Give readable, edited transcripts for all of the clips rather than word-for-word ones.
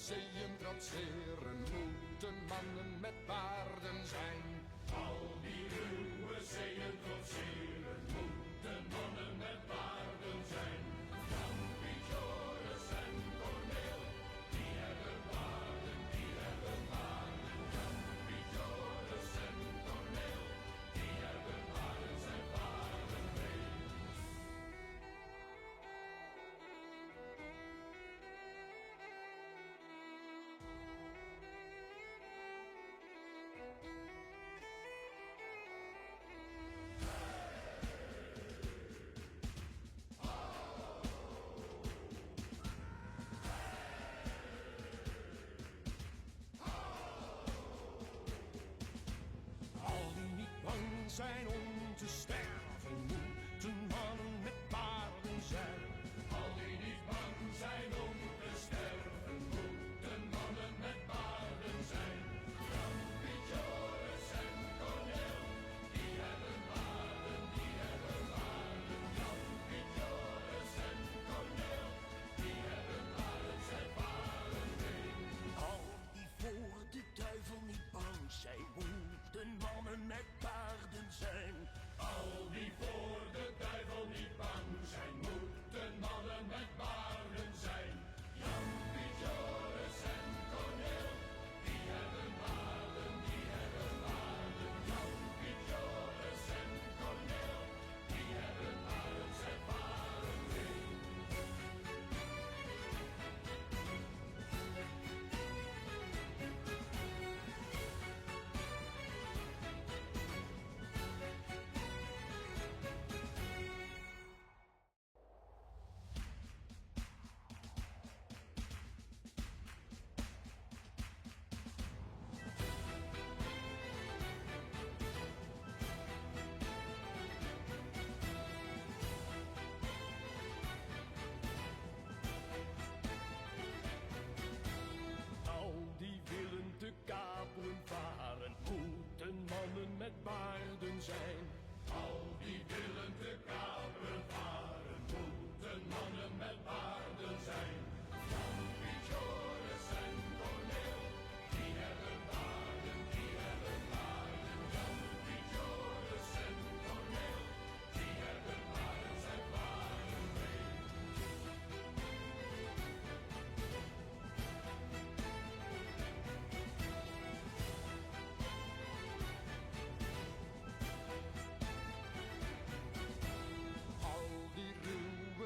zeeën trotseren, moeten mannen met paarden zijn. Al die ruwe zeeën trotseren, moeten mannen met paarden zijn. Jan, Piet, Joris en Corneel, die hebben paarden, die hebben paarden. Jan, Piet, Joris en Corneel, die hebben paarden, zijn paarden mee. Zijn om te sterven, moeten mannen met paarden zijn. Al die niet bang zijn om te sterven, moeten mannen met paarden zijn. Jan, Piet, Joris en Corneel, die hebben paarden, die hebben paarden. Jan, Piet, Joris en Corneel, die hebben paarden, zijn paarden mee. Al die voor de duivel niet bang zijn, moeten mannen met paarden zijn. Al die voor de duivel niet bang zijn, moeten mannen met paarden zijn. Jan, Piet, Joris en Corneel, die hebben paarden, die hebben paarden. Jan, Piet, Joris en Corneel, die hebben paarden, zijn paarden mee. Te kaperen varen, moeten mannen met paarden zijn. Al die willen te kaperen varen, moeten mannen met paarden zijn. Jan, Piet, Joris en Corneel, die hebben paarden, die hebben paarden. Jan, Piet, Joris en Corneel, die hebben paarden, zijn paarden mee.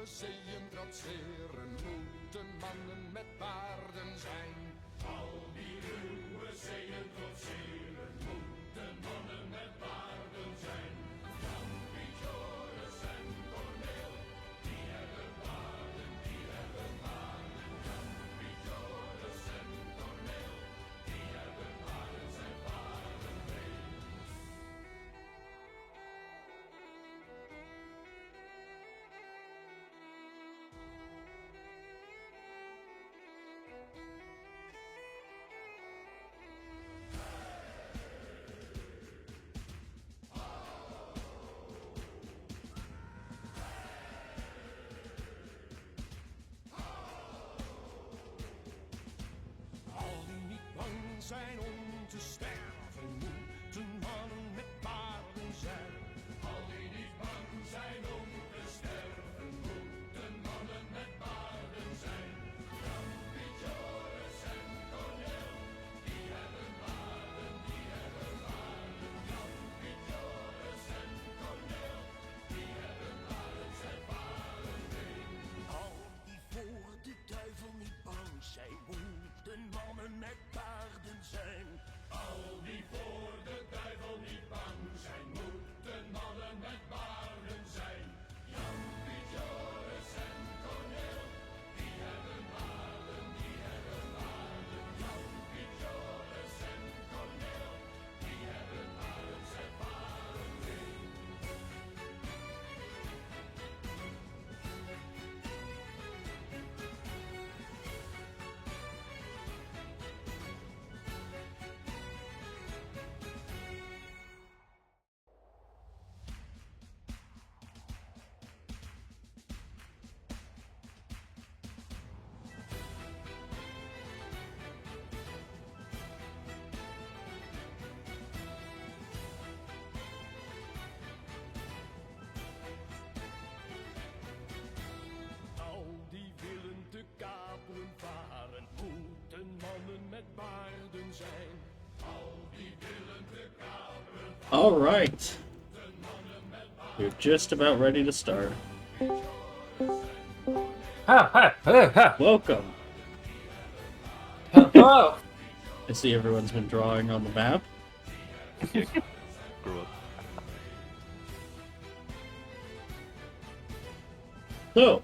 Zeeën trotseren, moeten mannen met paarden zijn. Al die ruwe zeeën trotseren, moeten mannen met paarden zijn. Jan, Piet, Joris en Corneel, die hebben paarden, die hebben paarden. Jan, Piet, Joris en Corneel, die hebben paarden, zijn paarden mee. Zijn om te sterven, moeten mannen met paarden zijn. Al die niet bang zijn om te sterven, moeten mannen met paarden zijn. Jan, Piet, Joris en Corneel, die hebben paarden, die hebben paarden. Jan, Piet, Joris en Corneel, die hebben paarden, zijn paarden mee. Al die voor de duivel niet bang zijn, moeten mannen met paarden zijn. Al All right. We're just about ready to start. Welcome. Hello. I see everyone's been drawing on the map. Grow up. So,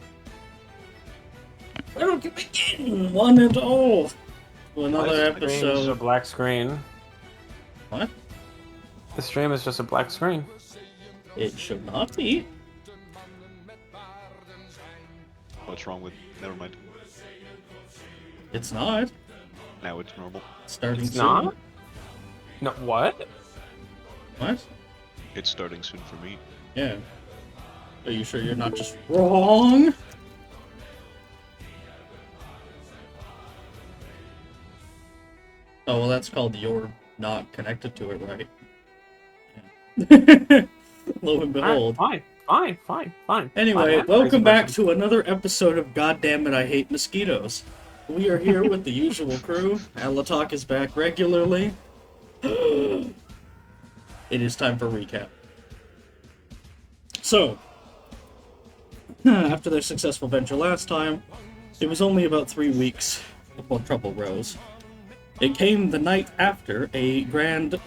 why don't you begin, one and all, to another The stream is a episode. black screen. What? The stream is just a black screen. It should not be. What's wrong with? Never mind. It's not. Now it's normal. Starting It's soon. not? No, what? What? It's starting soon for me. Yeah. Are you sure you're not just wrong? Oh, well, that's called you're not connected to it, right? Yeah. Lo and behold. Fine. Anyway, Fine, welcome crazy back person. to another episode of Goddammit, I Hate Mosquitoes. We are here with the usual crew. Alatok is back regularly. It is time for recap. So, after their successful venture last time, it was only about 3 weeks before trouble rose. It came the night after a grand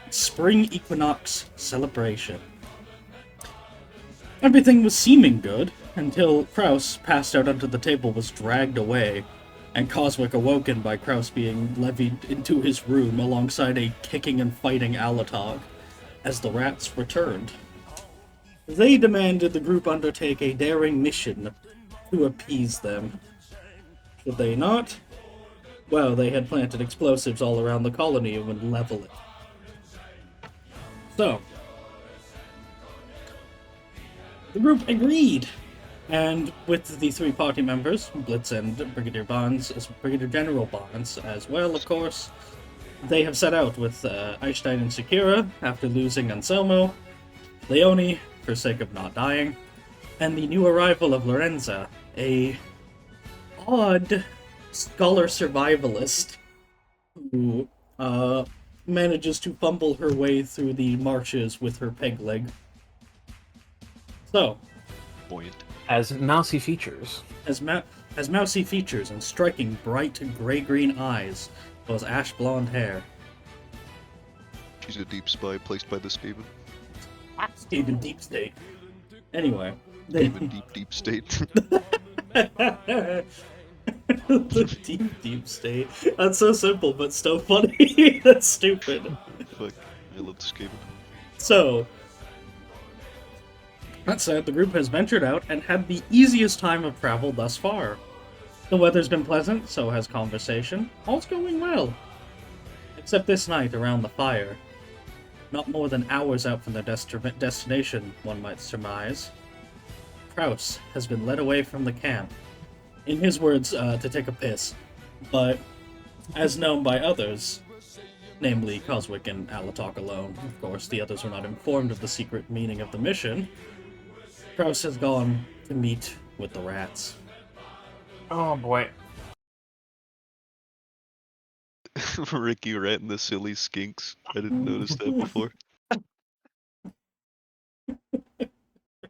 spring equinox celebration. Everything was seeming good, until Kraus, passed out under the table, was dragged away, and Coswick awoken by Kraus being levied into his room alongside a kicking and fighting Alatog, as the rats returned. They demanded the group undertake a daring mission to appease them. Should they not? Well, they had planted explosives all around the colony and would level it. So, the group agreed, and with the 3 party members, Blitz and Brigadier General Bonds as well, of course, they have set out with Einstein and Sakura after losing Anselmo, Leone, for sake of not dying, and the new arrival of Lorenza, a odd scholar survivalist who manages to fumble her way through the marshes with her peg leg. So, Buoyant. As mousy features. as mousy features and striking bright gray-green eyes, as well as ash blonde hair. She's a deep spy placed by the Skaven. Even deep state. Anyway, they... Even deep state. the deep state. That's so simple, but so funny. That's stupid. Fuck. I love the Skaven. So, that said, the group has ventured out and had the easiest time of travel thus far. The weather's been pleasant, so has conversation. All's going well. Except this night around the fire. Not more than hours out from their destination, one might surmise. Kraus has been led away from the camp. In his words, to take a piss. But, as known by others, namely Coswick and Alatok alone, of course, the others were not informed of the secret meaning of the mission, Kraus has gone to meet with the rats. Oh boy. Ricky Rat and the Silly Skinks. I didn't notice that before.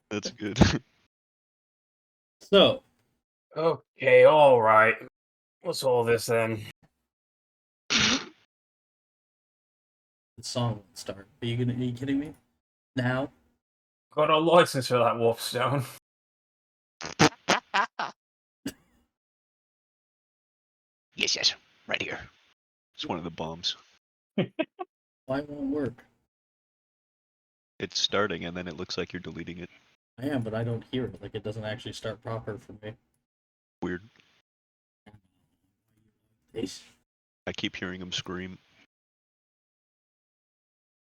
That's good. So, Okay, alright. What's all this then? the song will start. Are you kidding me? Now? Got a license for that Wolfstone. Yes. Right here. It's one of the bombs. Why won't it work? It's starting and then it looks like you're deleting it. I am, but I don't hear it. Like, it doesn't actually start proper for me. Weird. Ace. I keep hearing him scream.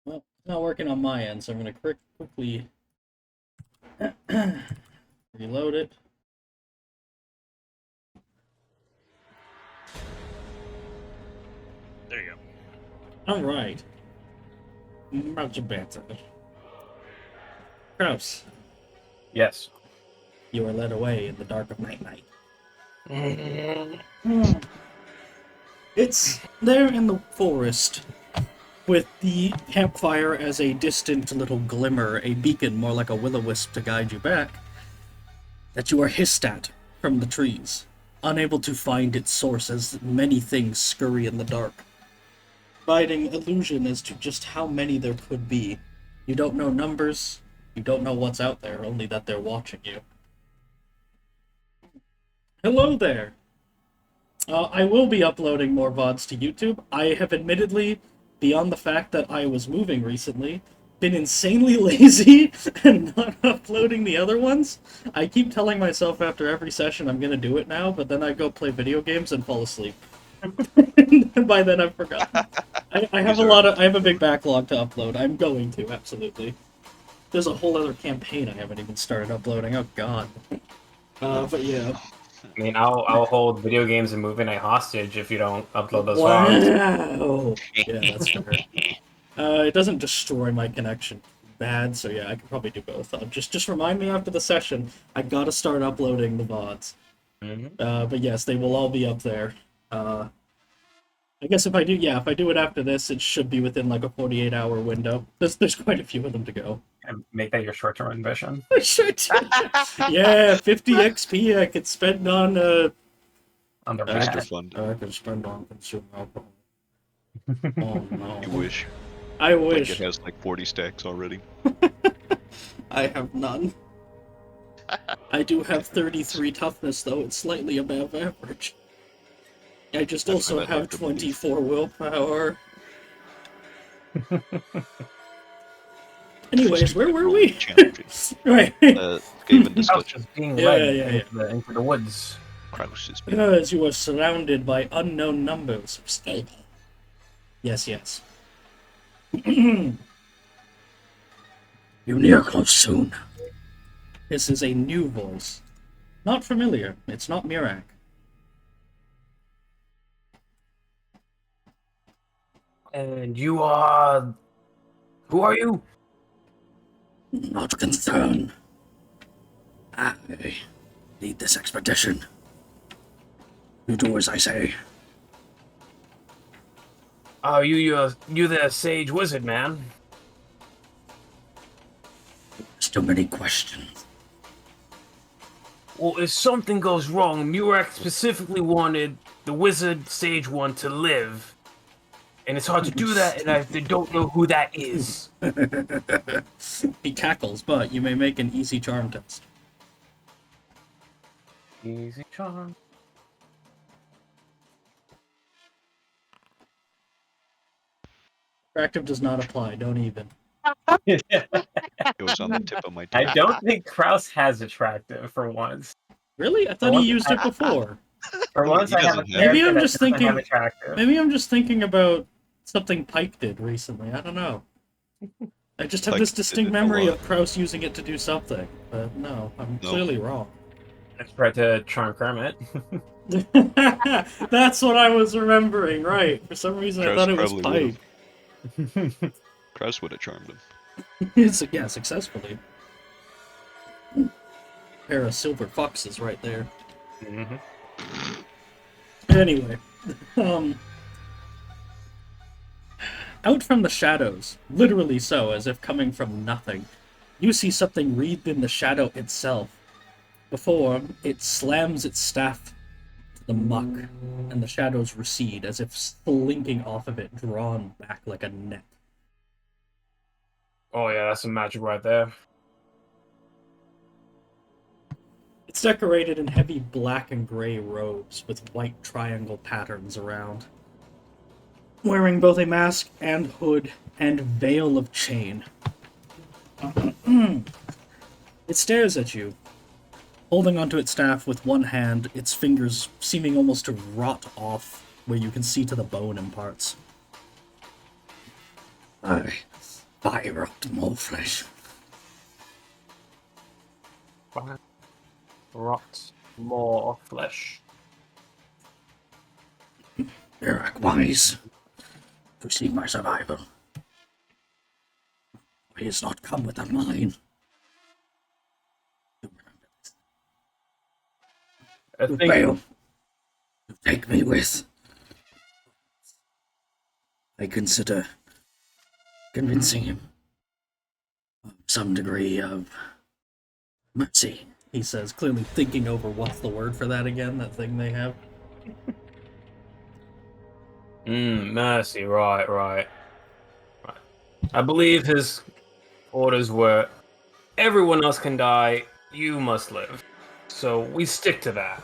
Well, it's not working on my end, so I'm going to quickly reload it. There you go. Alright. Much better. Kraus, Yes. you are led away in the dark of night. It's there in the forest. with the campfire as a distant little glimmer, a beacon more like a will-o-wisp to guide you back, that you are hissed at from the trees, unable to find its source as many things scurry in the dark, providing illusion as to just how many there could be. You don't know numbers, you don't know what's out there, only that they're watching you. Hello there! I will be uploading more VODs to YouTube. I have admittedly, beyond the fact that I was moving recently, been insanely lazy and not uploading the other ones. I keep telling myself after every session I'm gonna do it now, but then I go play video games and fall asleep. And by then I've forgotten. I have I have a big backlog to upload. I'm going to, absolutely. There's a whole other campaign I haven't even started uploading. Oh god. But yeah. I mean, I'll hold video games and movie night hostage if you don't upload those VODs. Wow! Yeah, that's fair. It doesn't destroy my connection bad, so yeah, I could probably do both. Just remind me after the session. I gotta start uploading the VODs. But yes, they will all be up there. I guess if I do it after this, it should be within like a 48-hour window. There's quite a few of them to go. And make that your short-term ambition. Yeah, 50 XP I could spend on the Extra fun. I could spend on consuming alcohol. Oh no. You wish. I wish. Like it has like 40 stacks already. I have none. I do have 33 toughness, though. It's slightly above average. I just also have 24 willpower. Anyways, where were we? Right. Game and discussion. Being led into the woods. Kraus is Because you are surrounded by unknown numbers of scale. Yes, yes. You near close soon. This is a new voice. Not familiar. It's not Mirak. And you are... Who are you? Not concerned. I lead this expedition. You do as I say. Oh, you the sage wizard, man. There's too many questions. Well, if something goes wrong, Murak specifically wanted the wizard sage one to live. And it's hard to do that, and I don't know who that is. He cackles, but you may make an easy charm test. Easy charm. Attractive does not apply, don't even. It was on the tip of my tongue. I don't think Kraus has attractive for once. Really? I thought he used it before. For once, I have a Maybe I'm just that doesn't thinking. have attractive. Maybe I'm just thinking about something Pike did recently. I don't know. I just have Pike this did it distinct a memory lot. of Kraus using it to do something. But no, I'm clearly wrong. Let's try to charm Kermit. That's what I was remembering, right. For some reason I Kraus thought it was probably Pike. Kraus would have charmed him. Yeah, successfully. Pair of silver foxes right there. Anyway, out from the shadows, literally so, as if coming from nothing, you see something wreathed in the shadow itself. Before, it slams its staff to the muck, and the shadows recede, as if slinking off of it, drawn back like a net. Oh yeah, that's some magic right there. It's decorated in heavy black and gray robes with white triangle patterns around. Wearing both a mask and hood and veil of chain. It stares at you, holding onto its staff with one hand, its fingers seeming almost to rot off where you can see to the bone in parts. I rot more flesh. Rot more flesh. Eric wise to seek my survival. He has not come without mine. You fail to take me with. I consider convincing him of some degree of mercy, he says, clearly thinking over what's the word for that again, that thing they have. Mercy, right. I believe his orders were, everyone else can die, you must live. So we stick to that.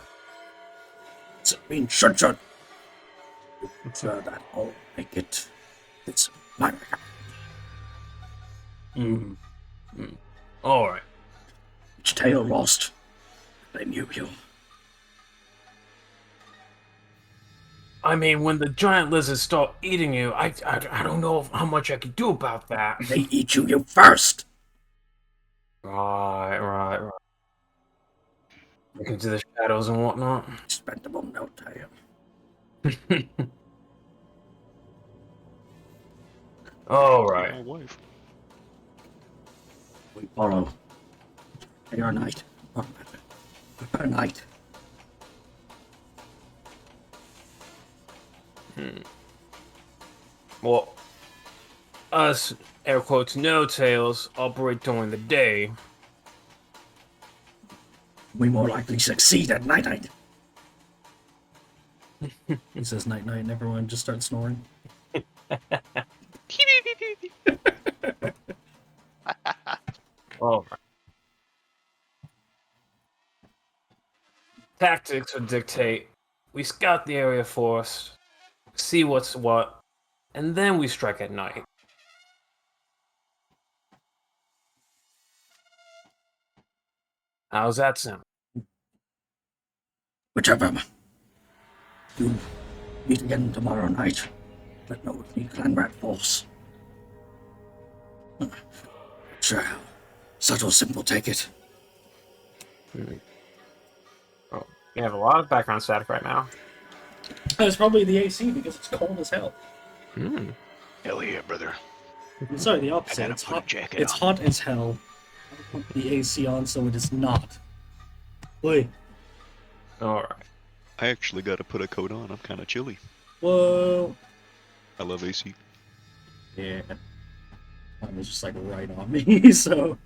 Does it mean shut? So that I'll make it this my Alright. Each tale lost. Blame you. I mean, when the giant lizards start eating you, I don't know how much I can do about that. They eat you first! Right. Look into the shadows and whatnot. Expendable note, I am. Alright. My wife. We follow. Your night. Our night. Well, us, air quotes, no tails, operate during the day. We more likely succeed at night. He says night, and everyone just starts snoring. Alright. Tactics would dictate we scout the area first, see what's what, and then we strike at night. How's that sound? Whichever. You meet again tomorrow night. Let know if you can rat force. Sure. Subtle, simple, take it. Oh, you have a lot of background static right now. It's probably the AC because it's cold as hell. Hell yeah, brother. Sorry, the I opposite. gotta It's put a hot. jacket It's on. hot as hell. I put the AC on so it is not. Wait. Alright. I actually gotta put a coat on. I'm kinda chilly. Whoa. I love AC. Yeah. Mine was just like right on me, so.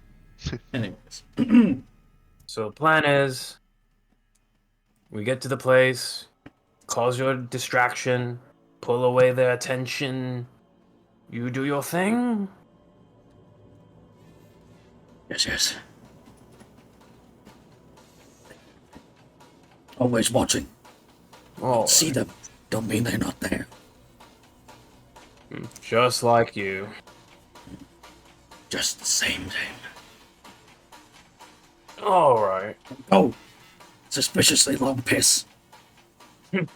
Anyways. So the plan is, we get to the place, cause your distraction, pull away their attention, you do your thing. Yes. Always watching. Oh, See them. Don't mean they're not there. just like you. Just the same thing. Alright. Oh! Suspiciously long piss. I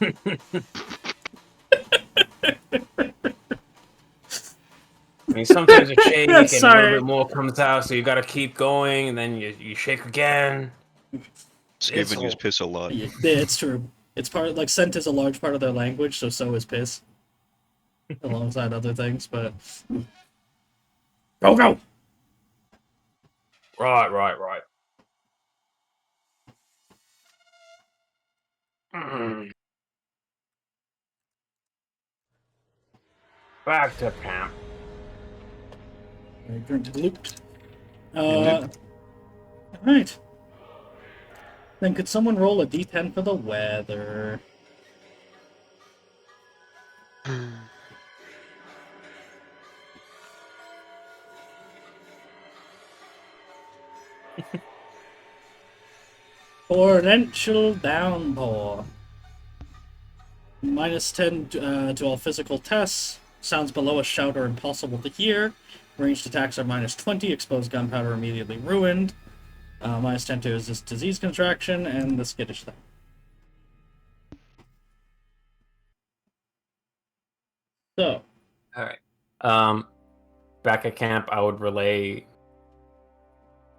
mean, sometimes you shake and a Sorry. little bit more comes out, so you gotta keep going, and then you shake again. Scavengers piss a lot. Yeah, it's true. It's part like scent is a large part of their language, so is piss. Alongside other things, but go! Right. Back to camp. Return to the loop. Alright. Then could someone roll a d10 for the weather? Torrential downpour. -10 to all physical tests. Sounds below a shout or impossible to hear. Ranged attacks are -20. Exposed gunpowder immediately ruined. -10 to resist disease contraction and the skittish thing. So. Alright. Back at camp, I would relay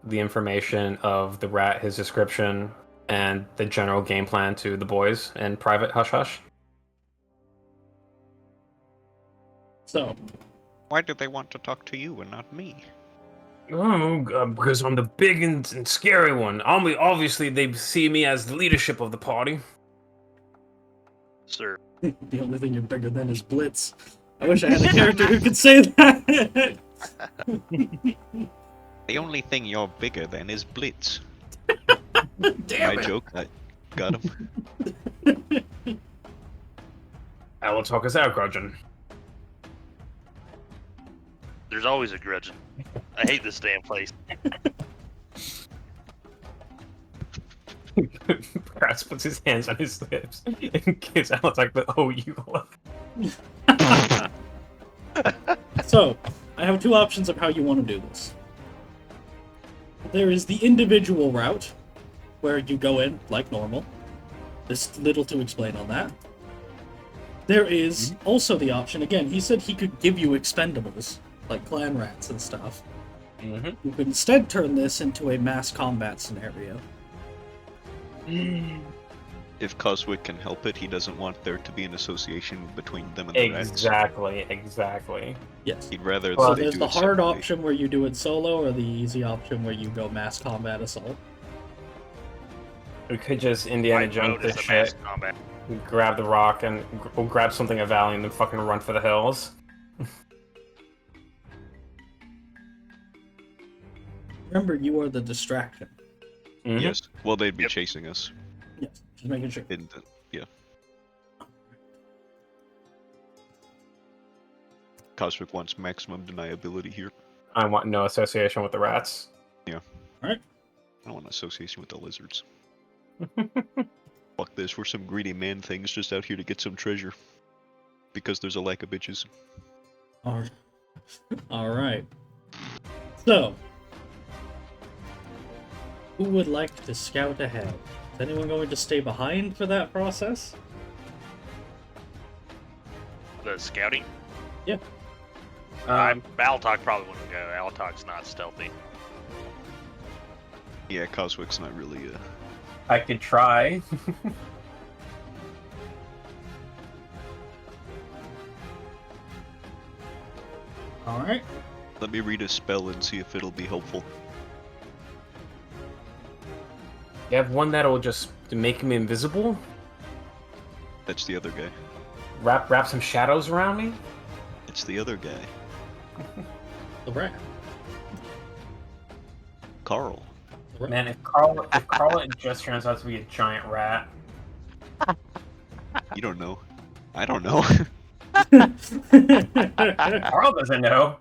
the information of the rat, his description, and the general game plan to the boys in private hush-hush. So. Why do they want to talk to you and not me? Oh, because I'm the big and scary one. Obviously, they see me as the leadership of the party. Sir. The only thing you're bigger than is Blitz. I wish I had a character who could say that. The only thing you're bigger than is Blitz. Damn My it. joke, I got him. I will talk us out, Grudgeon. There's always a grudging. I hate this damn place. Kratz puts his hands on his lips and gives Alex like the "oh you look." So, I have two options of how you want to do this. There is the individual route, where you go in like normal. There's little to explain on that. There is also the option, again, he said he could give you expendables, like clan rats and stuff. Mm-hmm. You could instead turn this into a mass combat scenario. If Coswick can help it, he doesn't want there to be an association between them and the rats. Exactly. Yes. He'd rather So that they there's do the it hard separately. option where you do it solo, or the easy option where you go mass combat assault. We could just Indiana White Jones mode is this the mass shit, combat. grab the rock, and we'll grab something of value and then fucking run for the hills. Remember, you are the distraction. Mhm. Yes. Well, they'd be Yep. chasing us. Yes, just making sure. In the, yeah. Coswick wants maximum deniability here. I want no association with the rats. I don't want association with the lizards. Fuck this, we're some greedy man things just out here to get some treasure. Because there's a lack of bitches. Alright. So, who would like to scout ahead? Is anyone going to stay behind for that process? The scouting. Yeah. Baltog probably wouldn't go. Altog's not stealthy. Yeah, Coswick's not really I could try. Alright. Let me read a spell and see if it'll be helpful. You have one that'll just make me invisible. That's the other guy. Wrap some shadows around me. It's the other guy. The rat. Carl. The rat. Man, if Carl just turns out to be a giant rat. You don't know. I don't know. Carl doesn't know.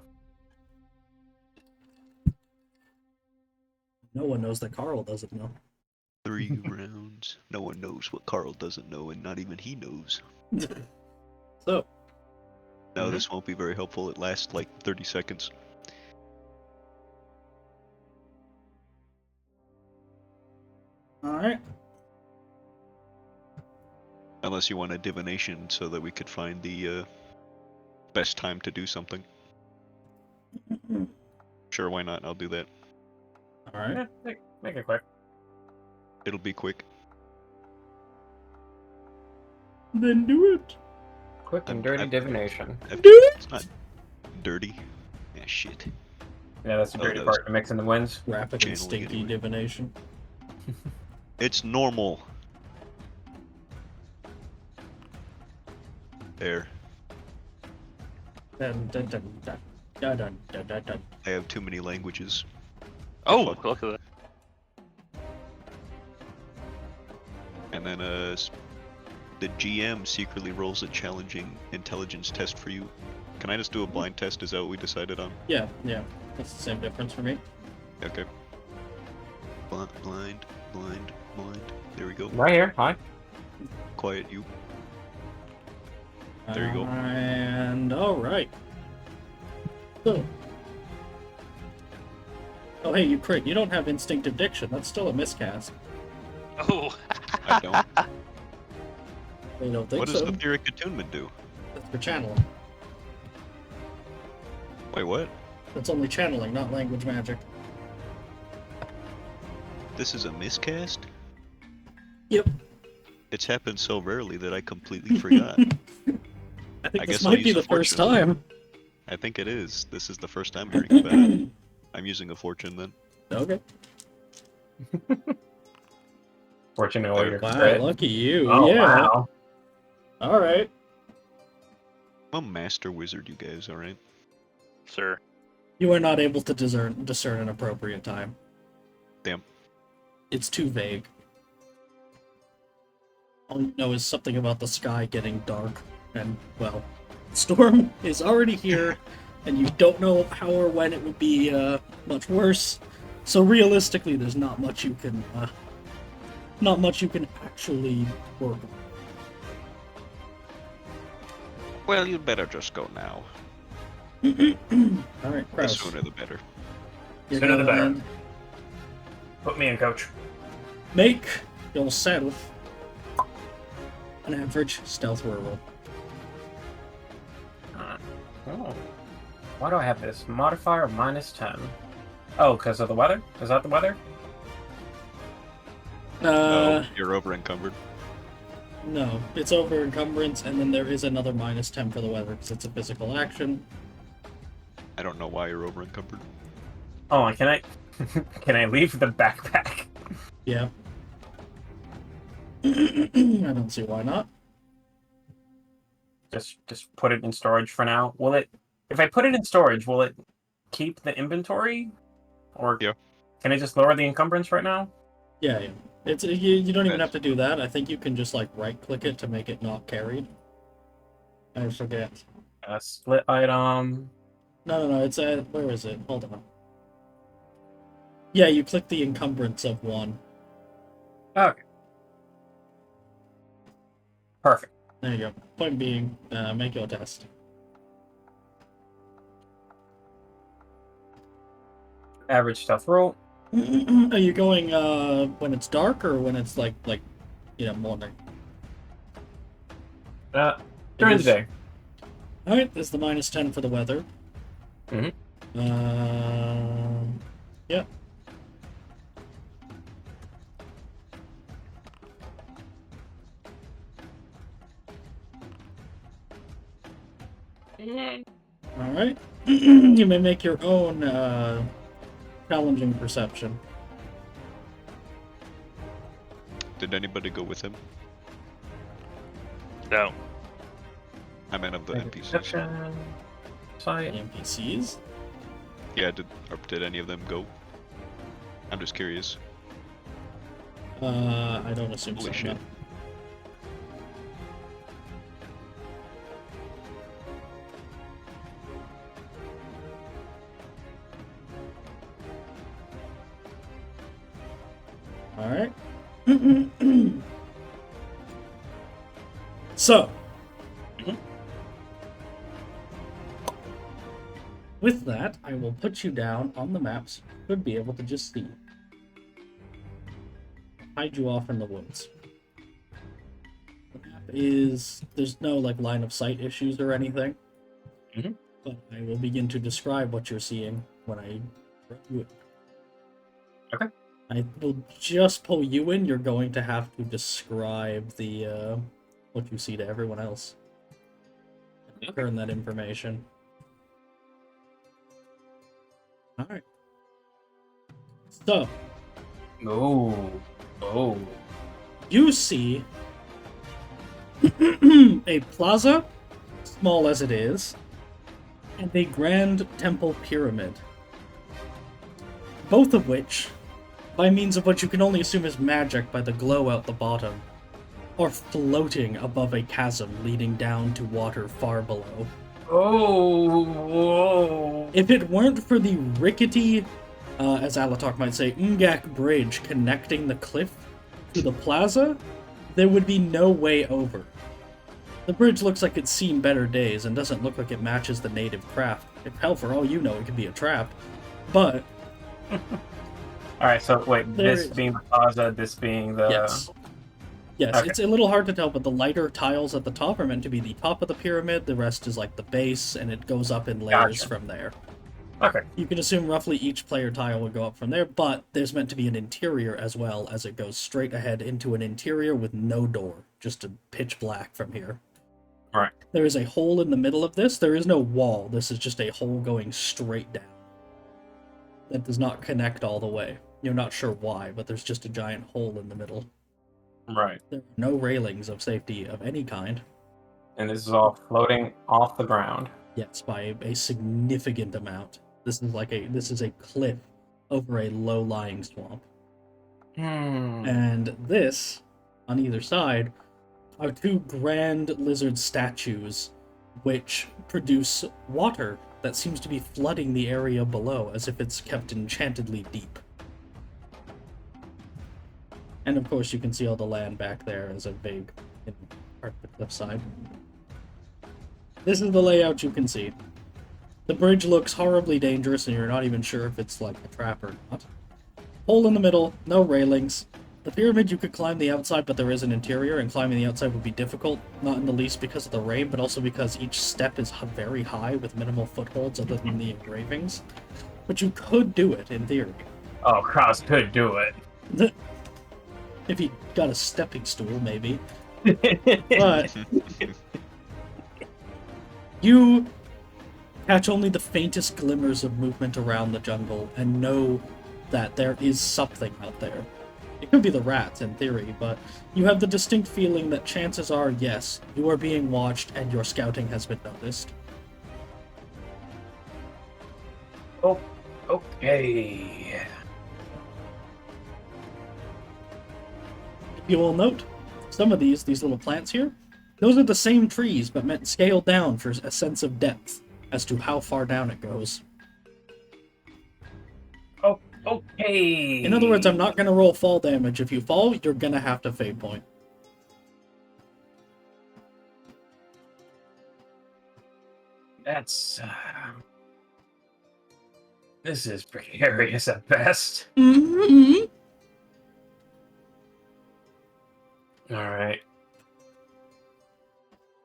No one knows that Carl doesn't know. 3 rounds. No one knows what Carl doesn't know, and not even he knows. So, No, this won't be very helpful. It lasts like 30 seconds. alright. Unless you want a divination so that we could find the best time to do something. Sure, why not? I'll do that. Alright. Yeah, make it quick. It'll be quick. Then do it. Quick and dirty divination. It's not dirty. Yeah, shit. Yeah, that's the Oh, dirty those- part. Mixing the winds. Rapid and Channeling stinky anyway. divination. It's normal. There. Dun, dun, dun, dun. Dun, dun, dun, dun, dun. I have too many languages. Oh, fuck. look at that. And then the GM secretly rolls a challenging intelligence test for you. Can I just do a blind test? Is that what we decided on? Yeah. That's the same difference for me. Okay. Blind. There we go. Right here. Hi. Quiet you. There you go. And alright. So. Oh hey, you crit. You don't have instinctive diction. That's still a miscast. Oh, I don't. You don't think What does so? the Theoric Attunement do? That's for channeling. Wait, what? That's only channeling, not language magic. This is a miscast? Yep. It's happened so rarely that I completely forgot. I think I this guess I'll might be use the a first fortune. time. I think it is. This is the first time hearing about it. I'm using a fortune then. Okay. Fortunately, you're Wow, crit. lucky you. Oh, yeah. wow. Alright. I'm a master wizard, you guys, alright? Sir. You are not able to discern an appropriate time. Damn. It's too vague. All you know is something about the sky getting dark, and, well, storm is already here, and you don't know how or when it would be much worse. So realistically, there's not much you can actually work on. Well, you'd better just go now. All right, The Kraus. sooner the better. You're Sooner the gonna better. Put me in, coach. Make yourself an average stealth roll. Oh. Why do I have this? Modifier -10. Oh, because of the weather? Is that the weather? No, you're over encumbered. No, it's over encumbrance, and then there is another -10 for the weather because it's a physical action. I don't know why you're over encumbered. Oh, can I can I leave the backpack? Yeah. I don't see why not. Just put it in storage for now. Will it? If I put it in storage, will it keep the inventory? Or Yeah. Can I just lower the encumbrance right now? Yeah. It's you don't even have to do that. I think you can just like right-click it to make it not carried. I forget. Split item. No. It's where is it? Hold on. Yeah, you click the encumbrance of one. Okay. Perfect. There you go. Point being, make your test. Average stealth roll. Are you going when it's dark or when it's like morning? During the day. All right, there's the -10 for the weather. Mhm. Yeah. All right. You may make your own challenging perception. Did anybody go with him? No. I meant of the NPCs. Perception. Sight. NPCs. Yeah, did any of them go? I'm just curious. I don't assume Holy so. shit. No. All right. So, with that, I will put you down on the maps. You should be able to just see. Hide you off in the woods. The map there's no like line of sight issues or anything. Mhm. But I will begin to describe what you're seeing when I review it. Okay. I will just pull you in. You're going to have to describe the what you see to everyone else. Turn that information. All right. So Oh. you see a plaza, small as it is, and a grand temple pyramid. Both of which, by means of what you can only assume is magic by the glow out the bottom, are floating above a chasm leading down to water far below. Oh. If it weren't for the rickety, as Alatok might say, Ngak bridge connecting the cliff to the plaza, there would be no way over. The bridge looks like it's seen better days and doesn't look like it matches the native craft. If hell, for all you know, it could be a trap. But Alright, so wait, There this is- being the plaza, this being the... yes, Okay. it's a little hard to tell, but the lighter tiles at the top are meant to be the top of the pyramid. The rest is like the base, and it goes up in layers Gotcha. from there. Okay. You can assume roughly each player tile would go up from there, but there's meant to be an interior as well, as it goes straight ahead into an interior with no door, just a pitch black from here. Alright. There is a hole in the middle of this. There is no wall. This is just a hole going straight down. That does not connect all the way. You're not sure why, but there's just a giant hole in the middle. Right. There are no railings of safety of any kind. And this is all floating off the ground. Yes, by a significant amount. This is a cliff over a low-lying swamp. And this, on either side, are two grand lizard statues which produce water that seems to be flooding the area below as if it's kept enchantedly deep. And of course you can see all the land back there as a vague part of the cliffside. This is the layout you can see. The bridge looks horribly dangerous and you're not even sure if it's like a trap or not. Hole in the middle, no railings. The pyramid you could climb the outside, but there is an interior, and climbing the outside would be difficult, not in the least because of the rain, but also because each step is very high with minimal footholds other than the engravings. But you could do it, in theory. Oh, Cross could do it. If he got a stepping stool, maybe. But you catch only the faintest glimmers of movement around the jungle and know that there is something out there. It could be the rats, in theory, but you have the distinct feeling that chances are, yes, you are being watched and your scouting has been noticed. Oh, okay. You will note, some of these little plants here, those are the same trees, but meant scaled down for a sense of depth as to how far down it goes. Oh, okay. In other words, I'm not going to roll fall damage. If you fall, you're going to have to fate point. That's... This is precarious at best. Mm-hmm. Alright.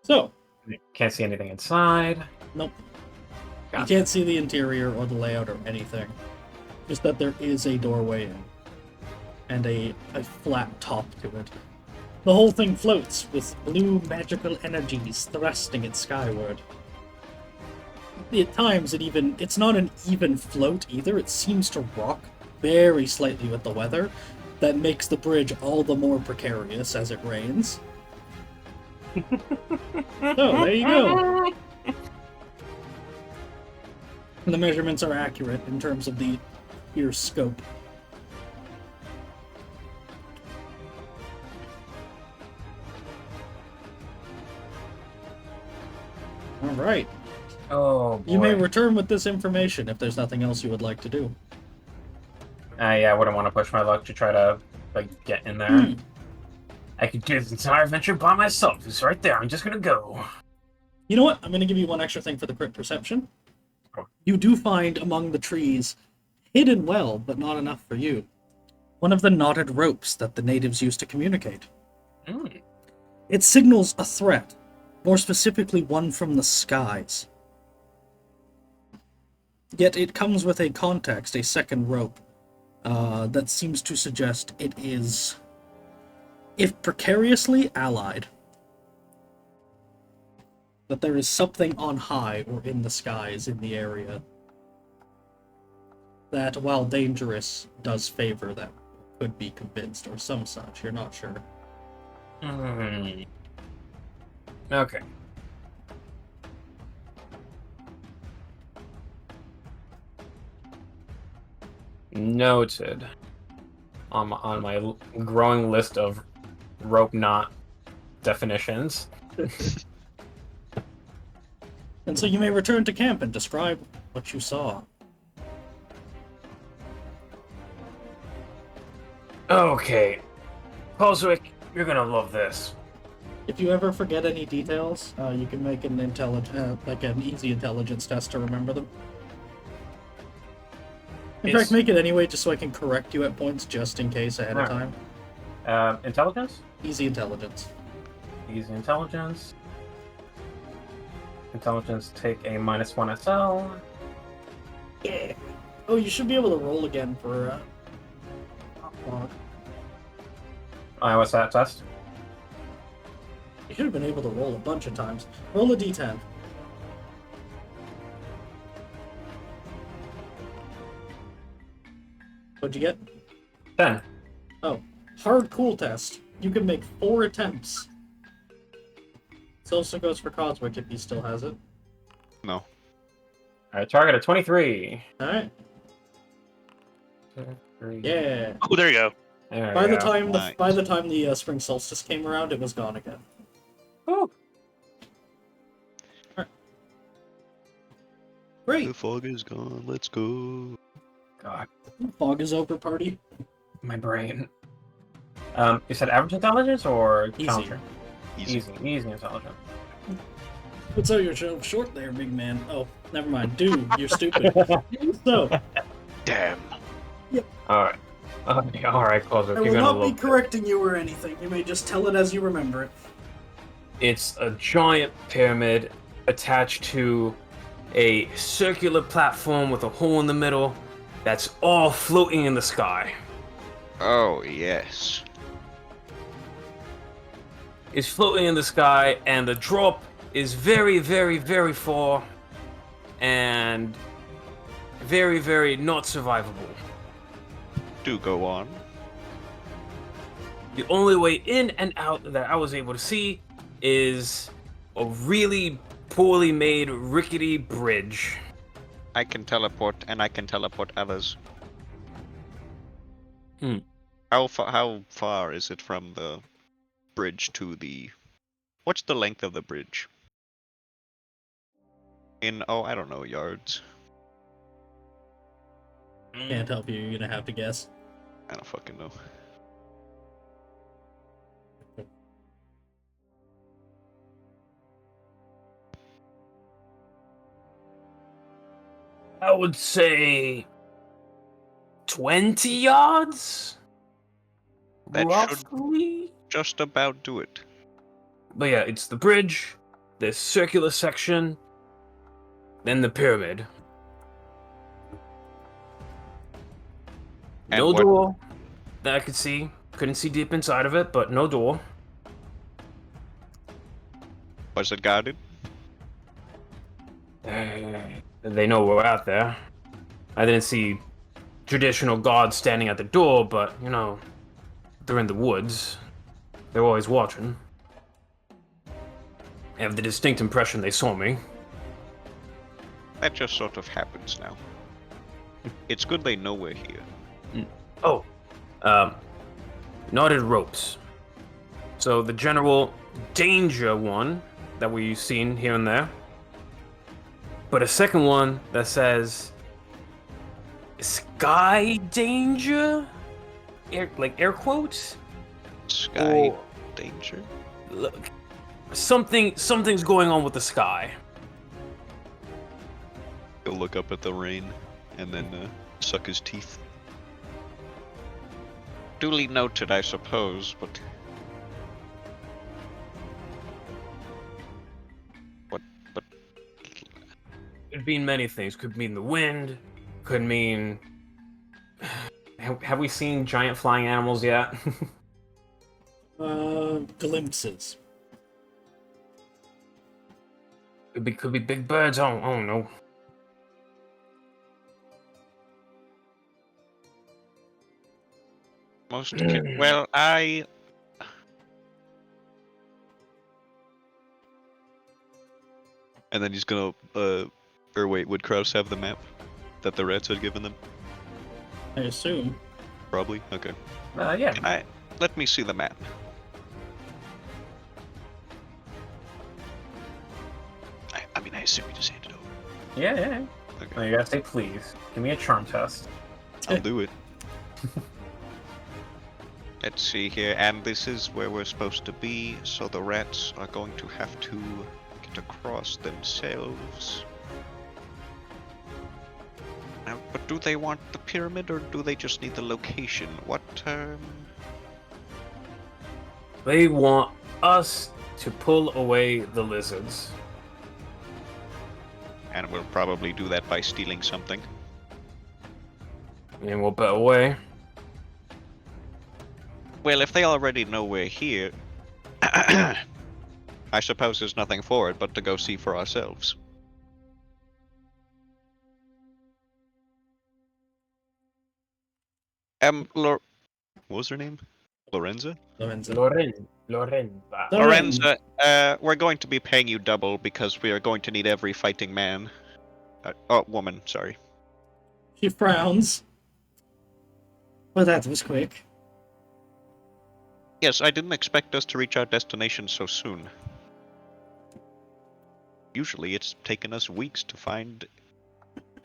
So. Can't see anything inside. Nope. Gotcha. You can't see the interior or the layout or anything. Just that there is a doorway in. And a flat top to it. The whole thing floats with blue magical energies thrusting it skyward. At times, it's not an even float either. It seems to rock very slightly with the weather. That makes the bridge all the more precarious as it rains. So, there you go. The measurements are accurate in terms of the ear scope. Alright. Oh, boy. You may return with this information if there's nothing else you would like to do. Yeah, I wouldn't want to push my luck to try to, like, get in there. I could do this entire adventure by myself. It's right there. I'm just gonna go. You know what? I'm gonna give you one extra thing for the crit perception. You do find among the trees, hidden well, but not enough for you, one of the knotted ropes that the natives use to communicate. It signals a threat, more specifically one from the skies. Yet it comes with a context, a second rope, that seems to suggest it is, if precariously, allied. That there is something on high or in the skies in the area that, while dangerous, does favor them. Could be convinced, or some such, you're not sure. Okay. Noted. On my growing list of rope knot definitions. And so you may return to camp and describe what you saw. Okay. Poswick, you're gonna love this. If you ever forget any details, you can make an an easy intelligence test to remember them. In fact, make it anyway, just so I can correct you at points, just in case ahead of time. Intelligence? Easy intelligence. Easy intelligence. Intelligence, take a -1 SL. Yeah. Oh, you should be able to roll again for What's that test? You should have been able to roll a bunch of times. Roll a d10. What'd you get? 10. Oh, hard cool test. You can make 4 attempts. It also goes for Cosmic if he still has it. No. Alright, target at 23. Alright. 23. Yeah. Oh, there you go. There By we the go. time Nice. by the time the spring solstice came around, it was gone again. Ooh. Great. The fog is gone. Let's go. God, Fog is over, party. my brain. You said average intelligence or Easy. challenger? Easy. Easy intelligence. What's out your show short there, big man? Oh, never mind. Dude, you're stupid. So, Damn. Alright. Okay, alright, Cosmic. I will You're gonna not be look. correcting you or anything. You may just tell it as you remember it. It's a giant pyramid attached to a circular platform with a hole in the middle that's all floating in the sky. Oh, yes. It's floating in the sky, and the drop is very, very, very far and very, very not survivable. Do go on. The only way in and out that I was able to see is a really poorly made, rickety bridge. I can teleport, and I can teleport others. Hmm. How far is it from the bridge to the... What's the length of the bridge? I don't know, yards. Can't help you. You're gonna have to guess. I don't fucking know. I would say 20 yards? That should roughly? just about do it. But yeah, it's the bridge, the circular section, then the pyramid. And No what- door that I could see. Couldn't see deep inside of it, but no door. Was it guarded? They know we're out there. I didn't see traditional guards standing at the door, but, you know, they're in the woods. They're always watching. I have the distinct impression they saw me. That just sort of happens now. It's good they know we're here. Oh, knotted ropes. So the general danger one that we've seen here and there. But a second one that says sky danger? Air quotes? Sky Oh. danger? Look, something's going on with the sky. He'll look up at the rain and then suck his teeth. Duly noted, I suppose, but... But... Could mean many things. Could mean the wind. Could mean... Have we seen giant flying animals yet? Glimpses. Could be big birds. I don't know. Well, And then he's gonna, or wait, would Kraus have the map that the rats had given them? I assume. Probably? Okay. Yeah. Let me see the map. I mean, I assume you just handed over. Yeah. Okay. Oh, you gotta say please. Give me a charm test. I'll do it. Let's see here, and this is where we're supposed to be, so the rats are going to have to get across themselves. Now, but do they want the pyramid, or do they just need the location? What, They want us to pull away the lizards. And we'll probably do that by stealing something. And what better way? Well, if they already know we're here, I suppose there's nothing for it but to go see for ourselves. What was her name? Lorenza? Lorenzo. Lorenza. Lorenza, we're going to be paying you double because we are going to need every fighting man. Woman, sorry. She frowns. Well, that was quick. Yes, I didn't expect us to reach our destination so soon. Usually it's taken us weeks to find...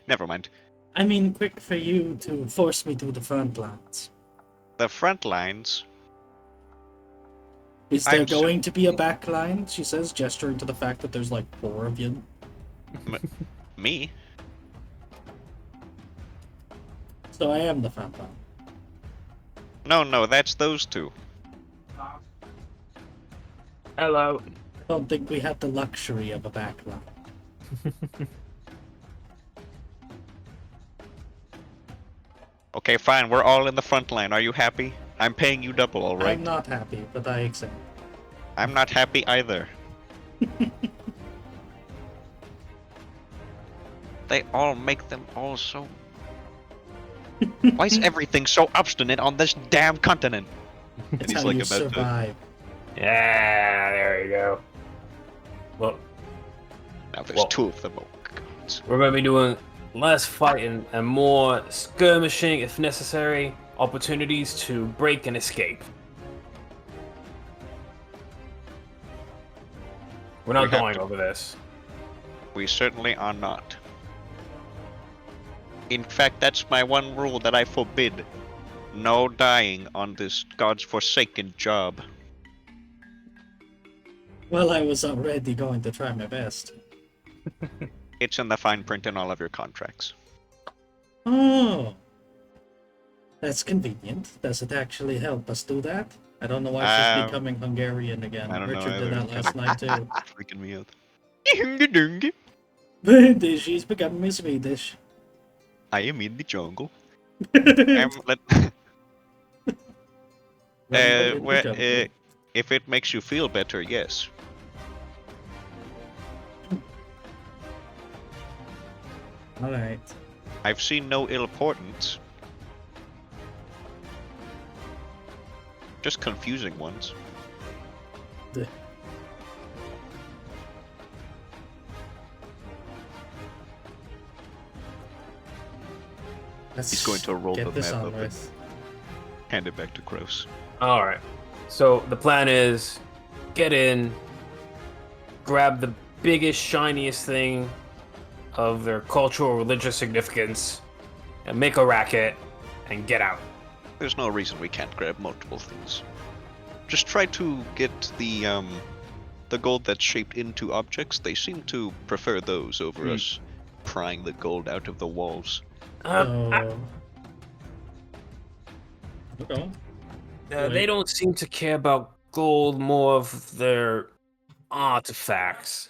Never mind. I mean, quick for you to force me to the front lines. The front lines... Is there I'm so- going to be a back line? She says, gesturing to the fact that there's like 4 of you. Me? So I am the front line. No, that's those two. Hello. I don't think we have the luxury of a back line. Okay, fine, we're all in the front line. Are you happy? I'm paying you double, alright? I'm not happy, but I accept. I'm not happy either. They all make them all so... Why is everything so obstinate on this damn continent? It's he's how like you about to- survive. Yeah, there you go. Well, Now there's Whoa. 2 of them. Oh, God. we're going to be doing less fighting and more skirmishing if necessary. Opportunities to break and escape. We're not We have going to- over this. We certainly are not. In fact, that's my one rule that I forbid. No dying on this God's forsaken job. Well, I was already going to try my best. It's in the fine print in all of your contracts. Oh. That's convenient. Does it actually help us do that? I don't know why she's becoming Hungarian again. I don't know Richard did either. that last night too. Freaking me out. She's becoming Swedish. I am in the jungle. If it makes you feel better, yes. Alright. I've seen no ill portents. Just confusing ones. He's going to roll get the this map on up and with. hand it back to Kraus. All right. So the plan is get in, grab the biggest, shiniest thing of their cultural, religious significance, and make a racket, and get out. There's no reason we can't grab multiple things. Just try to get the gold that's shaped into objects. They seem to prefer those over us prying the gold out of the walls. Okay. They don't seem to care about gold, more of their artifacts.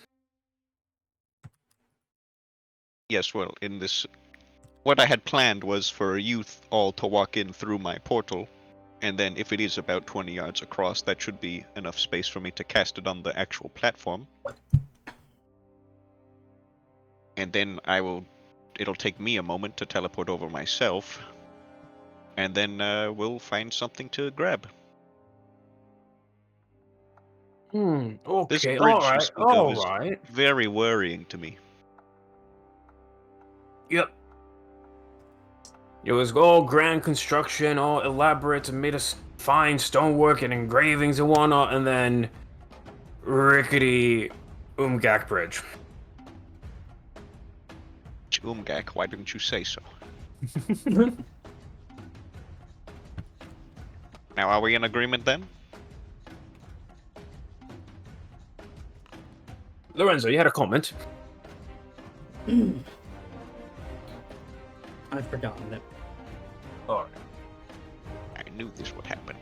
Yes, well, in this... What I had planned was for you all to walk in through my portal, and then if it is about 20 yards across, that should be enough space for me to cast it on the actual platform. And then it'll take me a moment to teleport over myself, and then we'll find something to grab. Okay, This bridge all you speak of all is right. very worrying to me. Yep. It was all grand construction, all elaborate, and made us fine stonework and engravings and whatnot, and then rickety Umgak Bridge. Umgak, why didn't you say so? Now, are we in agreement then? Lorenzo, you had a comment. I've forgotten it. All I knew this would happen.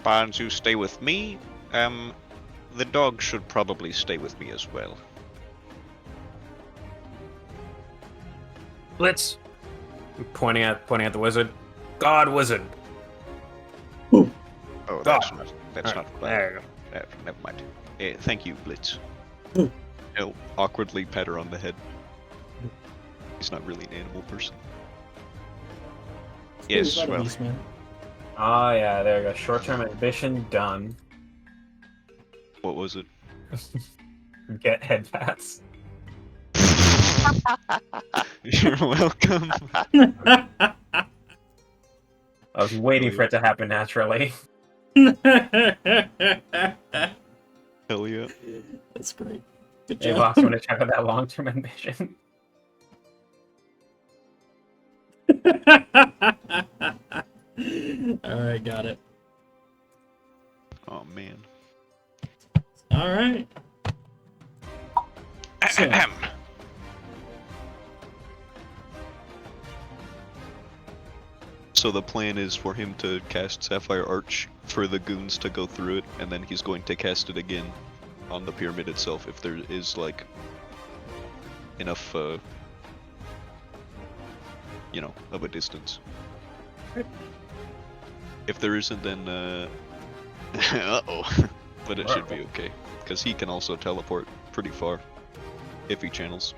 Barnes, you stay with me. The dog should probably stay with me as well. Let's. Pointing at the wizard. God wizard. Oh, that's God. not Alright, what I... there you go. Never mind. Thank you, Blitz. He'll awkwardly pat her on the head. He's not really an animal person. Ooh, Yes, not a well, beast man. Oh yeah, there you go. Short-term ambition done. what was it? Get head pass. You're welcome. I was waiting for it to happen naturally. Hell yeah. That's great. Good Hey job. boss, you want to check out that long-term ambition? Alright, got it. Oh man. Alright. So, So the plan is for him to cast Sapphire Arch for the goons to go through it, and then he's going to cast it again on the pyramid itself if there is like enough, you know, of a distance. If there isn't, then uh-oh. But it should be okay, because he can also teleport pretty far if he channels,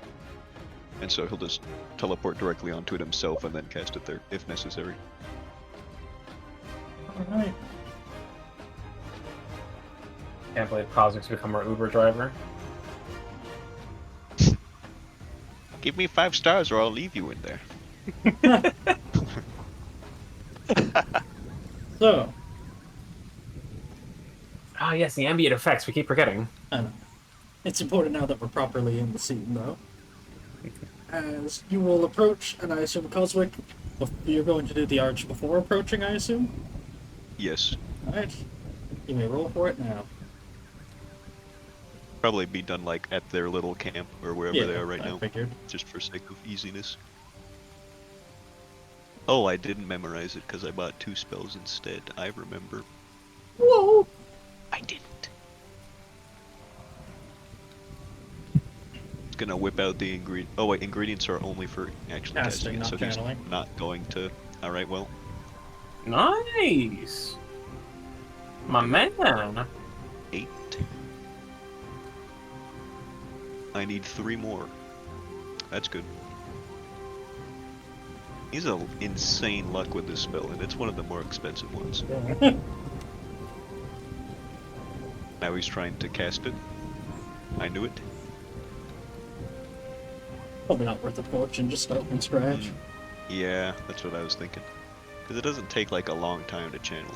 and so he'll just teleport directly onto it himself and then cast it there if necessary. alright. Can't believe Cosmic's become our Uber driver. Give me 5 stars or I'll leave you in there. So, Ah yes, the ambient effects, we keep forgetting. I know. It's important now that we're properly in the scene, though. As you will approach, and I assume Coswick, you're going to do the arch before approaching, I assume? Yes. Alright. You may roll for it now. Probably be done like at their little camp or wherever they are right I now, figured. just for sake of easiness. Oh, I didn't memorize it because I bought 2 spells instead. I remember. Whoa! I didn't. Gonna whip out the ingredient. Oh wait, ingredients are only for actually Casting, casting it, not so channeling. he's not going to. All right, well, Nice! My man! 8. I need 3 more. That's good. He's a insane luck with this spell, and it's one of the more expensive ones. Now he's trying to cast it. I knew it. Probably not worth a fortune, just start from scratch. Yeah, that's what I was thinking. Because it doesn't take like a long time to channel.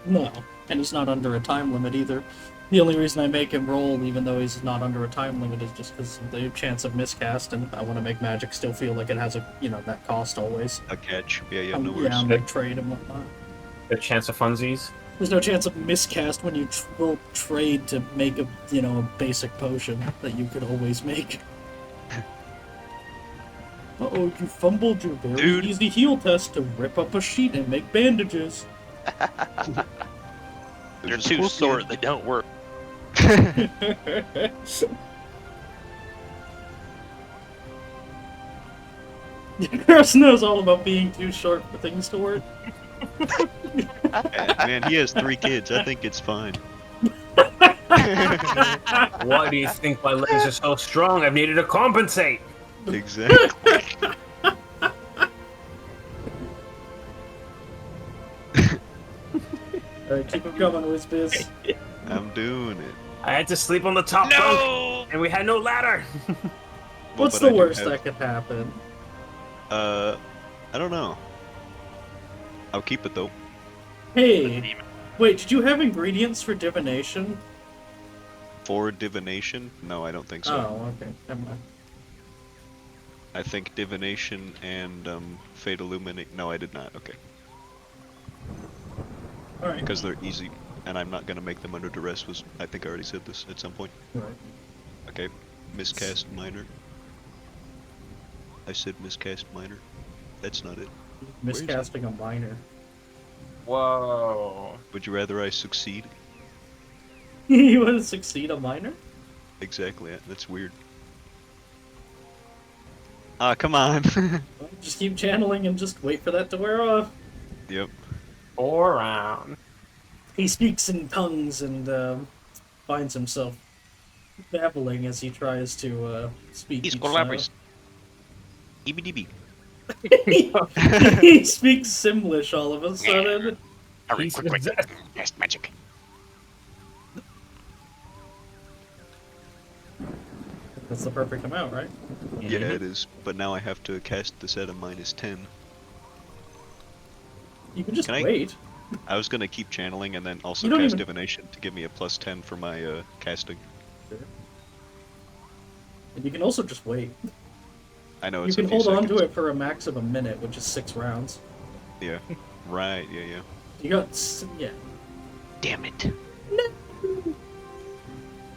No, and he's not under a time limit either. The only reason I make him roll, even though he's not under a time limit, is just because of the chance of miscast, and I want to make magic still feel like it has a, you know, that cost always. A catch. Yeah, no worries. Yeah, I'm like trade and whatnot. The chance of funsies. There's no chance of miscast when you roll trade to make a, you know, a basic potion that you could always make. Uh-oh, you fumbled your very Dude. easy heal test to rip up a sheet and make bandages. They're There's a too scorpion. short, they don't work. Chris knows all about being too short for things to work. Man, he has 3 kids. I think it's fine. Why do you think my legs are so strong? I've needed to compensate! Exactly. Alright, keep him coming, Whizbiz. I'm doing it. I had to sleep on the top bunk, and we had no ladder! Well, What's but I the do worst have- that could happen? I don't know. I'll keep it though. Hey, wait, did you have ingredients for divination? For divination? No, I don't think so. Oh, okay, never mind. I think divination and fate illuminate. No, I did not. Okay, Alright. because they're easy, and I'm not gonna make them under duress. Was I think I already said this at some point. Right. Okay, miscast minor. I said miscast minor. That's not it. Miscasting a minor. Whoa. Would you rather I succeed? You want to succeed a minor? Exactly. That's weird. Ah, come on. Well, just keep channeling and just wait for that to wear off. Yep. 4 round. He speaks in tongues and finds himself babbling as he tries to speak. He's each, collaborating. EBDB. He speaks Simlish all of a sudden. Hurry, quick. Cast magic. That's the perfect amount, right? Yeah, it is. But now I have to cast this at a -10. You can just Can I- wait. I was gonna keep channeling and then also You don't cast even- divination to give me a +10 for my casting. And you can also just wait. I know You it's can a few hold on to seconds. it for a max of a minute, which is 6 rounds. Yeah. Right. Yeah. You got yeah. Damn it.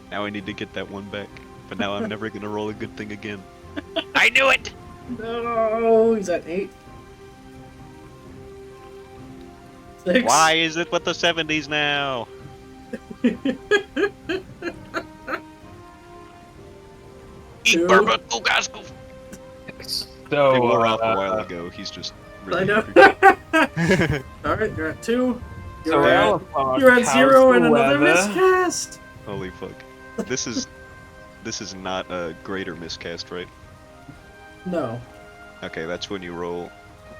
Now I need to get that one back. But now I'm never gonna roll a good thing again. I knew it! No, he's at 8. 6. Why is it with the 70s now? Eat Two. bourbon, Ugasku! So, They wore off a while ago. He's just I really know. angry. Alright, you're at 2. so You're at, Alapog, you're at how's 0 the and another weather? miscast! Holy fuck. This is not a greater miscast, right? No. Okay, that's when you roll.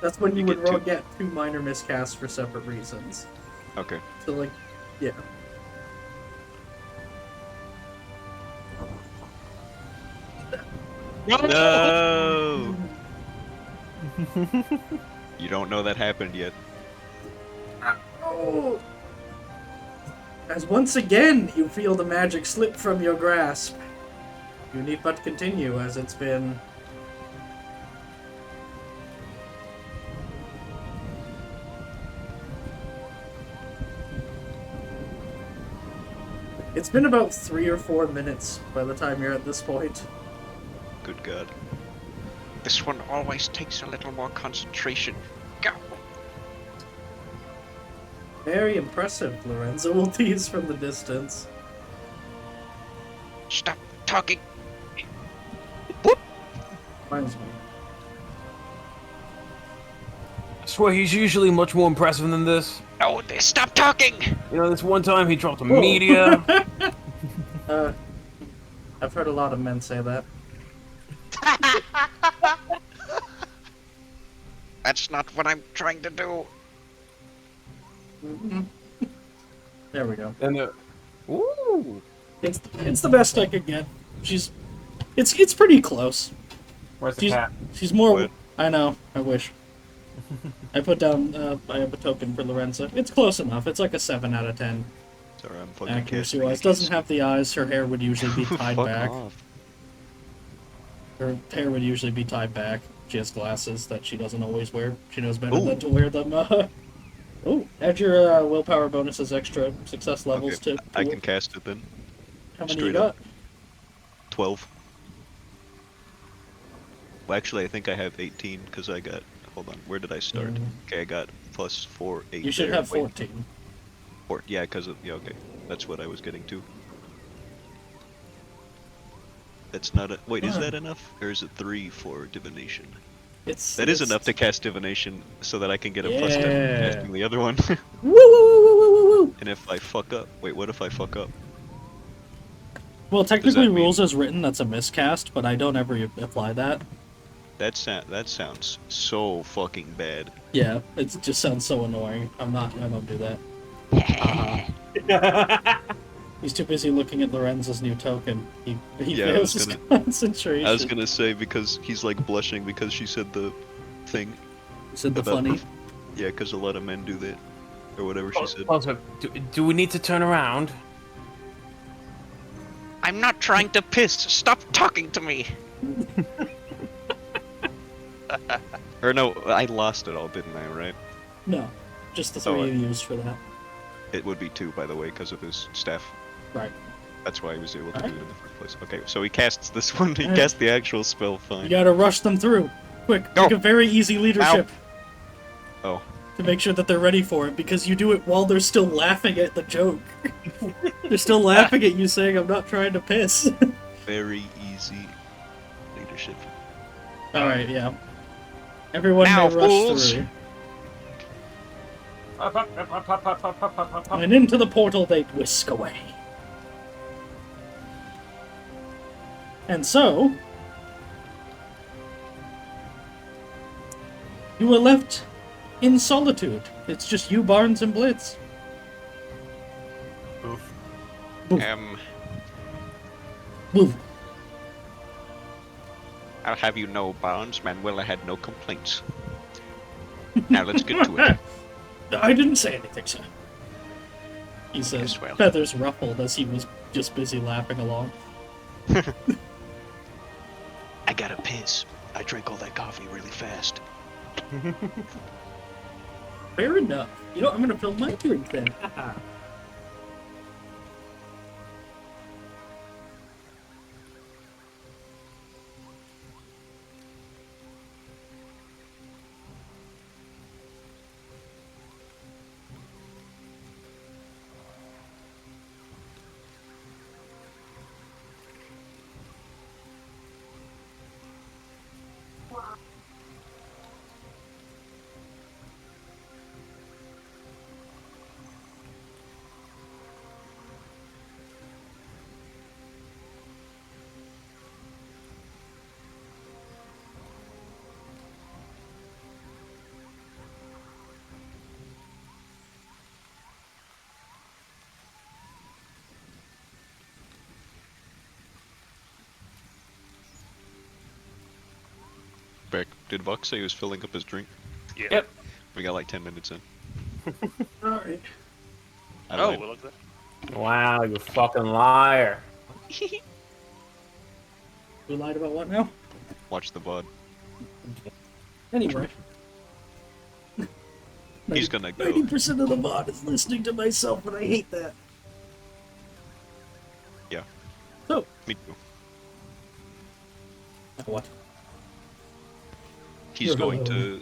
That's when you You would get two. get 2 minor miscasts for separate reasons. Okay. So, like, yeah. No! You don't know that happened yet. Oh! As once again you feel the magic slip from your grasp. You need but continue, as it's been... It's been about 3 or 4 minutes by the time you're at this point. Good God. This one always takes a little more concentration. Go! Very impressive, Lorenzo will tease from the distance. Stop talking! Reminds me. I swear he's usually much more impressive than this. No, stop talking! You know, this one time he dropped a Whoa. meteor. I've heard a lot of men say that. That's not what I'm trying to do. There we go. And ooh, It's the best I could get. It's pretty close. where's the She's cat? she's more. What? I know. I wish. I put down. I have a token for Lorenza. It's close enough. It's like a 7 out of 10 Sorry, I'm fucking accuracy casting. wise. Doesn't have the eyes. Her hair would usually be tied Fuck back. off. Her hair would usually be tied back. She has glasses that she doesn't always wear. She knows better Ooh. than to wear them. Oh, add your willpower bonuses, extra success levels Okay, to. I can cast it then. How many straight you got? up. 12. Well, actually, I think I have 18 because I got. Hold on, where did I start? Okay, I got +4, 8. You should there. have Wait, 14. 4. Yeah, because of. Yeah, okay. That's what I was getting to. That's not a. Wait, is that enough? Or is it 3 for divination? That is enough to cast divination so that I can get a +10 for Yeah. casting the other one. Woo, woo, woo, woo, woo, woo, woo. And if I fuck up. Wait, what if I fuck up? Well, technically, mean- rules as written, that's a miscast, but I don't ever apply that. That sounds so fucking bad. Yeah, it just sounds so annoying. I don't do that. He's too busy looking at Lorenzo's new token. He Yeah, I fails was his gonna- concentration. I was gonna say because he's like blushing because she said the thing. He said the about funny. Yeah, because a lot of men do that, or whatever she said. Also, do we need to turn around? I'm not trying to piss. Stop talking to me. Or no, I lost it all, didn't I? Right? No, just the Oh, 3 I- you used for that. It would be 2, by the way, because of his staff. Right. That's why he was able to Alright. do it in the first place. Okay, so he casts this one. He Alright. casts the actual spell. You Fine. gotta rush them through. Quick, Go. make a very easy leadership Oh, to make sure that they're ready for it, because you do it while they're still laughing at the joke. They're still laughing at you saying, I'm not trying to piss. very easy leadership. Alright, yeah. Everyone Now, may rush fools. through. And into the portal they whisk away. And so, You were left in solitude. It's just you, Barnes, and Blitz. Oof. Woof. I'll have you know, Barnes, Manuela had no complaints. Now let's get to it. I didn't say anything, sir. He says, Yes, well. feathers ruffled as he was just busy laughing along. I gotta piss. I drank all that coffee really fast. Fair enough. You know, I'm gonna fill my drink then. Haha. Beck, did Vox say he was filling up his drink? Yeah. Yep. We got like 10 minutes in. Alright. I Oh, lied. well, look at that. Wow, you fucking liar. We lied about what now? Watch the VOD. Anyway. He's gonna go. 90% of the VOD is listening to myself, and I hate that. Yeah, So, me too. what? He's Hello. going to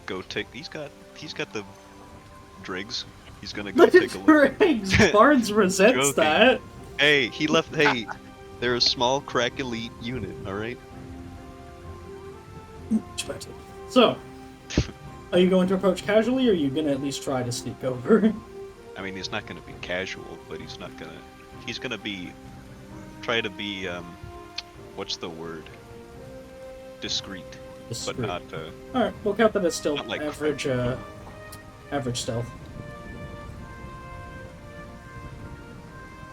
go take. He's got the dregs. He's gonna go Look take at a look. Briggs! Barnes resents Joking. that. Hey, he left. Hey, they're a small crack elite unit. All right. So, are you going to approach casually, or are you going to at least try to sneak over? I mean, he's not gonna be casual, but he's not gonna. He's gonna be. Try to be. What's the word? Discreet, but not. Alright, we'll count that as still Not like average, average stealth.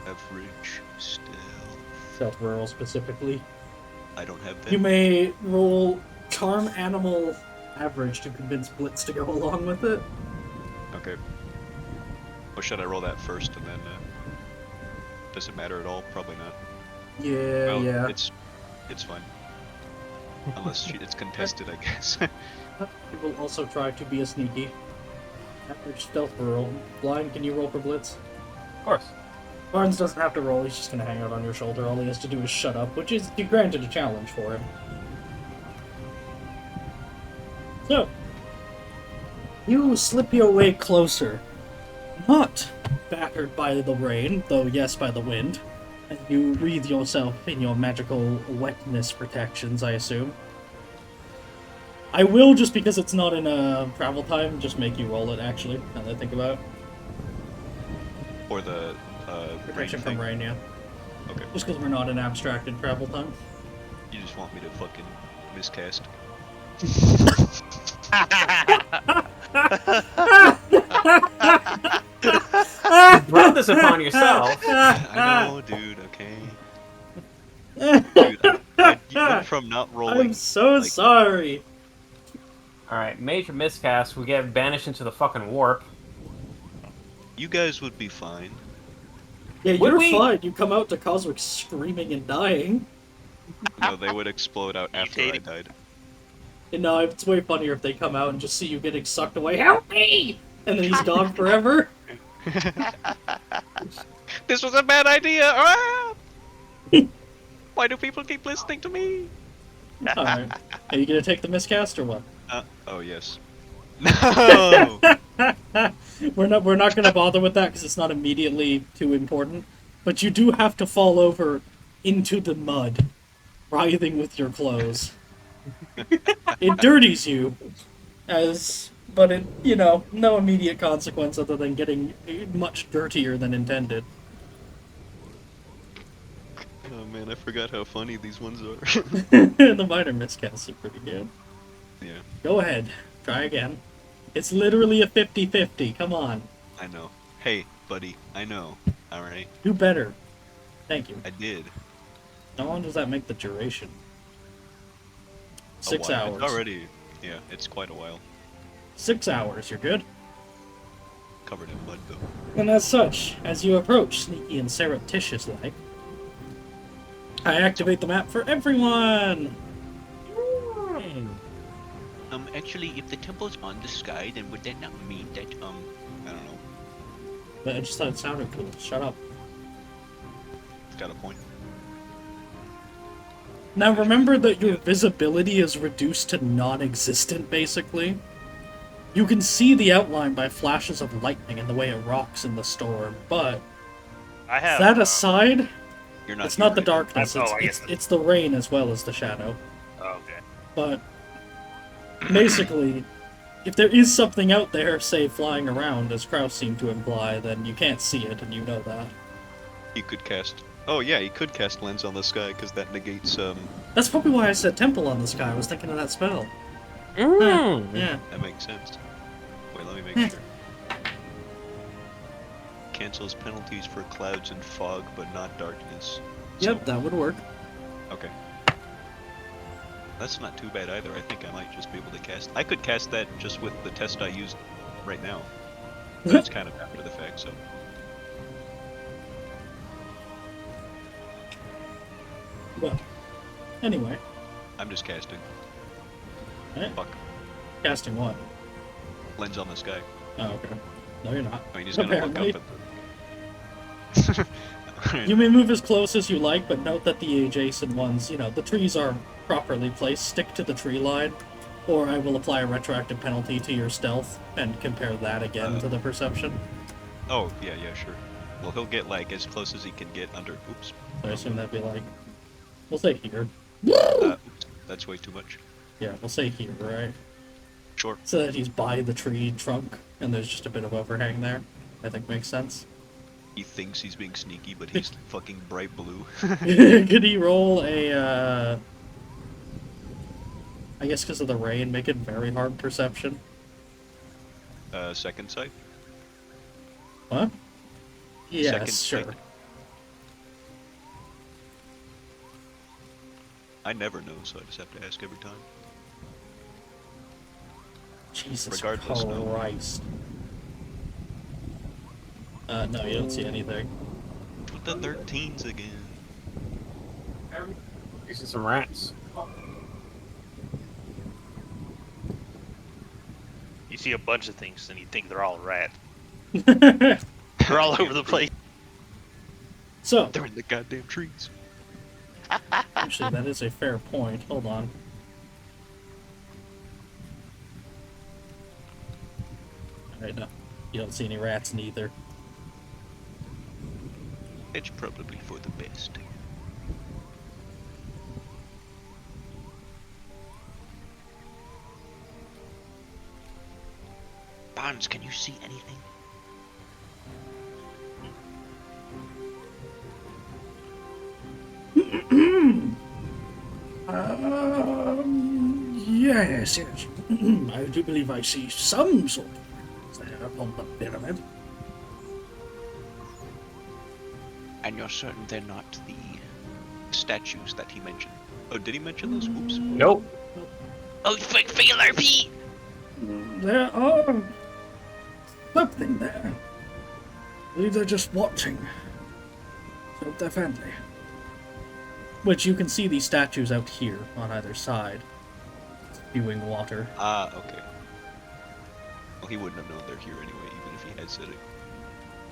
Average stealth. Stealth rural specifically. I don't have that. You may roll Charm Animal average to convince Blitz to go along with it. Okay. Or should I roll that first and then? Does it matter at all? Probably not. Yeah, Well, yeah. It's fine. Unless it's contested, I guess. You will also try to be a sneaky. Average stealth roll. Blind, can you roll for Blitz? Of course. Barnes doesn't have to roll, he's just gonna hang out on your shoulder. All he has to do is shut up, which is, you granted, a challenge for him. So, you slip your way closer. Not battered by the rain, though yes, by the wind. And you wreathe yourself in your magical wetness protections, I assume. I will, just because it's not in travel time, just make you roll it, actually, now that I think about it. Or the Protection rain from thing. rain, yeah. Okay. Just because we're not in abstracted travel time. You just want me to fucking miscast? You brought this upon yourself. I know, dude. Okay. Dude, you went from not rolling. I'm so like- sorry. Alright, major miscast. We get banished into the fucking warp. You guys would be fine. Yeah, Would you're we? fine. You come out to Cosmic screaming and dying. No, they would explode out after I Mutating. died. And no, it's way funnier if they come out and just see you getting sucked away. Help me! And then he's gone forever. This was a bad idea. Ah! Why do people keep listening to me? Alright. Are you gonna take the miscast or what? Oh yes. No. We're not gonna bother with that because it's not immediately too important. But you do have to fall over into the mud, writhing with your clothes. It dirties you, but it, no immediate consequence other than getting much dirtier than intended. Oh man, I forgot how funny these ones are. The minor miscasts are pretty good. Yeah. Go ahead. Try again. It's literally a 50-50. Come on. I know. Hey, buddy, I know. Alright. Do better. Thank you. I did. How long does that make the duration? A 6 while. hours. It's already... Yeah, it's quite a while. 6 hours, you're good? Covered in mud, though. And as such, as you approach, sneaky and surreptitious-like, I activate the map for everyone! Actually, if the temple's on the sky, then would that not mean that, I don't know. But I just thought it sounded cool. Shut up. It's got a point. Now remember that your visibility is reduced to non-existent, basically. You can see the outline by flashes of lightning and the way it rocks in the storm, but I have that aside, You're not it's not the here, darkness, I guess it's the rain as well as the shadow. Oh, okay. But basically, if there is something out there, say, flying around, as Kraus seemed to imply, then you can't see it, and you know that. You could cast... Oh yeah, you could cast Lens on the Sky, because that negates, That's probably why I said Temple on the Sky. I was thinking of that spell. Yeah. That makes sense. Wait, let me make sure. Cancels penalties for clouds and fog, but not darkness. Yep, that would work. Okay. That's not too bad either. I think I might just be able to cast... I could cast that just with the test I used right now. But it's kind of after the fact, so... Well, anyway. I'm just casting. Right. Fuck. Casting what? Lens on the Sky. Oh, okay. No, you're not. I mean, he's gonna look Apparently. up at the... You may move as close as you like, but note that the adjacent ones, the trees are properly placed. Stick to the tree line, or I will apply a retroactive penalty to your stealth and compare that again to the perception. Oh, yeah, sure. Well, he'll get, like, as close as he can get under... Oops. So I assume that'd be like... We'll say here. Oops. That's way too much. Yeah, we'll say here, right? Sure. So that he's by the tree trunk, and there's just a bit of overhang there. I think makes sense. He thinks he's being sneaky, but he's fucking bright blue. Could he roll a, I guess because of the rain, make it very hard perception? Second sight? What? Yes, Second sure. sight. I never know, so I just have to ask every time. Jesus Regardless, no. Christ. No, you don't see anything. With the 13s again. You see some rats. You see a bunch of things and you think they're all rats. They're They're all over the place. So, They're in the goddamn trees. actually, that is a fair point. Hold on. Alright, no. You don't see any rats neither. It's probably for the best. Barnes, can you see anything? Yes. I do believe I see some sort of things there upon the pyramid. And you're certain they're not the statues that he mentioned? Oh, did he mention those? Oops. Nope. Oh, fail RP! There are something there. I believe they're just watching. So they're friendly. Which you can see these statues out here on either side, spewing water. Ah, okay. Well, he wouldn't have known they're here anyway, even if he had said it.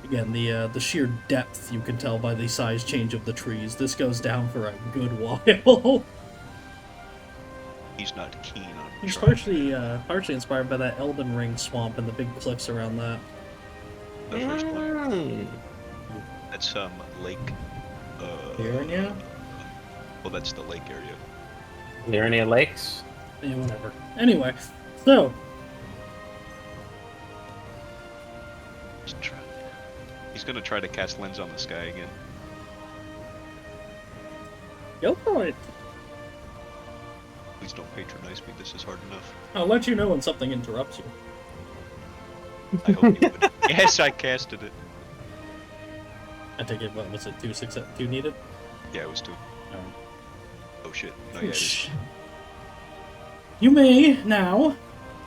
Again, the sheer depth you can tell by the size change of the trees. This goes down for a good while. He's not keen on He's trying. partially inspired by that Elden Ring swamp and the big cliffs around that. The first one. That's, lake, Here, well, that's the lake area. Near any lakes? yeah, whatever. Anyway, so He's gonna try to cast Lens on the Sky again. go for it. Please don't patronize me. This is hard enough. I'll let you know when something interrupts you. I hope you would. Yes, I casted it. I take it, what was it, 2 needed? Yeah, it was 2. Alright. Oh shit. No, yeah, it is. You may now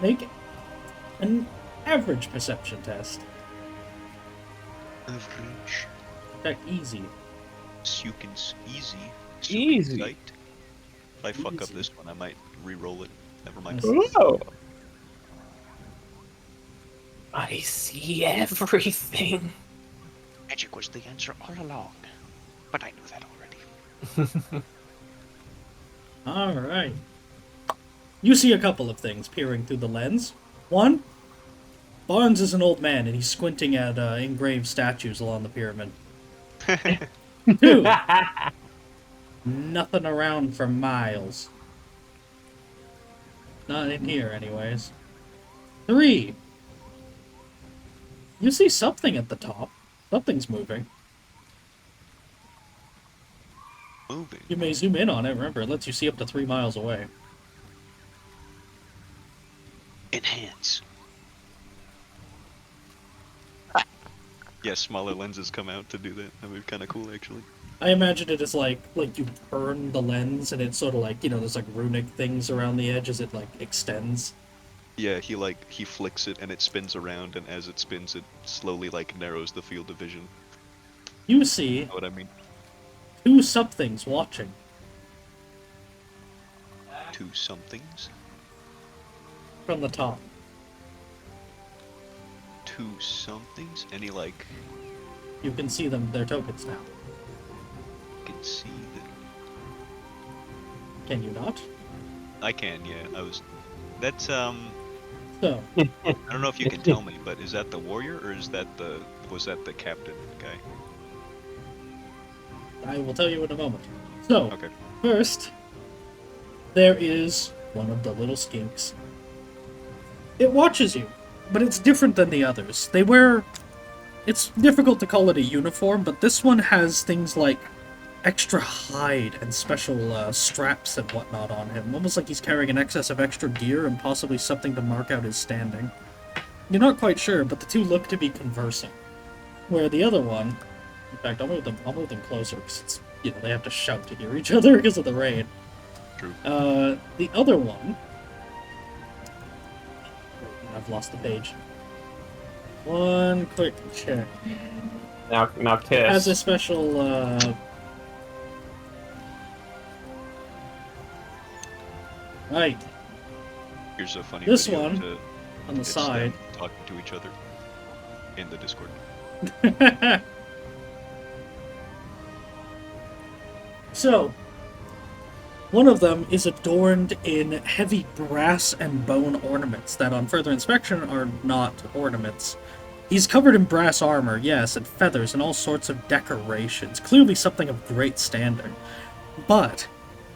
make an average perception test. Average. That easy. Sukins. Easy. Easy. Light. If I fuck up Easy. this one, I might re-roll it. Never mind. Oh. I see everything. Magic was the answer all along. But I knew that already. Alright. You see a couple of things peering through the lens. One, Barnes is an old man and he's squinting at engraved statues along the pyramid. 2, nothing around for miles. Not in here, anyways. 3, you see something at the top. Something's moving. Moving. You may zoom in on it. Remember, it lets you see up to 3 miles away. Enhance. Yeah, smaller lenses come out to do that. That would be kind of cool, actually. I imagine it as like you turn the lens and it's sort of like, there's like runic things around the edge as it like extends. Yeah, he flicks it and it spins around, and as it spins, it slowly narrows the field of vision. You see You know what I mean? 2 somethings watching. 2 somethings. From the top. 2 somethings. Any You can see them, their tokens now. can see that. Can you not? I can, yeah. That's So, I don't know if you can tell me, but is that the warrior or was that the captain guy? I will tell you in a moment. So, Okay. first, there is one of the little skinks. It watches you, but it's different than the others. They wear... It's difficult to call it a uniform, but this one has things like extra hide and special straps and whatnot on him. Almost like he's carrying an excess of extra gear and possibly something to mark out his standing. You're not quite sure, but the 2 look to be conversing. Where the other one... In fact, I'll move them closer, because it's, they have to shout to hear each other because of the rain. True. The other one... I've lost the page. One quick check. Now kiss. Has a special, Right, Here's a funny This video one, to on the it's side. them talking to each other in the Discord. So, one of them is adorned in heavy brass and bone ornaments that on further inspection are not ornaments. He's covered in brass armor, yes, and feathers and all sorts of decorations, clearly something of great standing. But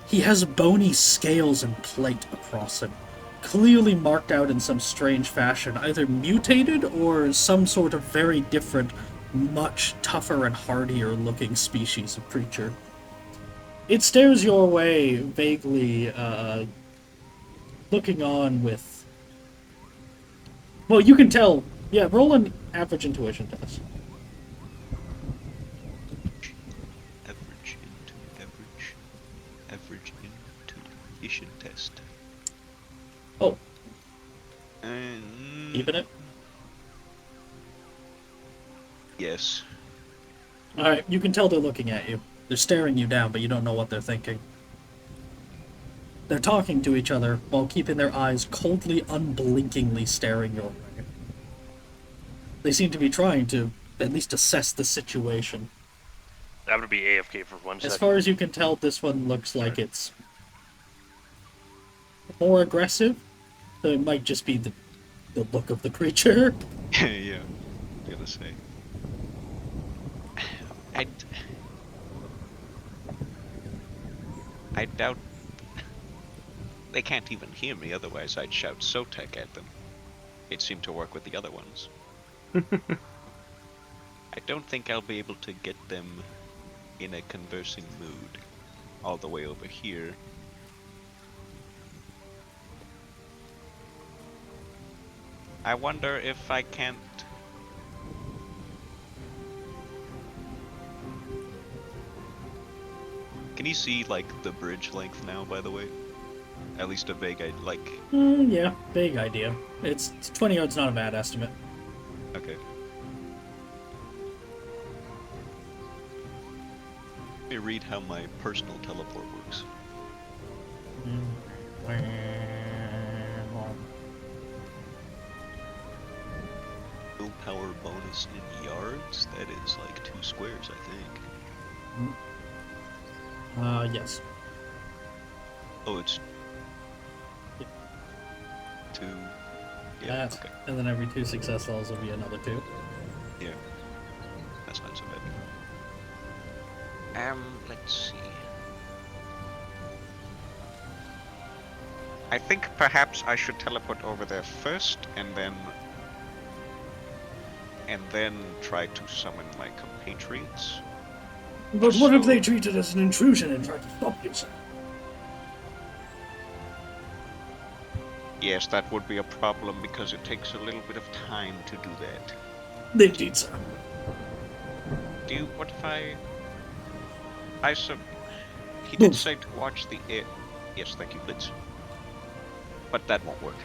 he has bony scales and plate across him, clearly marked out in some strange fashion, either mutated or some sort of very different, much tougher and hardier looking species of creature. It stares your way, vaguely, looking on with... Well, you can tell... Yeah, roll an average intuition test. Average intuition test. Oh, And even it? yes. Alright, you can tell they're looking at you. They're staring you down, but you don't know what they're thinking. They're talking to each other while keeping their eyes coldly, unblinkingly staring your way. They seem to be trying to at least assess the situation. I'm gonna be AFK for 1 second. As far as you can tell, this one looks like it's more aggressive. So it might just be the look of the creature. Yeah, I'm gonna say. I doubt they can't even hear me, otherwise I'd shout Sotek at them. It seemed to work with the other ones. I don't think I'll be able to get them in a conversing mood all the way over here. I wonder if I can't... Can you see, like, the bridge length now, by the way? At least a vague, like... Yeah, vague idea. It's 20 yards, not a bad estimate. Okay. Let me read how my personal teleport works. Willpower bonus in yards? That is like 2 squares, I think. Yes. Oh, it's... Yeah. 2... Yeah, That, okay. and then every 2 success levels will be another 2. Yeah. That's not so bad. Let's see. I think perhaps I should teleport over there first, and then try to summon my compatriots. But what if they treat it as an intrusion and try to stop you, sir? Yes, that would be a problem because it takes a little bit of time to do that. Indeed, sir. What if he did say to watch the air. Yes, thank you, Blitz. But that won't work.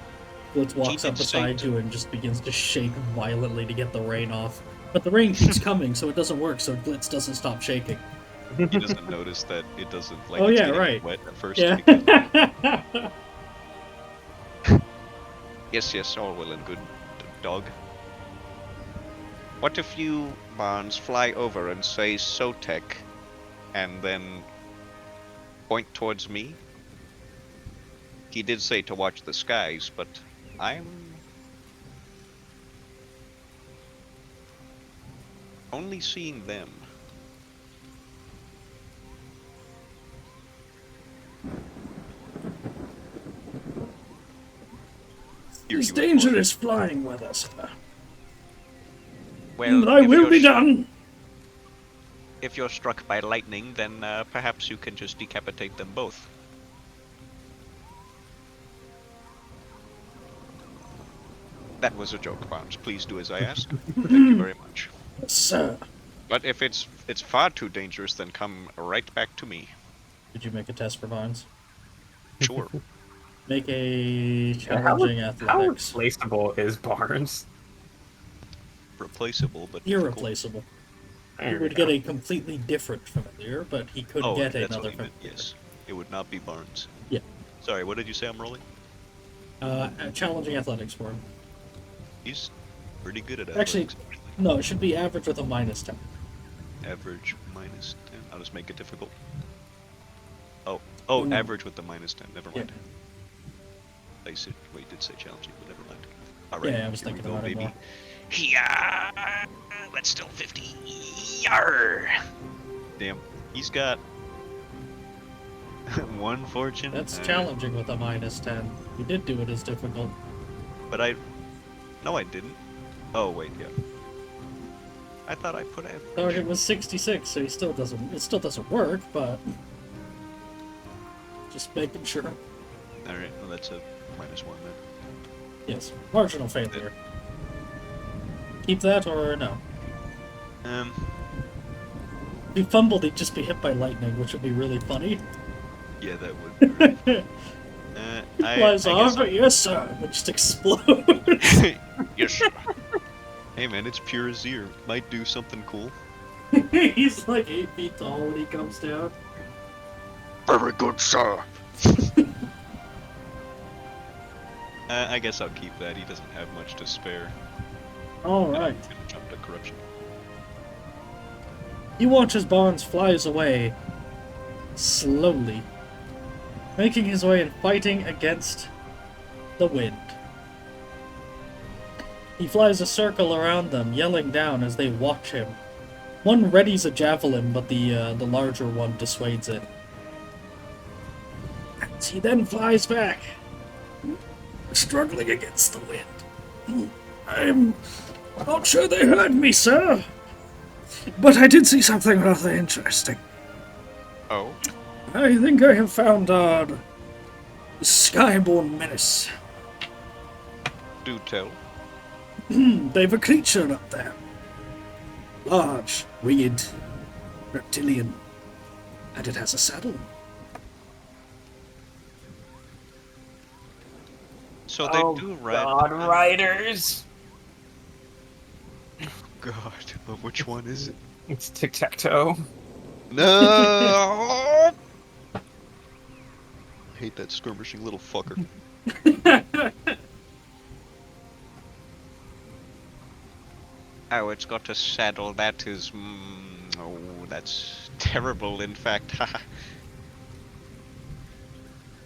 Blitz walks He up did say beside you and just begins to shake violently to get the rain off. But the rain keeps coming, so it doesn't work, so Blitz doesn't stop shaking. He doesn't notice that it doesn't, like, Oh, it's yeah, getting right. wet at first. Yeah. Because... Yes, all well and good, dog. What if you, Barnes, fly over and say Sotek, and then point towards me? He did say to watch the skies, but I'm only seeing them. It's dangerous flying with us, sir. Well, I if will you're be done. If you're struck by lightning, then perhaps you can just decapitate them both. That was a joke, Barnes. Please do as I ask. Thank you very much. Yes, sir. But if it's far too dangerous, then come right back to me. Did you make a test for Vines? Sure. Make a challenging How athletics. replaceable is Barnes? Replaceable, but Irreplaceable. He would get a completely different familiar, but he could difficult. get That's another what he meant, familiar. yes. It would not be Barnes. Yeah. Sorry, what did you say I'm rolling? Challenging athletics for him. He's pretty good at Actually, athletics. no, it should be average with a -10. Average minus 10. I'll just make it difficult. Oh, Ooh. average with the -10. Never mind. I said, wait, did say challenging, but never mind. Alright, Yeah, I was here we thinking go, about it baby. more. Yeah, that's still 50. Yarr! Damn, he's got 1 fortune. That's challenging with a -10. You did do it as difficult. But no, I didn't. Oh wait, yeah. I thought I put average. Target was 66, so it still doesn't work, but just making sure. Alright, well that's a -1 then. Yes, marginal failure. Keep that or no? If he fumbled, he'd just be hit by lightning, which would be really funny. Yeah, that would be right. He flies off, but yes sir, it just explodes. Yes, sir. Hey man, it's pure Azir. Might do something cool. He's like 8 feet tall when he comes down. Very good, sir. I guess I'll keep that. He doesn't have much to spare. Alright. He's gonna jump to corruption. You watch as Barnes flies away, slowly, making his way and fighting against the wind. He flies a circle around them, yelling down as they watch him. One readies a javelin, but the larger one dissuades it. As he then flies back, struggling against the wind. I'm not sure they heard me, sir. But I did see something rather interesting. Oh? I think I have found our Skyborn menace. Do tell. They've a creature up there. Large, winged, reptilian, and it has a saddle. So they do ride. God, riders. God, which one is it? It's tic-tac-toe. No! I hate that skirmishing little fucker. Oh, it's got a saddle. That is. Oh, that's terrible, in fact.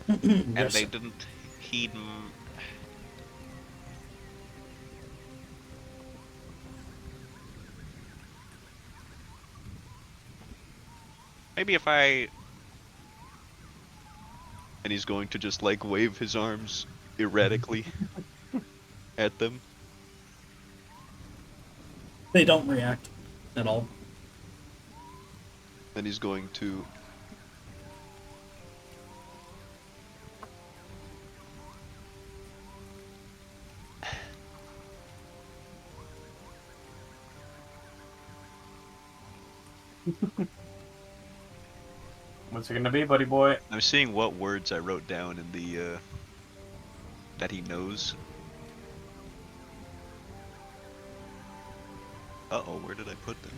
And Yes. they didn't heed. Maybe if I. And he's going to just like wave his arms erratically at them. They don't react at all. Then he's going to. What's it gonna be, buddy boy? I'm seeing what words I wrote down in the that he knows. Uh-oh, where did I put them?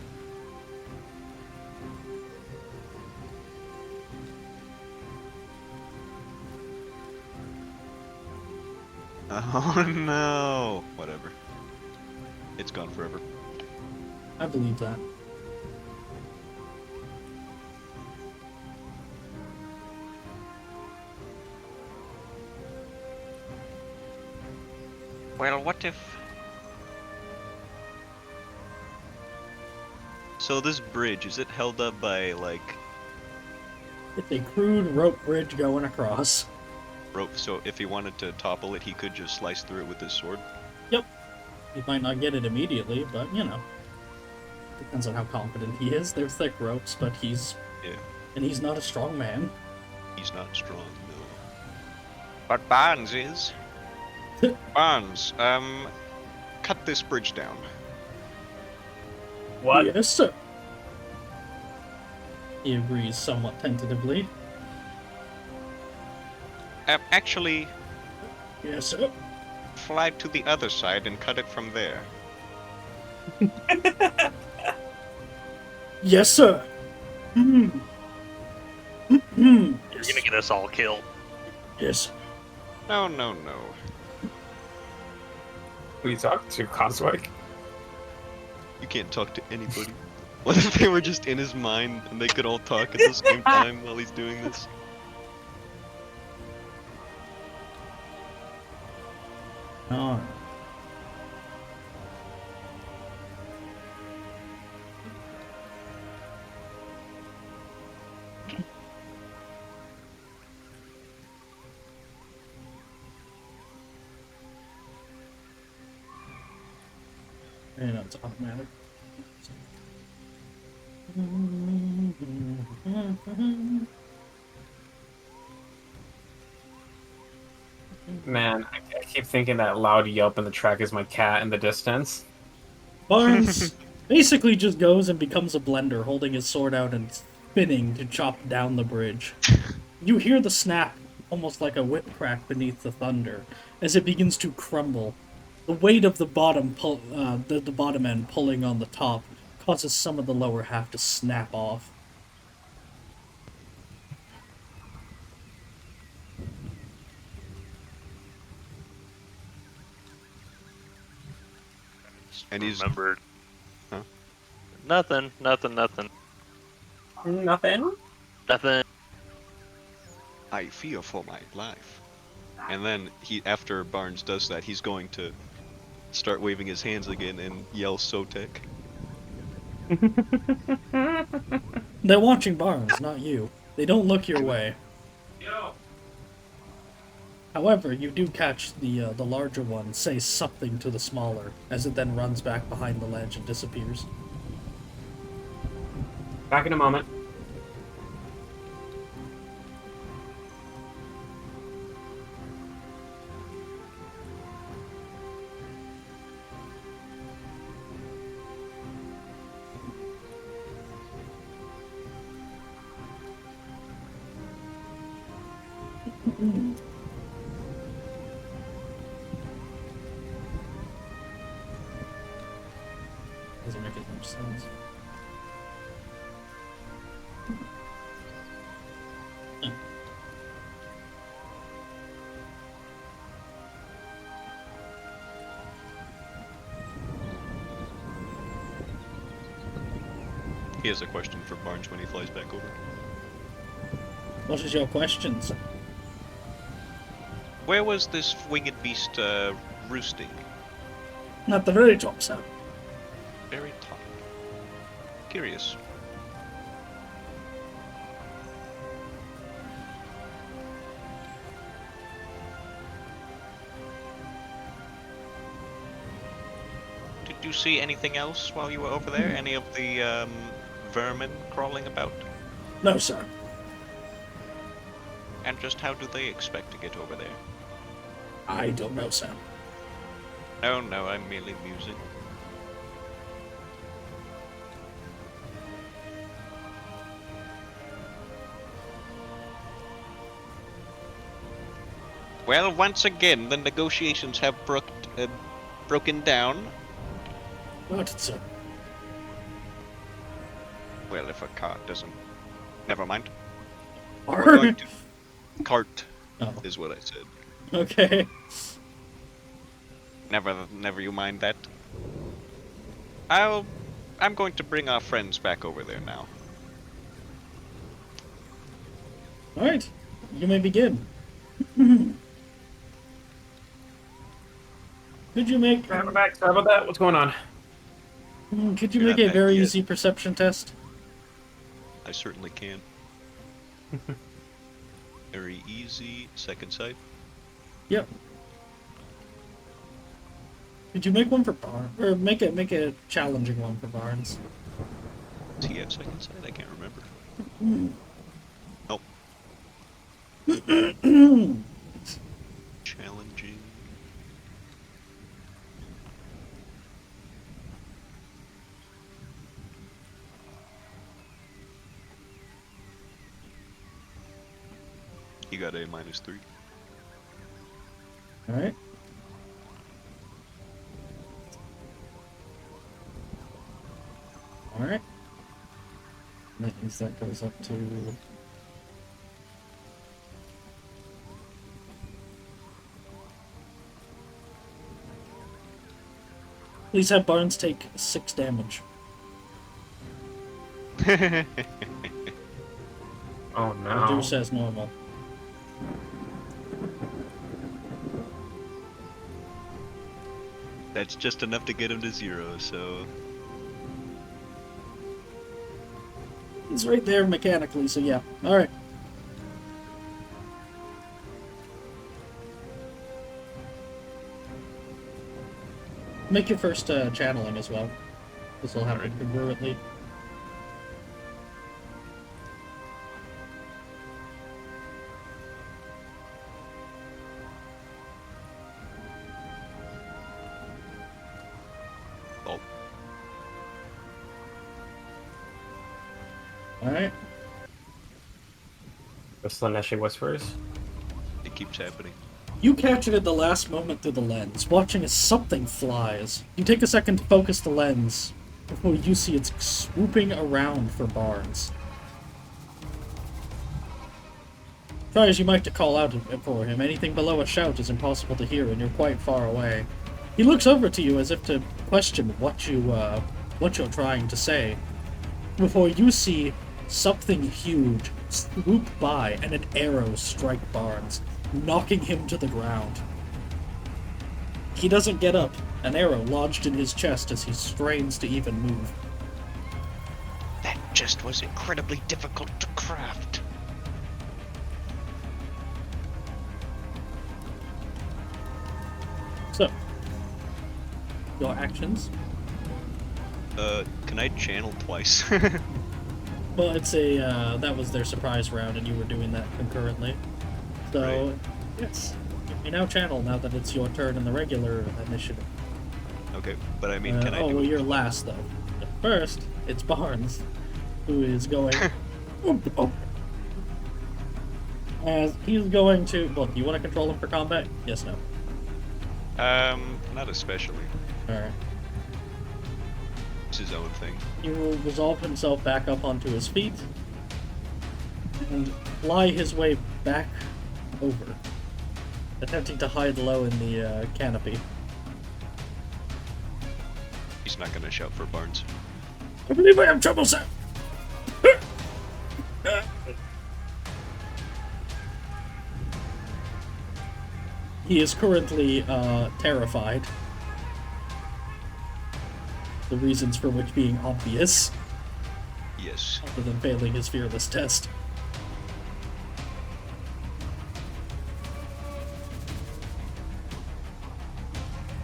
Oh no! Whatever. It's gone forever. I believe that. Well, what if... So this bridge, is it held up by, like, It's a crude rope bridge going across. rope? So if he wanted to topple it, he could just slice through it with his sword? Yep. He might not get it immediately, but, you know. Depends on how confident he is. They're thick ropes, but he's... Yeah. And he's not a strong man. He's not strong, no. But Barnes is. Barnes, cut this bridge down. What? Yes, sir. He agrees somewhat tentatively. Actually, Yes, sir. fly to the other side and cut it from there. Yes, sir. You're gonna get us all killed. Yes. No, no, no. Who are you talking to, Coswick? You can't talk to anybody. What if they were just in his mind and they could all talk at the same time while he's doing this? Oh. And it's automatic. Man, I keep thinking that loud yelp in the track is my cat in the distance. Barnes basically just goes and becomes a blender, holding his sword out and spinning to chop down the bridge. You hear the snap, almost like a whip crack beneath the thunder, as it begins to crumble. The weight of the bottom, the bottom end pulling on the top, causes some of the lower half to snap off. And he's Remembered. Huh? Nothing. Nothing? Nothing. I fear for my life. And then he, after Barnes does that, he's going to start waving his hands again and yell Sotek. They're watching Barnes, not you. They don't look your way. However, you do catch the larger one say something to the smaller, as it then runs back behind the ledge and disappears. Back in a moment. Doesn't make as much sense. He has a question for Barnes when he flies back over. What is your question, sir? Where was this winged beast roosting? At the very top, sir. Very top. Curious. Did you see anything else while you were over there? Any of the vermin crawling about? No, sir. And just how do they expect to get over there? I don't know, sir. Oh no, I'm merely musing. Well, once again, the negotiations have broken down. Noted, sir. Well, if a cart doesn't... Never mind. Are We're going to... Cart Oh. is what I said. Okay. Never you mind that. I'm going to bring our friends back over there now. Alright. You may begin. Could you make... Grab back. Sorry about that. What's going on? Could you You're make not a back very yet. easy perception test? I certainly can. Very easy. Second sight. Yep. Could you make one for Barnes? Or make a challenging one for Barnes? Does he have second sight? I can't remember. Nope. Challenging. He got a -3. Alright. Alright. That means that goes up to... Please have Barnes take 6 damage. Oh Reduce as normal. That's just enough to get him to 0, so... It's right there mechanically, so yeah. Alright. Make your first channeling as well. This will happen congruently. Oh, Alright. The Slaneshi whispers. it keeps happening. You catch it at the last moment through the lens, watching as something flies. You take a second to focus the lens before you see it's swooping around for Barnes. Try as you might to call out for him, anything below a shout is impossible to hear and you're quite far away. He looks over to you as if to question what you're trying to say, before you see something huge swoop by and an arrow strike Barnes, knocking him to the ground. He doesn't get up, an arrow lodged in his chest as he strains to even move. That just was incredibly difficult to craft. So, your actions? Can I channel twice? Well, it's that was their surprise round and you were doing that concurrently. So, Right. yes. You now channel now that it's your turn in the regular initiative. Okay, but I mean, can I oh, do well, it? you're last, though. First, it's Barnes, who is going... Oh, oh. As he's going to... Well, do you want to control him for combat? Yes, no. Not especially. Alright. It's his own thing. He will resolve himself back up onto his feet and fly his way back over, attempting to hide low in the canopy. He's not gonna shout for Barnes. I believe I have trouble, sir! He is currently terrified. The reasons for which being obvious, Yes. other than failing his fearless test.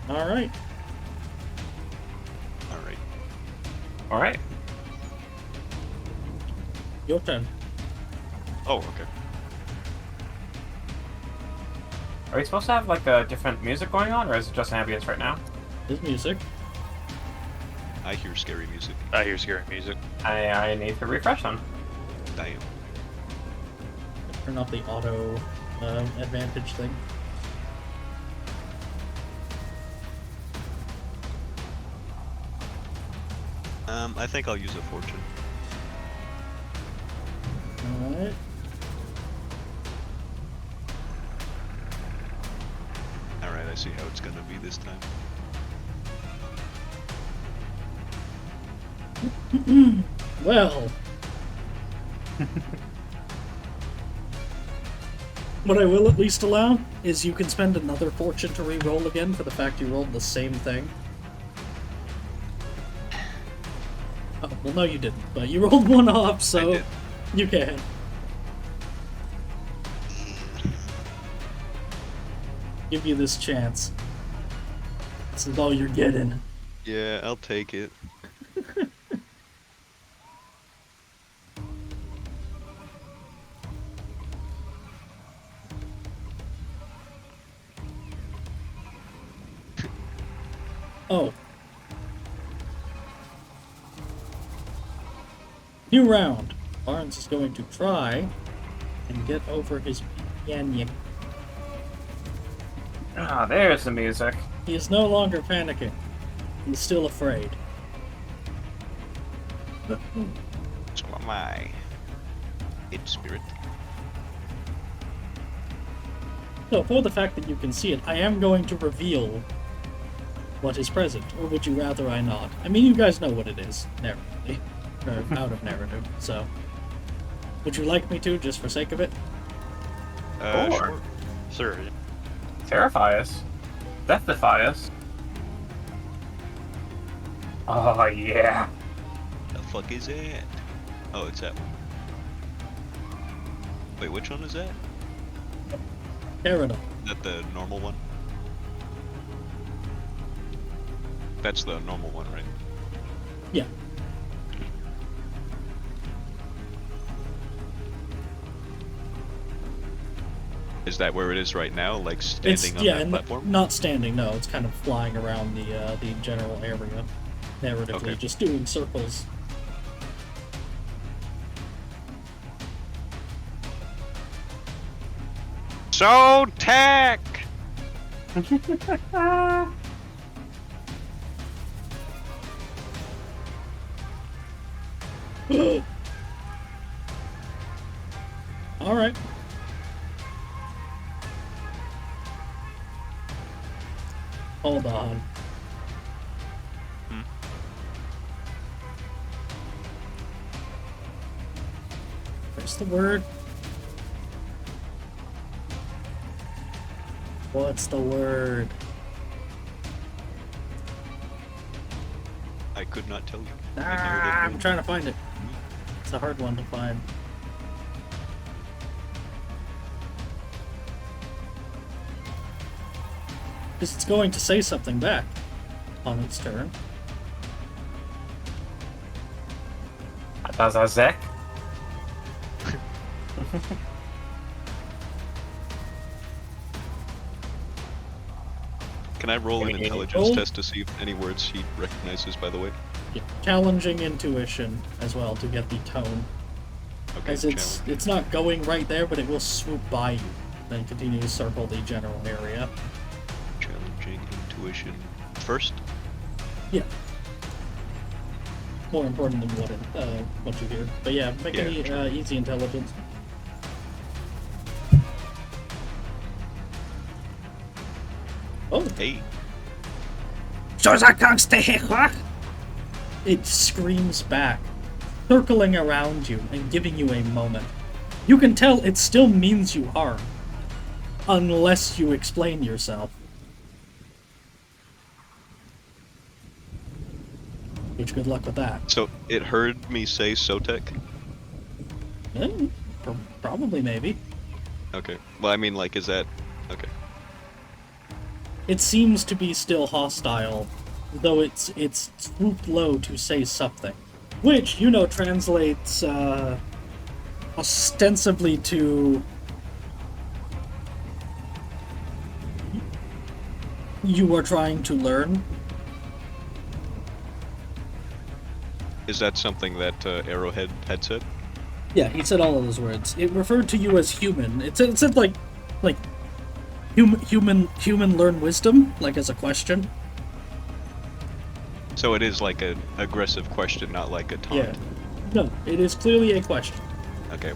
Alright. Alright. All right. Your turn. Oh, okay. Are we supposed to have like a different music going on, or is it just ambience right now? His music. I hear scary music. I hear scary music. I need to refresh them. Damn. Turn off the auto advantage thing. I think I'll use a fortune. Alright. Alright, I see how it's gonna be this time. Well. What I will at least allow is you can spend another fortune to re-roll again for the fact you rolled the same thing. Oh, well no you didn't, but you rolled one off, I so did. you can. Give you this chance. This is all you're getting. Yeah, I'll take it. Oh. New round. Barnes is going to try and get over his piano. Ah, there's the music. He is no longer panicking. He's still afraid. So am I. In spirit. So, for the fact that you can see it, I am going to reveal what is present. Or would you rather I not? I mean, you guys know what it is, narratively. Or out of narrative, so. Would you like me to, just for sake of it? Sure. Sir, Terrify us. Deathify us. Oh, yeah. The fuck is that? Oh, it's that one. Wait, which one is that? Paradise. Is that the normal one? That's the normal one, right? Yeah. Is that where it is right now? Like standing on that and platform? not standing, no. It's kind of flying around the general area, narratively, Okay. just doing circles. So tack! All right. Hold on. Where's the word? What's the word? I could not tell you. The Ah, narrative I'm knew. trying to find it. It's a hard one to find. Because it's going to say something back on its turn. That's a Zek. Can I roll an intelligence Roll. test to see if any words he recognizes, by the way? Yeah. Challenging intuition as well to get the tone. Okay, As it's not going right there, but it will swoop by you, then continue to circle the general area. challenging intuition first. Yeah. More important than what you hear. But yeah, make any easy intelligence. Oh. Hey. It screams back, circling around you and giving you a moment. You can tell it still means you harm, unless you explain yourself. Which, good luck with that. So it heard me say Sotek? Probably, maybe. Okay. Well, I mean, like, is that... Okay. It seems to be still hostile, though it's swooped low to say something. Which, you know, translates, ostensibly to... You are trying to learn. Is that something that Arrowhead had said? Yeah, he said all of those words. It referred to you as human. It said like human learn wisdom, like as a question. So it is like an aggressive question, not like a taunt. Yeah. No, it is clearly a question. Okay,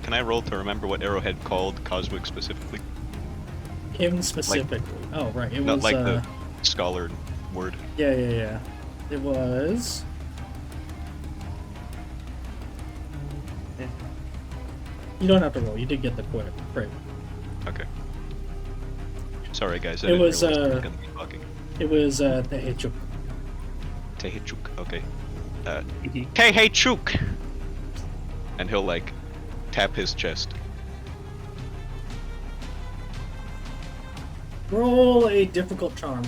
can I roll to remember what Arrowhead called Coswick specifically? Him specifically. Oh, right. It Not was like the scholar word. Yeah. It was... You don't have to roll. You did get the crit. Okay. Sorry, guys. I It didn't was, realize I was gonna be talking. It was Tehechuk. Tehechuk. Okay. Tehechuk! And he'll, like, tap his chest. Roll a difficult charm.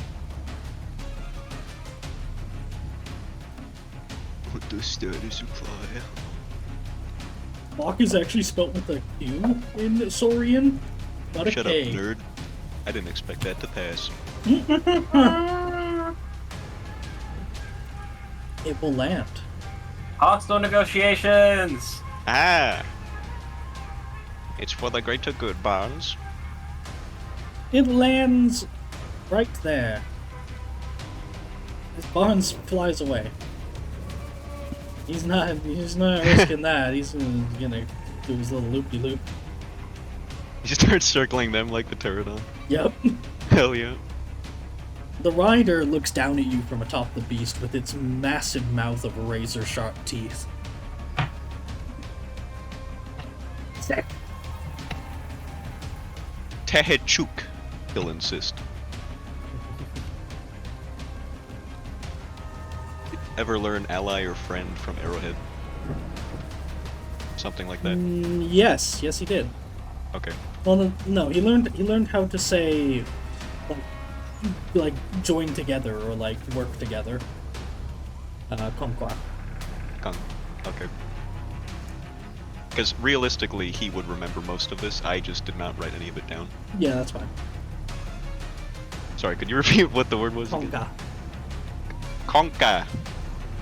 What the status supply? Lock is actually spelled with a Q in Saurian, not a Shut up, K. nerd. I didn't expect that to pass. It will land. Hostile negotiations! Ah! It's for the greater good, Barnes. It lands right there. As Barnes flies away. He's not risking that. He's gonna do his little loop-de-loop. You start circling them like the pterodon. Yep. Hell yeah. The rider looks down at you from atop the beast with its massive mouth of razor-sharp teeth. Tehechuk, he'll insist. Ever learn ally or friend from Arrowhead? Something like that? Yes, he did. Okay. Well, no, he learned how to say, like join together or like work together. Conqua. Okay. Because realistically, he would remember most of this. I just did not write any of it down. Yeah, that's fine. Sorry, could you repeat what the word was again? Conqa. Conqa.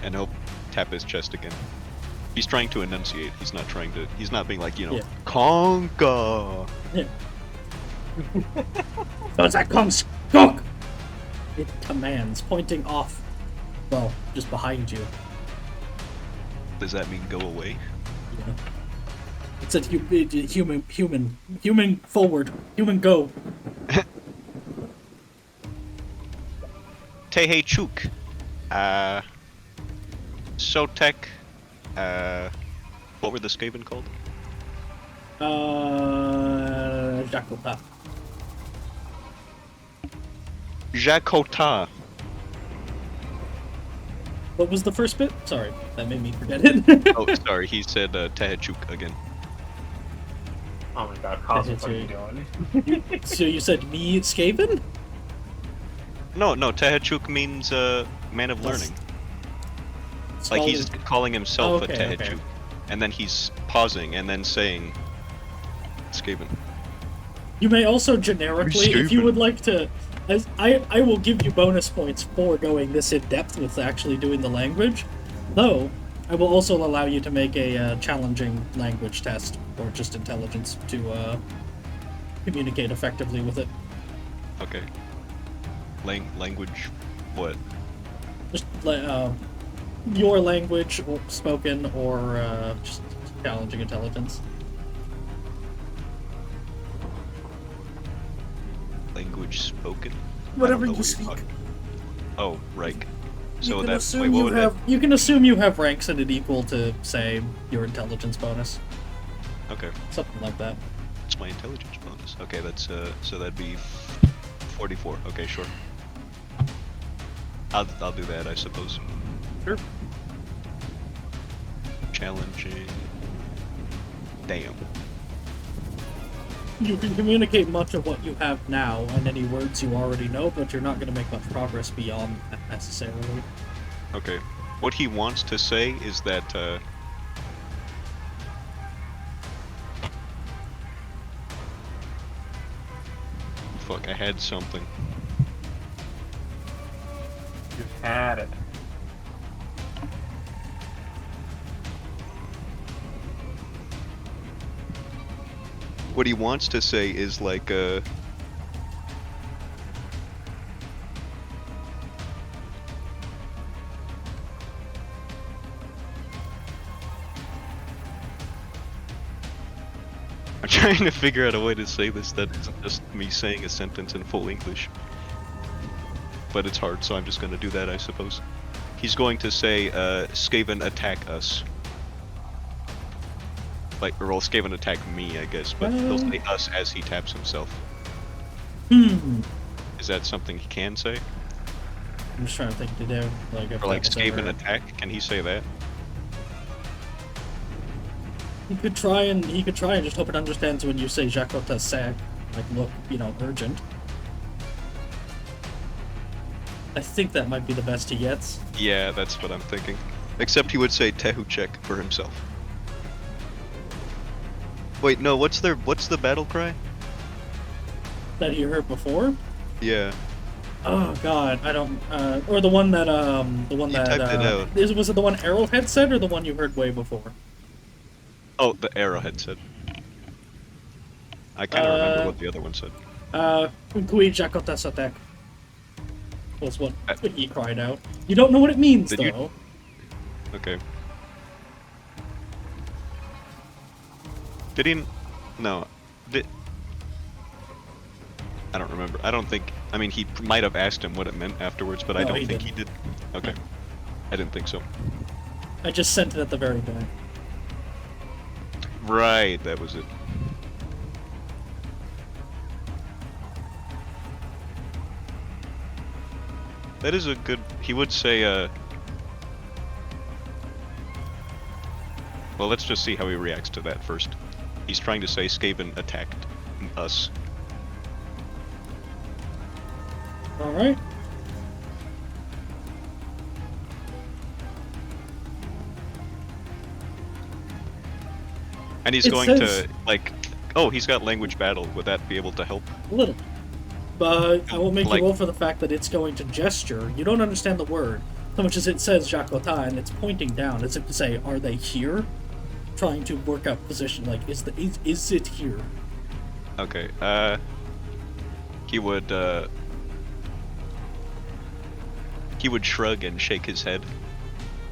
And he'll tap his chest again. He's trying to enunciate. He's not trying to. He's not being like, you know, Yeah. Conqa. Yeah. Does that come skunk? It commands, pointing off. Well, just behind you. Does that mean go away? Yeah. It said human forward, human go. Tehechuk. Sotek. What were the Skaven called? Jakota. Jakota. What was the first bit? Sorry, that made me forget it. Oh, sorry, he said Tehechuk again. Oh my god, Cosmo, what are you doing? So you said me, Skaven? No, Tehechuk means man of learning. Like he's calling himself a Tehechuk. Okay. And then he's pausing and then saying Skaven. You may also generically, if you would like to, as I will give you bonus points for going this in depth with actually doing the language. Though, I will also allow you to make a challenging language test, or just intelligence, to communicate effectively with it. Okay. Language, what? Just your language, or spoken, or just challenging intelligence. Language spoken? Whatever I don't know you what speak. you're talking- Oh, rank. So You can that's assume wait, what you would have. You can assume you have ranks in it equal to, say, your intelligence bonus, that? Okay, something like that. it's my intelligence bonus. Okay, that's so that'd be 44. Okay, sure. I'll do that, I suppose. Sure. Challenging. Damn. You can communicate much of what you have now and any words you already know, but you're not going to make much progress beyond that necessarily. Okay. What he wants to say is that fuck, I had something. You had it. What he wants to say is like I'm trying to figure out a way to say this that isn't just me saying a sentence in full English. But it's hard, so I'm just gonna do that, I suppose. He's going to say, Skaven attack us. Like, or well, Skaven attack me, I guess, but he'll say us as he taps himself. Is that something he can say? I'm just trying to think to do. Like, if Or like that was Skaven ever- attack? Can he say that? He could try and just hope it understands when you say Jakota Sag. Like, look, urgent. I think that might be the best he gets. Yeah, that's what I'm thinking. Except he would say Tehuchek for himself. Wait, no, what's the battle cry? That you heard before? Yeah. Oh god, I don't or the one that You typed it out. was it the one Arrowhead said or the one you heard way before? Oh, the Arrowhead said. I kind of remember what the other one said. Kui Jakota Satek was what he cried out. You don't know what it means, Did though. you- Okay. Did he? No. Did? I don't remember. I don't think. I mean, he might have asked him what it meant afterwards, but I No, don't he think he did. Okay. I didn't think so. I just sent it at the very back. Right, that was it. That is a good. He would say. Well, let's just see how he reacts to that first. He's trying to say Skaven attacked us. Alright. And he's It going says- to, like, oh, he's got language battle. Would that be able to help? A little. But I will make Like- you roll for the fact that it's going to gesture. You don't understand the word. So much as it says Jakota and it's pointing down, as if to say, are they here? Trying to work out position, like, is it here? Okay, he would shrug and shake his head,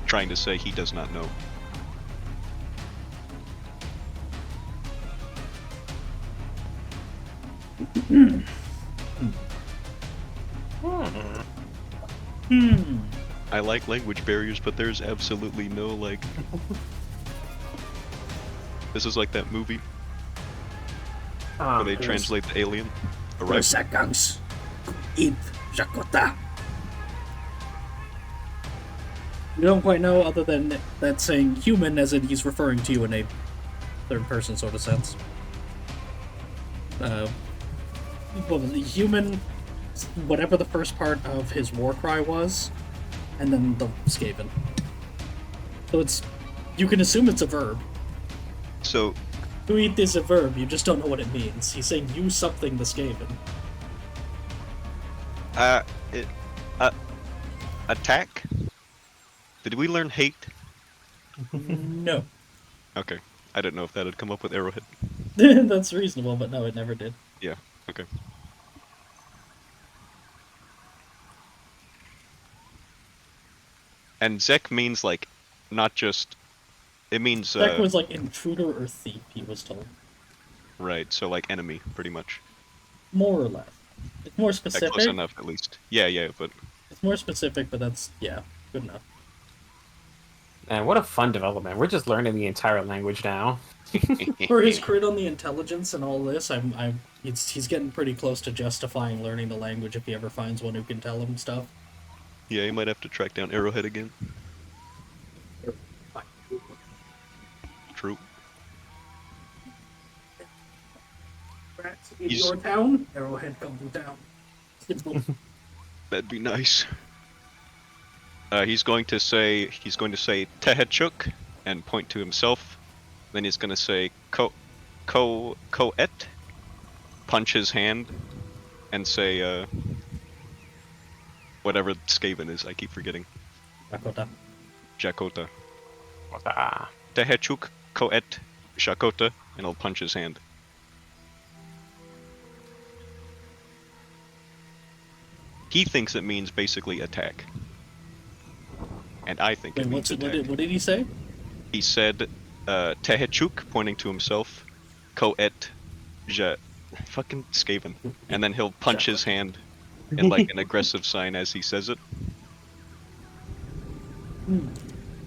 trying to say he does not know. I like language barriers, but there's absolutely no, like... This is like that movie where they translate the alien. Arrival. Seconds. Eat Jakota. You don't quite know, other than that saying human, as in he's referring to you in a third person sort of sense. What was it? Human, whatever the first part of his war cry was, and then the Skaven. So it's, you can assume it's a verb. So, To eat is a verb, you just don't know what it means. He's saying use something the Skaven. attack? Did we learn hate? No. Okay. I didn't know if that had come up with Arrowhead. That's reasonable, but no, it never did. Yeah, okay. And Zek means, like, not just... It means, That was like intruder or thief, he was told. right, so, like, enemy, pretty much. More or less. It's more Yeah, specific. close enough, at least. Yeah, but... It's more specific, but that's, yeah, good enough. Man, what a fun development. We're just learning the entire language now. For his crit on the intelligence and all this, he's getting pretty close to justifying learning the language if he ever finds one who can tell him stuff. Yeah, he might have to track down Arrowhead again. True. Rats in He's- your town, Arrowhead come to town. Simple. That'd be nice. He's going to say Tehechuk and point to himself. Then he's going to say Koet, punch his hand, and say whatever Skaven is. I keep forgetting. Dakota. Jakota. Ah. Tehechuk, Koet, Shakota, and he'll punch his hand. He thinks it means basically attack. And I think Wait, it means attack. what did he say? He said Tehechuk, pointing to himself, Koet, fucking Skaven. And then he'll punch his hand in like an aggressive sign as he says it.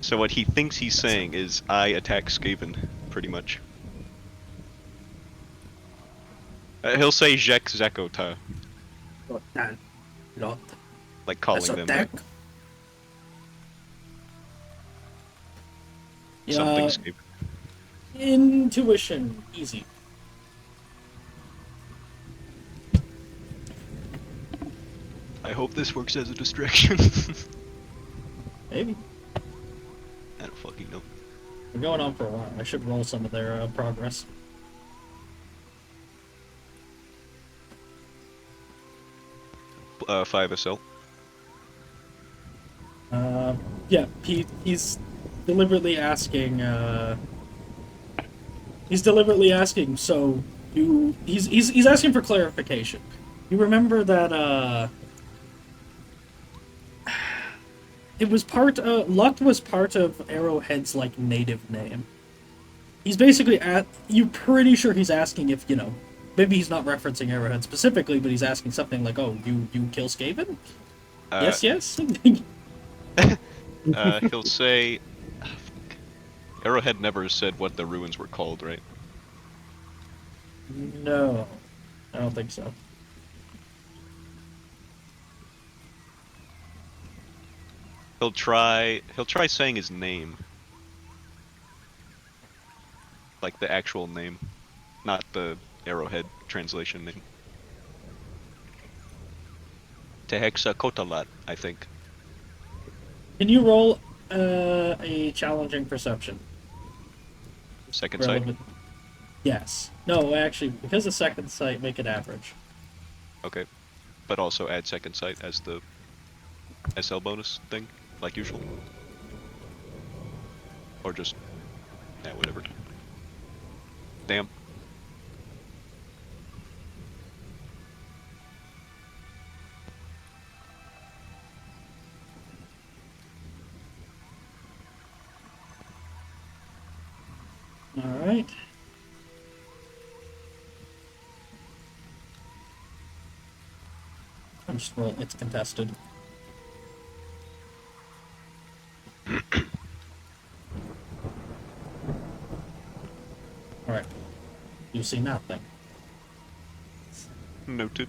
So what he thinks he's saying is, I attack Skaven, pretty much. He'll say Jek Zekota, Not. like calling That's them attack. something Yeah, Skaven. intuition, easy. I hope this works as a distraction. Maybe. I don't fucking know. We're going on for a while. I should roll some of their progress. Uh, 5 SL. Yeah, he's deliberately asking. He's deliberately asking. So he's asking for clarification. You remember that it was Luck was part of Arrowhead's like native name. He's basically you're pretty sure he's asking if maybe he's not referencing Arrowhead specifically, but he's asking something like, "Oh, you kill Skaven?" Yes. He'll say... Arrowhead never said what the ruins were called, right? No, I don't think so. He'll try saying his name. Like the actual name, not the Arrowhead translation name. Tehexa Kotalat, I think. Can you roll a challenging perception? Second sight. Relevant. Yes. No, actually, because of second sight, make it average. Okay. But also add second sight as the SL bonus thing, like usual. Or just... yeah, whatever. Damn. Alright. I'm just roll. It's contested. Alright. You see nothing. Noted.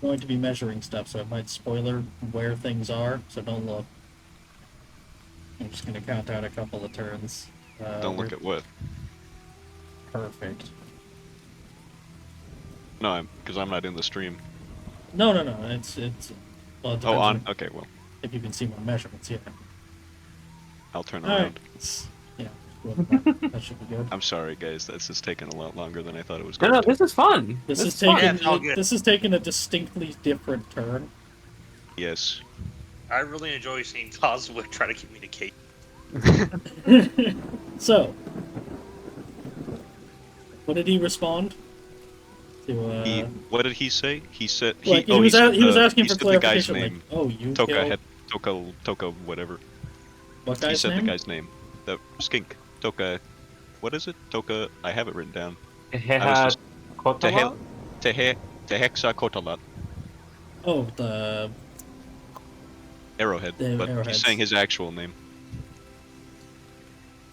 Going to be measuring stuff, so it might spoiler where things are, so don't look. I'm just going to count out a couple of turns. Don't look at what? Perfect. No, because I'm not in the stream. No, it's well, it depends Oh, on? Okay, well, if you can see my measurements, yeah. I'll turn Alright. around. Yeah. Well, that should be good. I'm sorry, guys. This is taking a lot longer than I thought it was No, going no, to. this is fun. This is fun. Yeah, it's all good. This is taking a distinctly different turn. Yes. I really enjoy seeing Coswick try to communicate. So, what did he respond? To, What did he say? He said like, he was asking he for said the guy's clarification. Like, name. oh, you Toka killed Toka whatever. what He guy's said name? the guy's name. The skink. Toka. What is it? Toka. I have it written down. Had Kotala? Tehexa Kotalat. Oh, the Arrowhead. But Arrowheads. he's saying his actual name.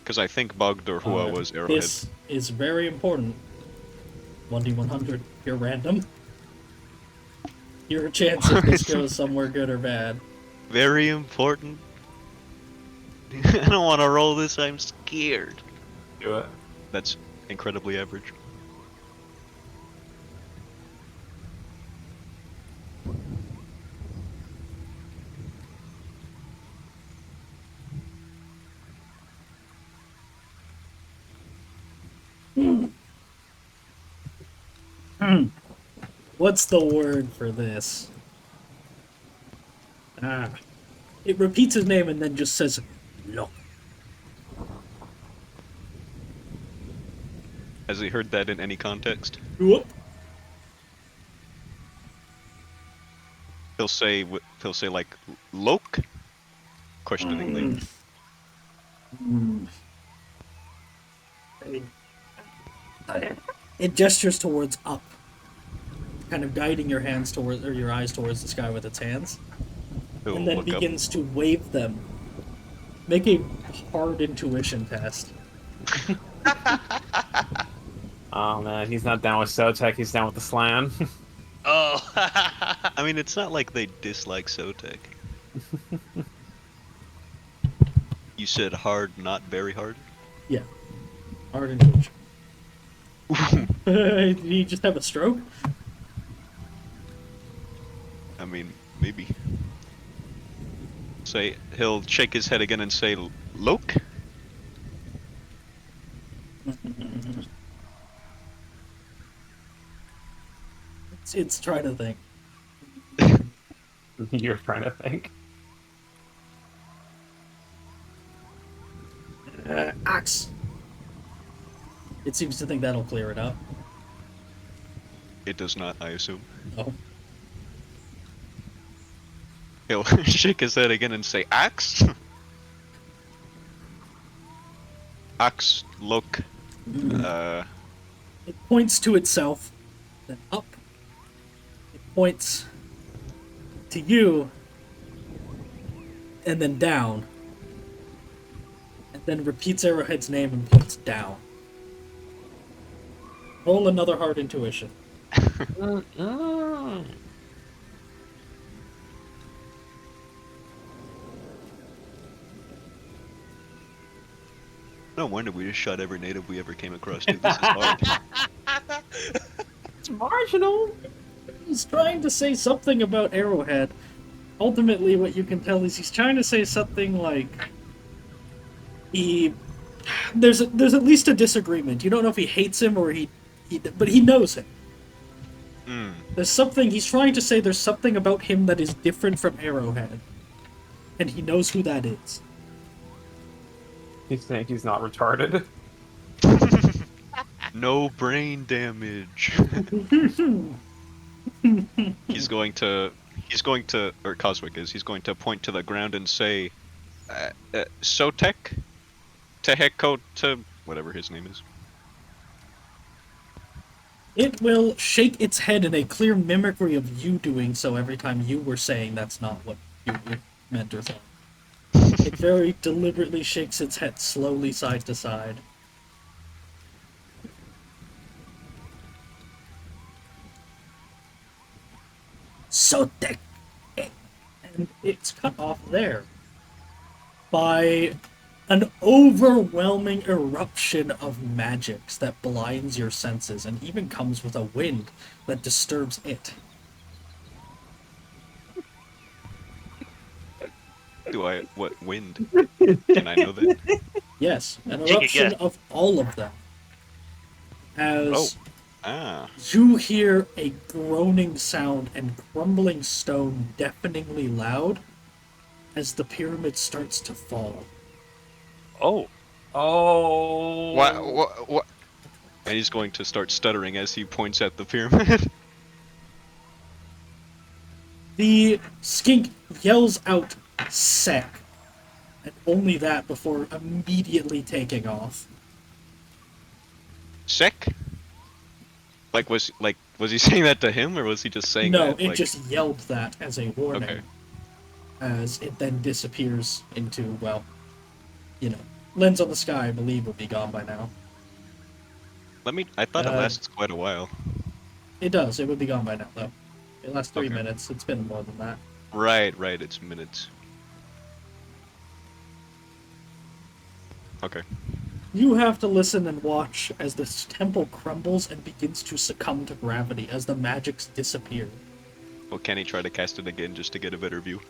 Because I think Bogd or Hua was Arrowhead. This is very important. 1d100. You're random. Your chance if this goes somewhere good or bad. Very important. I don't want to roll this. I'm scared. Do it. That's incredibly average. What's the word for this? It repeats his name and then just says, "No." Has he heard that in any context? Whoop. He'll say like Loke? Questioningly. It gestures towards up, kind of guiding your hands towards, or your eyes towards the sky with its hands, He'll and then look up. begins to wave them. Make a hard intuition test. Oh man, he's not down with Sotek, he's down with the slam. Oh. I mean, it's not like they dislike Sotek. You said hard, not very hard? Yeah, hard intuition. Did he just have a stroke? I mean, maybe. Say, he'll shake his head again and say, Loke? It's trying to think. You're trying to think. Axe. It seems to think that'll clear it up. It does not, I assume. Oh. He'll shake his head again and say, Axe? Axe, look. It points to itself, then up. It points to you, and then down. And then repeats Arrowhead's name and points down. Roll another hard intuition. No wonder we just shot every native we ever came across, dude. This is hard. It's marginal. He's trying to say something about Arrowhead. Ultimately, what you can tell is he's trying to say something like there's at least a disagreement. You don't know if he hates him or but he knows him. There's something he's trying to say. There's something about him that is different from Arrowhead, and he knows who that is. He's saying he's not retarded. No brain damage. he's going to, or Coswick is, he's going to point to the ground and say, Sotek? Teheko to, whatever his name is. It will shake its head in a clear mimicry of you doing so every time you were saying that's not what you meant or thought. It very deliberately shakes its head slowly side to side. Sotek! And it's cut off there by an overwhelming eruption of magics that blinds your senses and even comes with a wind that disturbs it. What wind? Can I know that? Yes, an Take a eruption guess. of all of them. As you hear a groaning sound and crumbling stone deafeningly loud as the pyramid starts to fall. Oh. Oh. What? And he's going to start stuttering as he points at the pyramid. The skink yells out, "Sec," and only that before immediately taking off. Sec? Was he saying that to him, or was he just saying No, that? it just yelled that as a warning. Okay. As it then disappears into, well, Lens on the Sky, I believe, would be gone by now. I thought it lasts quite a while. It does. It would be gone by now, though. It lasts 3 Okay. minutes. It's been more than that. Right, it's minutes. Okay. You have to listen and watch as this temple crumbles and begins to succumb to gravity as the magics disappear. Well, can he try to cast it again just to get a better view?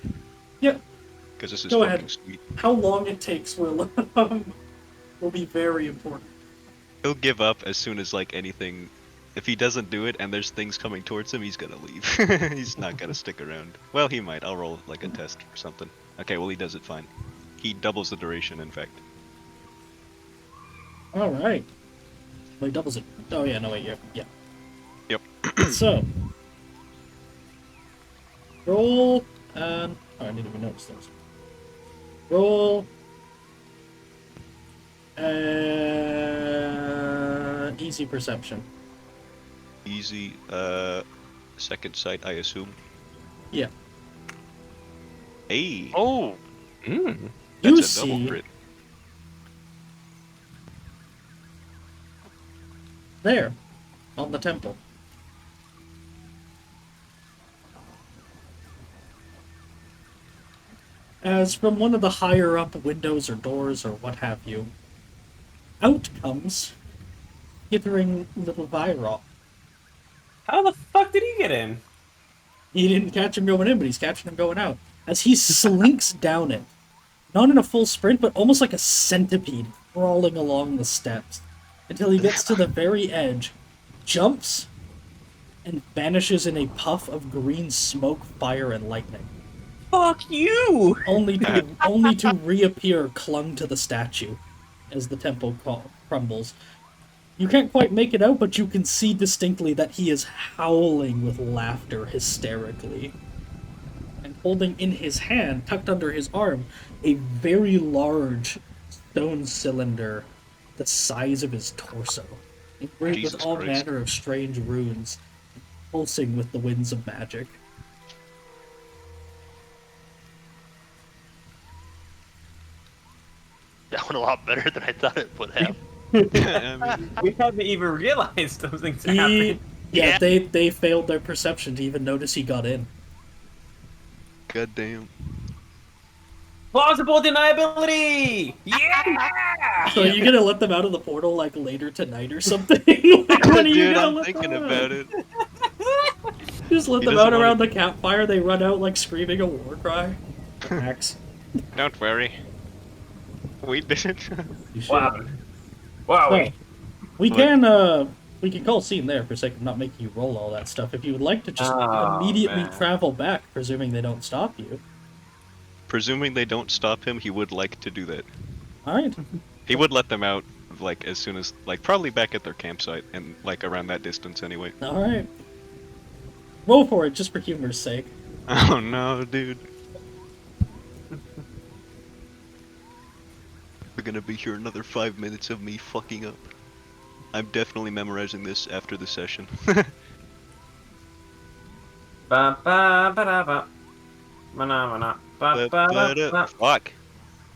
Yep. Because this is Go fucking ahead. sweet. How long it takes will be very important. He'll give up as soon as anything. If he doesn't do it and there's things coming towards him, he's gonna leave. He's not gonna stick around. Well, he might. I'll roll a test or something. Okay, well he does it fine. He doubles the duration, in fact. All right. Well, he doubles it. Oh yeah, no wait, yeah. Yep. So, roll and I didn't even notice those. Roll. Easy perception. Easy. Second sight, I assume. Yeah. Hey. Oh. You That's a double see crit. there on the temple. As from one of the higher up windows or doors or what have you, out comes skittering little Vyrok. How the fuck did he get in? He didn't catch him going in, but he's catching him going out. As he slinks down it. Not in a full sprint, but almost like a centipede crawling along the steps. Until he gets to the very edge, jumps, and vanishes in a puff of green smoke, fire, and lightning. Fuck you! Only to reappear clung to the statue as the temple crumbles. You can't quite make it out, but you can see distinctly that he is howling with laughter hysterically. And holding in his hand, tucked under his arm, a very large stone cylinder the size of his torso, engraved with Jesus all Christ. manner of strange runes, pulsing with the winds of magic. That went a lot better than I thought it would have. I mean, We haven't even realized those things happening. Yeah, they failed their perception to even notice he got in. goddamn. Plausible deniability! Yeah! So are you gonna let them out of the portal later tonight or something? When are you Dude, gonna I'm let thinking them out? about it. Just let He them doesn't out around wanna- the campfire. They run out screaming a war cry. Axe. Don't worry. We did it. You should. Wow. Wow. So, we can call scene there for sake of not making you roll all that stuff. If you would like to just Oh, immediately man. travel back, presuming they don't stop you. Presuming they don't stop him, he would like to do that. Alright. He would let them out, as soon as, probably back at their campsite, and, around that distance anyway. Alright. Roll for it, just for humor's sake. Oh no, dude. We're gonna be here another 5 minutes of me fucking up. I'm definitely memorizing this after the session. Ba ba ba da ba. Mana mana. Ba ba ba ba. Fuck.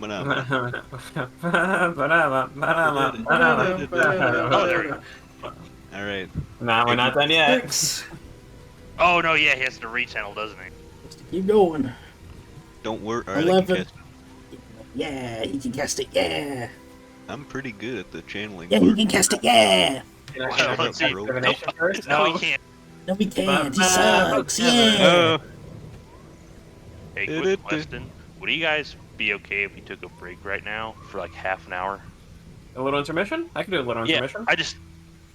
Ba da ba ba da ba. Oh, there we go. Alright. Nah, we're not done yet. 6. Oh, no, yeah, he has to rechannel, doesn't he? Just to keep going. Don't worry. Alright, 11. Yeah, he can cast it, yeah. I'm pretty good at the channeling. Yeah, he can cast it, yeah. Well, let's see. Divination first? No, he can't. No, he can't. He sucks, yeah. Oh, Hey, quick question. What do you guys be okay if we took a break right now for like half an hour? A little intermission? I can do a little Yeah, intermission.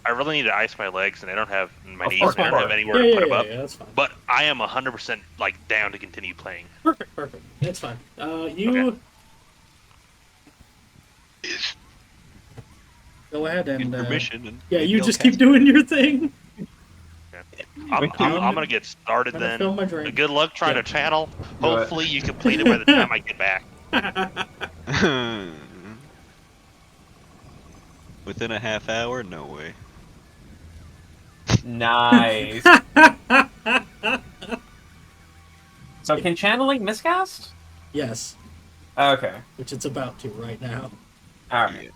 I really need to ice my legs, and I don't have my Of knees, course, and I don't have fine. anywhere to put them up. Yeah, that's fine. But I am 100% like down to continue playing. Perfect. It's fine. You go ahead and Intermission and yeah, maybe you I'll just cast keep doing your thing. I'm gonna get started Gonna then. fill my drink. Good luck trying Yeah. to channel. Do it. Hopefully you complete it by the time I get back. Within a half hour? No way. Nice. So can channeling miscast? Yes, Okay. which it's about to right now. All right. Yeah.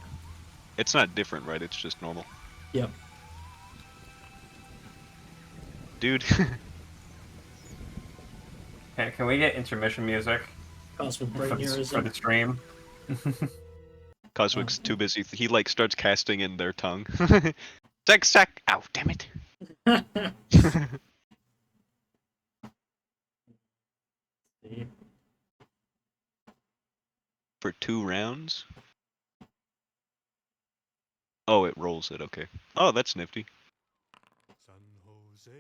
It's not different, right? It's just normal. Yep. Dude. Okay, can we get intermission music Cosmic for the Brainerism. stream? Cosmic's too busy. He like starts casting in their tongue. Sack. Ow, damn it. For 2 rounds? Oh, it rolls it, okay. Oh, that's nifty. San Jose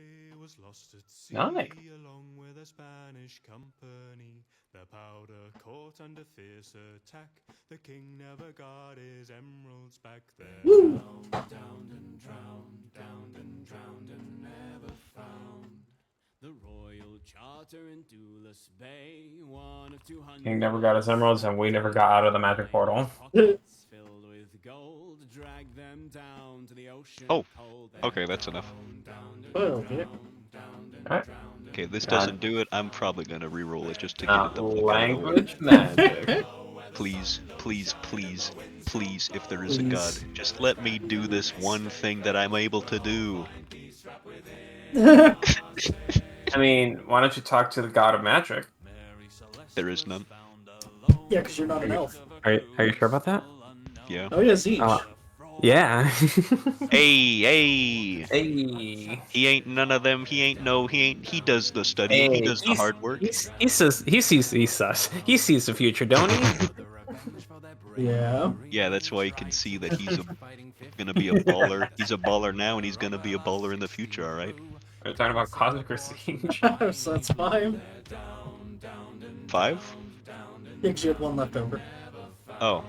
was lost at sea Nice. along with a Spanish company. The powder caught under fierce attack. The king never got his emeralds back. There downed and never found. The royal charter in Dulles Bay, one of 200. King never got his emeralds, and we never got out of the magic portal. Pockets filled with gold, drag them down to the ocean. Oh, cold. okay, that's enough. Oh, yeah. Alright. Okay, this God. doesn't do it. I'm probably gonna re-roll it just to get it the fuck out of the way. Language magic. Please, if there is a god, just let me do this one thing that I'm able to do. I mean, why don't you talk to the god of magic? There is none. Yeah, because you're not an elf. Are you sure about that? Yeah. Oh yeah, Zeech. Yeah. Hey! Hey. He ain't none of them. He does the studying. He does the hard work. He sees the future, don't he? Yeah. Yeah, that's why you can see that he's gonna be a baller. He's a baller now, and he's gonna be a baller in the future. All right. We're talking about cosmic or siege. So that's 5. 5? Yeah, 'cause you had 1 left over. Oh.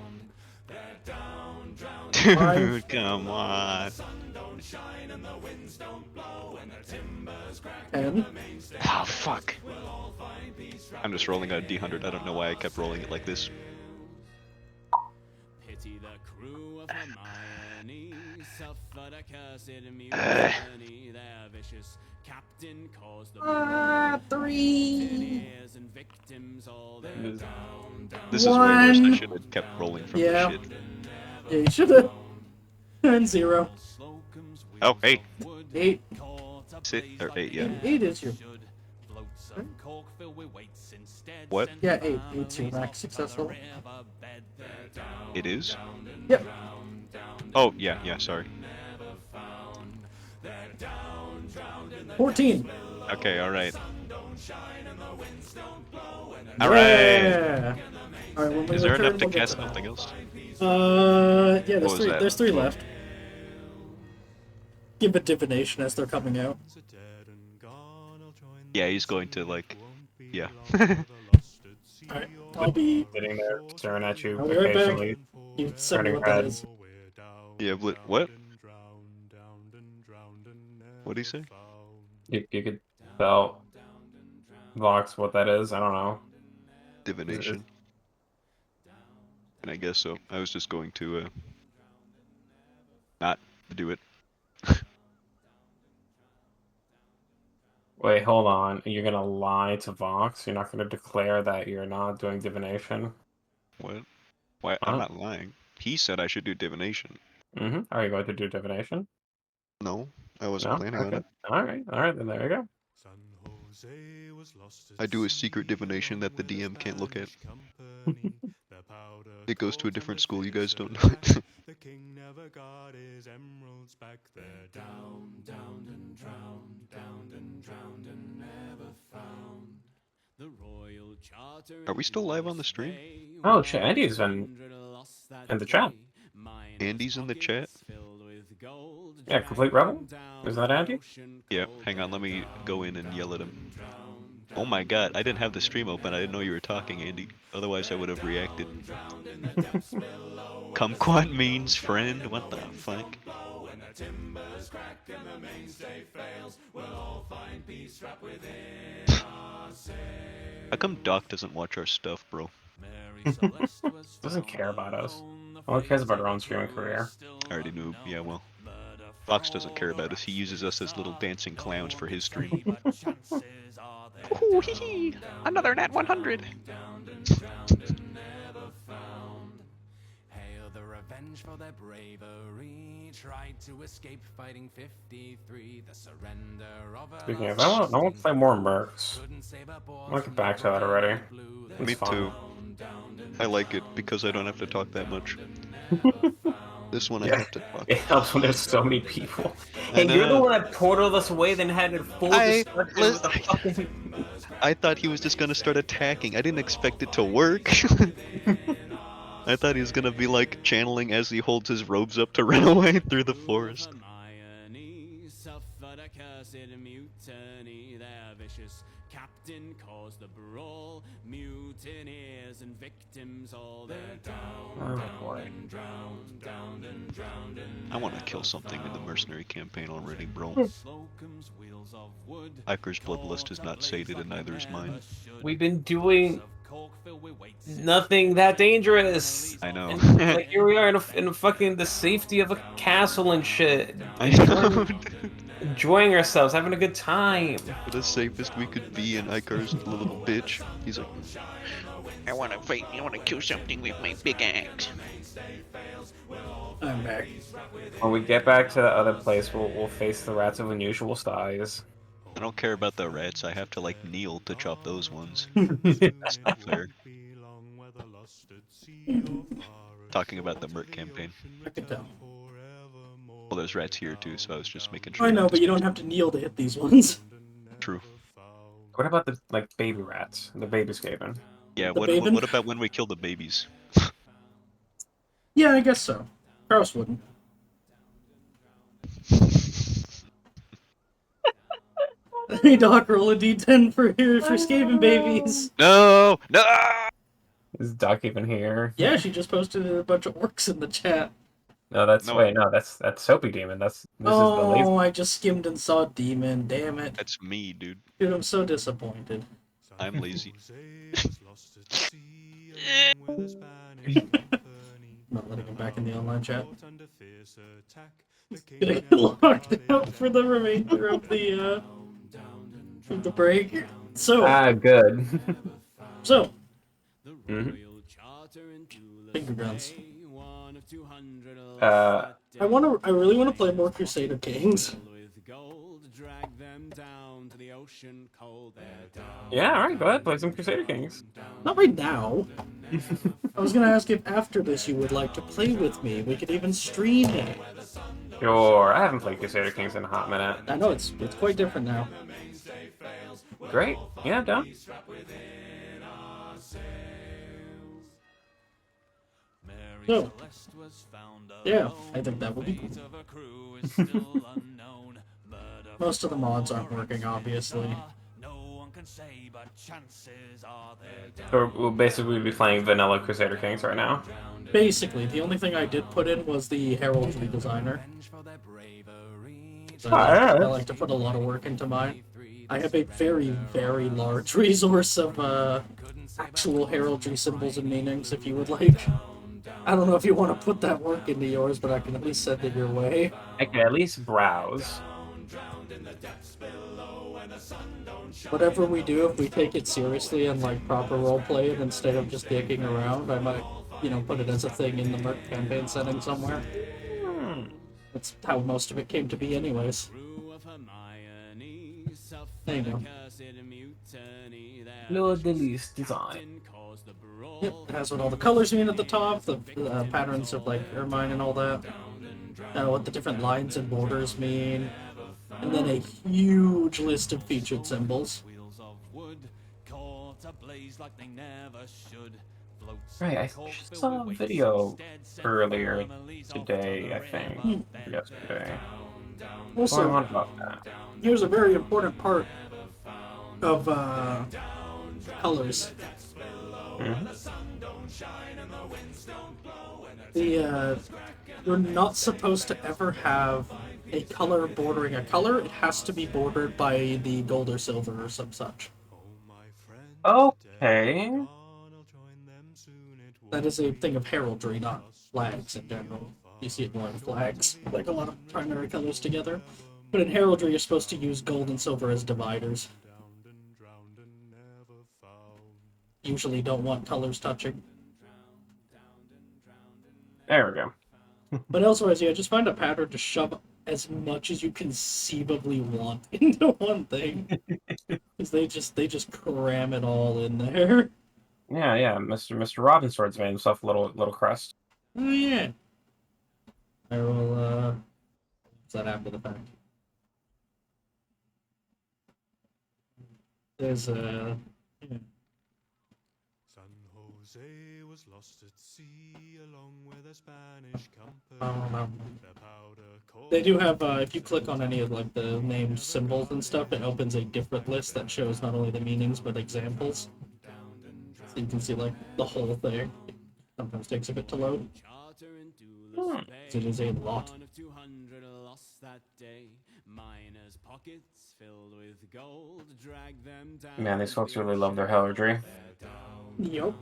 Five. Dude, come on. 10. Oh, fuck. I'm just rolling a D100. I don't know why I kept rolling it like this. Pity the crew of Hermione suffered a cursed mutiny. Their vicious captain caused the 3. and victims all their This is way worse. I 1. should have kept rolling from Yeah. the shit. Yeah, you should have. And 0. Oh, hey. 8. 8, yeah. 8 is your. What? Yeah, 8. 8's your max successful. It is? Yep. Oh, yeah, sorry. 14. Okay, alright. Yeah. Alright! Alright, when we Is there return, enough to we'll get cast that. something else? Yeah, What was that? there's 3 left. Give it divination as they're coming out. Yeah, he's going to, like... Yeah. Alright, I'll be. Sitting there, staring at you I'll be right back. occasionally. You tell me Turning what that red. is. Yeah, what? What'd he say? You could tell Vox what that is. I don't know. Divination. And I guess so. I was just going to, not do it. Wait, hold on. You're gonna lie to Vox? You're not gonna declare that you're not doing divination? What? Why? I'm not lying. He said I should do divination. Mm-hmm. Are you going to do divination? No, I wasn't No? planning on Okay. it. Alright, then there you go. I do a secret divination that the DM can't look at. It goes to a different school, you guys don't know it. The king never got his emeralds back. There downed and never found. The royal Are we still live on the stream? Oh shit, Andy's in the chat. Andy's in the chat? Yeah, Complete Rebel? Is that Andy? Yeah, hang on, let me go in and yell at him. Oh my god, I didn't have the stream open, I didn't know you were talking, Andy. Otherwise I would have reacted. Kumquat means friend? What the fuck? How come Doc doesn't watch our stuff, bro? Doesn't care about us. All he cares about our own streaming career. I already knew, yeah, well. Fox doesn't care about us, he uses us as little dancing clowns for his stream. Ooh, hee hee! Another nat 100! For their bravery, tried to escape fighting 53. The surrender of Speaking of, I want to play more Mercs. I want to get back to that already. It's Me fun. too. I like it because I don't have to talk that much. This one I have to talk. It helps when there's so many people. I And you're the know. one that portaled us away, then had it full discussion with the fucking... I thought he was just gonna start attacking. I didn't expect it to work. I thought he was gonna be like channeling as he holds his robes up to run away through the forest. Captain caused the brawl, mutineers and victims all they're Oh boy. I want to kill something in the mercenary campaign already, bro. Iker's bloodlust is not sated and neither is mine. We've been doing nothing that dangerous. I know. And, like, here we are in fucking the safety of a castle and shit. I know. Enjoying ourselves, having a good time. The safest we could be, and Iker's a little bitch. He's like, I want to fight. I want to kill something with my big axe. I'm back. When we get back to the other place, we'll face the rats of unusual size. I don't care about the rats. I have to like kneel to chop those ones. That's not fair. Talking about the Merc campaign. I can tell. Well, there's rats here too, so I was just making sure. I know, but you don't have to kneel to hit these ones. True. What about the baby rats? The baby scaven? Yeah. The What Baben? what about when we kill the babies? Yeah, I guess so. Kraus wouldn't. Hey Doc, roll a d10 for Skaven babies. No. No. Is Doc even here? Yeah, she just posted a bunch of orcs in the chat. No, that's No. wait, no, that's Soapy Demon. This is the lazy. Oh, I just skimmed and saw Demon. Damn it. That's me, dude. Dude, I'm so disappointed. I'm lazy. Not letting him back in the online chat. Gonna get locked out for the remainder of the break. So, Good. Mhm. finger guns. Uh, I really want to play more Crusader Kings. yeah, alright, go ahead, play some Crusader Kings. Not right now. I was gonna ask if after this you would like to play with me. We could even stream it. Sure, I haven't played Crusader Kings in a hot minute. I know it's quite different now. Great, yeah, done. So, yeah, I think that would be cool. Most of the mods aren't working, obviously. So we'll basically be playing vanilla Crusader Kings right now. Basically, the only thing I did put in was the heraldry designer. So yeah. I like to put a lot of work into mine. I have a very, very large resource of actual heraldry symbols and meanings, if you would like. I don't know if you want to put that work into yours, but I can at least send it your way. I can at least browse. Whatever we do, if we take it seriously and like proper roleplay it instead of just dicking around, I might, put it as a thing in the Merc campaign setting somewhere. That's how most of it came to be anyways. There you go. Lord Lily's design. Yep, it has what all the colors mean at the top, the patterns of like ermine and all that. What the different lines and borders mean. And then a huge list of featured symbols. Right, I saw a video earlier today, I think. Yesterday. What's going on about that? Here's a very important part of colors. You're not supposed to ever have a color bordering a color. It has to be bordered by the gold or silver or some such. Okay. That is a thing of heraldry, not flags in general. You see it more in flags, like a lot of primary colors together. But in heraldry, you're supposed to use gold and silver as dividers. Usually don't want colors touching. There we go. But elsewise, yeah, just find a pattern to shove as much as you conceivably want into one thing. Because they just cram it all in there. Yeah. Mr. Robinsword's made himself a little crest. Oh yeah. I will is that after the fact? There's a San Jose was lost at sea along with a Spanish company. I don't know. The powder They do have if you click on any of like the name symbols and stuff, it opens a different list that shows not only the meanings but examples. So you can see like the whole thing. Sometimes takes a bit to load. It is a lot. Man, these folks really love their heraldry. Yup.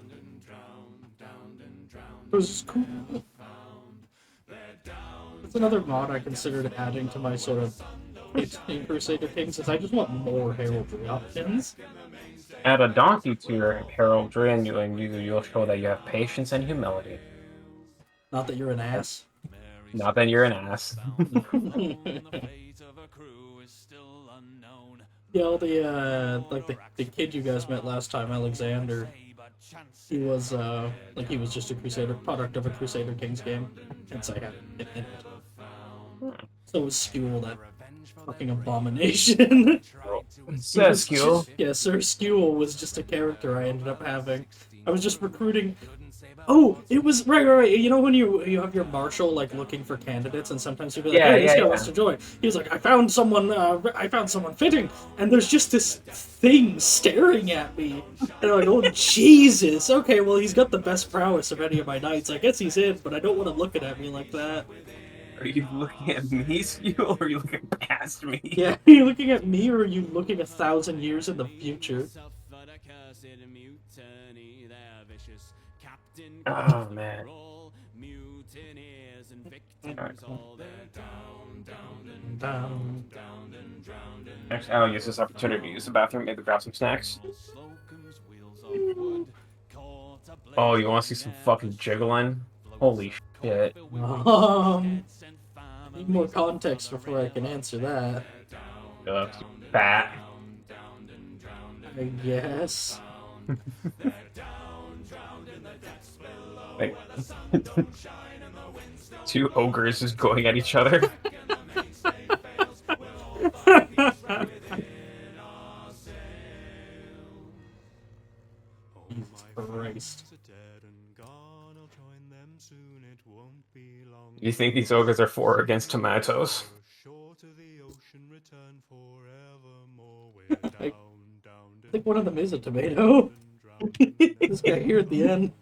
It was cool. That's another mod I considered adding to my sort of hit in Crusader Kings, is I just want more heraldry options. Add a donkey to your heraldry, and you'll show that you have patience and humility. Not that you're an ass. Not that you're an ass. Yeah, all the like the kid you guys met last time, Alexander. He was he was just a Crusader product of a Crusader Kings game. Hence I had it in it. So was Skewel, that fucking abomination. Says Skewel. Yeah, Sir Skewel was just a character I ended up having. I was just recruiting. Oh, it was right. You know when you have your marshal like looking for candidates, and sometimes you'll be like, "Hey, this guy wants to join." He was like, "I found someone fitting," and there's just this thing staring at me, and I'm like, "Oh Jesus! Okay, well he's got the best prowess of any of my knights. I guess he's in, but I don't want him looking at me like that." Are you looking at me, Skewel, or are you looking past me? Yeah, are you looking at me, or are you looking 1,000 years in the future? Oh man. Actually, I'll use this opportunity to use the bathroom, maybe grab some snacks. Oh, you want to see some fucking jiggling? Holy shit. Need more context before I can answer that. Fat. I guess. Like, two ogres just going at each other. Christ. You think these ogres are for or against tomatoes? I think one of them is a tomato. This guy here at the end.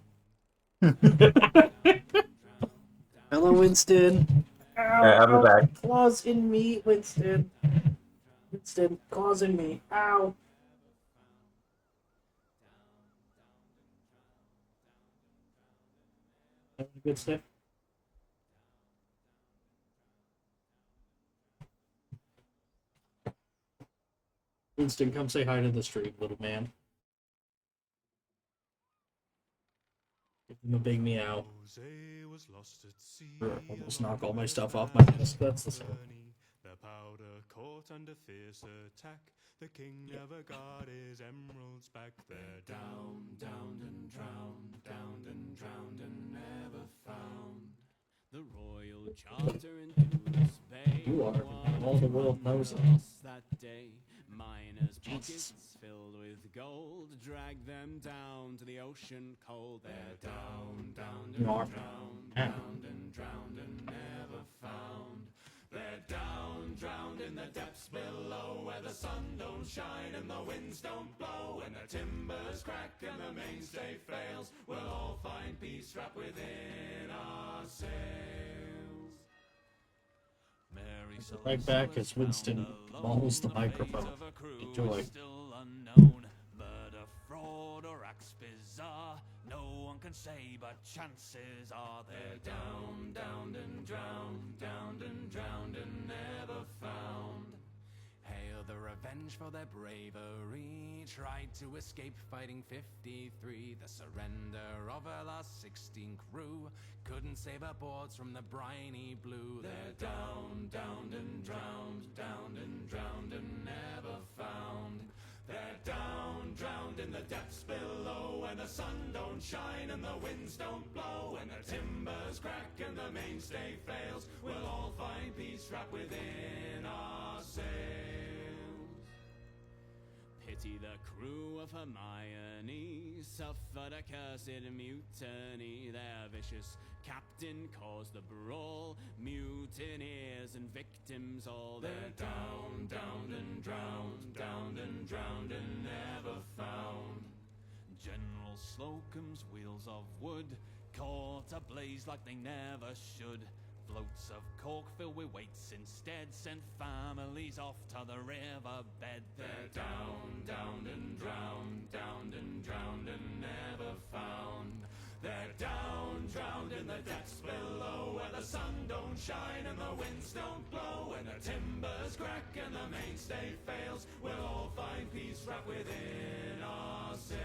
Hello, Winston. Ow, I'll be back. Claws in me, Winston. Winston, claws in me. Ow. Having a good sniff. Winston, come say hi to the stream, little man. Give him a big meow. Almost knock all my stuff off my desk. That's the same. The powder caught under fierce attack. The king never got his emeralds back. They're down, downed and drowned, downed and drowned and never found. The royal charter in Bay. You are. All the world knows it. That day, Miners' pockets filled with gold, drag them down to the ocean cold. They're down, down, and drowned, drowned and drowned and never found. They're down, drowned in the depths below, where the sun don't shine and the winds don't blow, and the timbers crack and the mainstay fails. We'll all find peace wrapped within our sails. Mary Right back as Winston mauls the microphone. Enjoy. Still unknown, murder, fraud, or acts bizarre. No one can say, but chances are they're down, downed and drowned, downed and drowned and never found. Hail the revenge for their bravery, tried to escape fighting 53. The surrender of her last 16 crew couldn't save her boards from the briny blue. They're down, downed and drowned, downed and drowned and never found. They're down, drowned in the depths below, and the sun don't shine and the winds don't blow, and the timbers crack and the mainstay fails. We'll all find peace wrapped within our sails. Pity the crew of Hermione, suffered a cursed mutiny. Their vicious captain caused the brawl, mutineers and victims all. They're down, downed and drowned, downed and drowned and never found. General Slocum's wheels of wood caught ablaze like they never should. Floats of cork filled with weights instead sent families off to the riverbed. They're down, downed and drowned, downed and drowned and never found. They're down, drowned in the depths below, where the sun don't shine and the winds don't blow, and the timbers crack and the mainstay fails. We'll all find peace wrapped within our sails.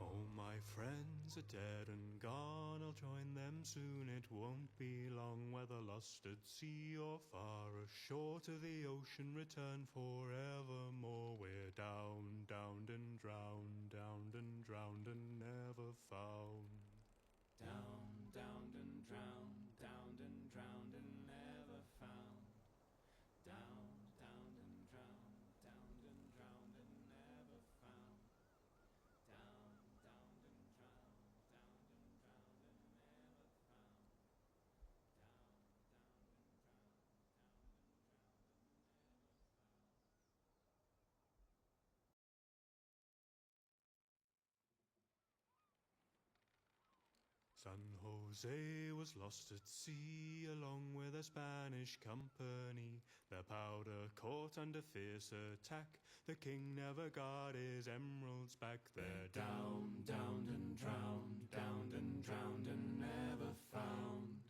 Oh, my friends are dead and gone. I'll join them soon, it won't be long. Whether lost at sea or far ashore, to the ocean return forevermore. We're down, downed and drowned, downed and drowned and never found. Down, downed and drowned, downed and drowned and never found. Down, downed and drowned, downed and drowned and never found. Down, downed and drowned, downed and drowned and never found. Down, downed and drowned, downed and drowned and San Jose was lost at sea, along with a Spanish company. Their powder caught under fierce attack. The king never got his emeralds back. They're down, downed and drowned, downed and drowned and never found.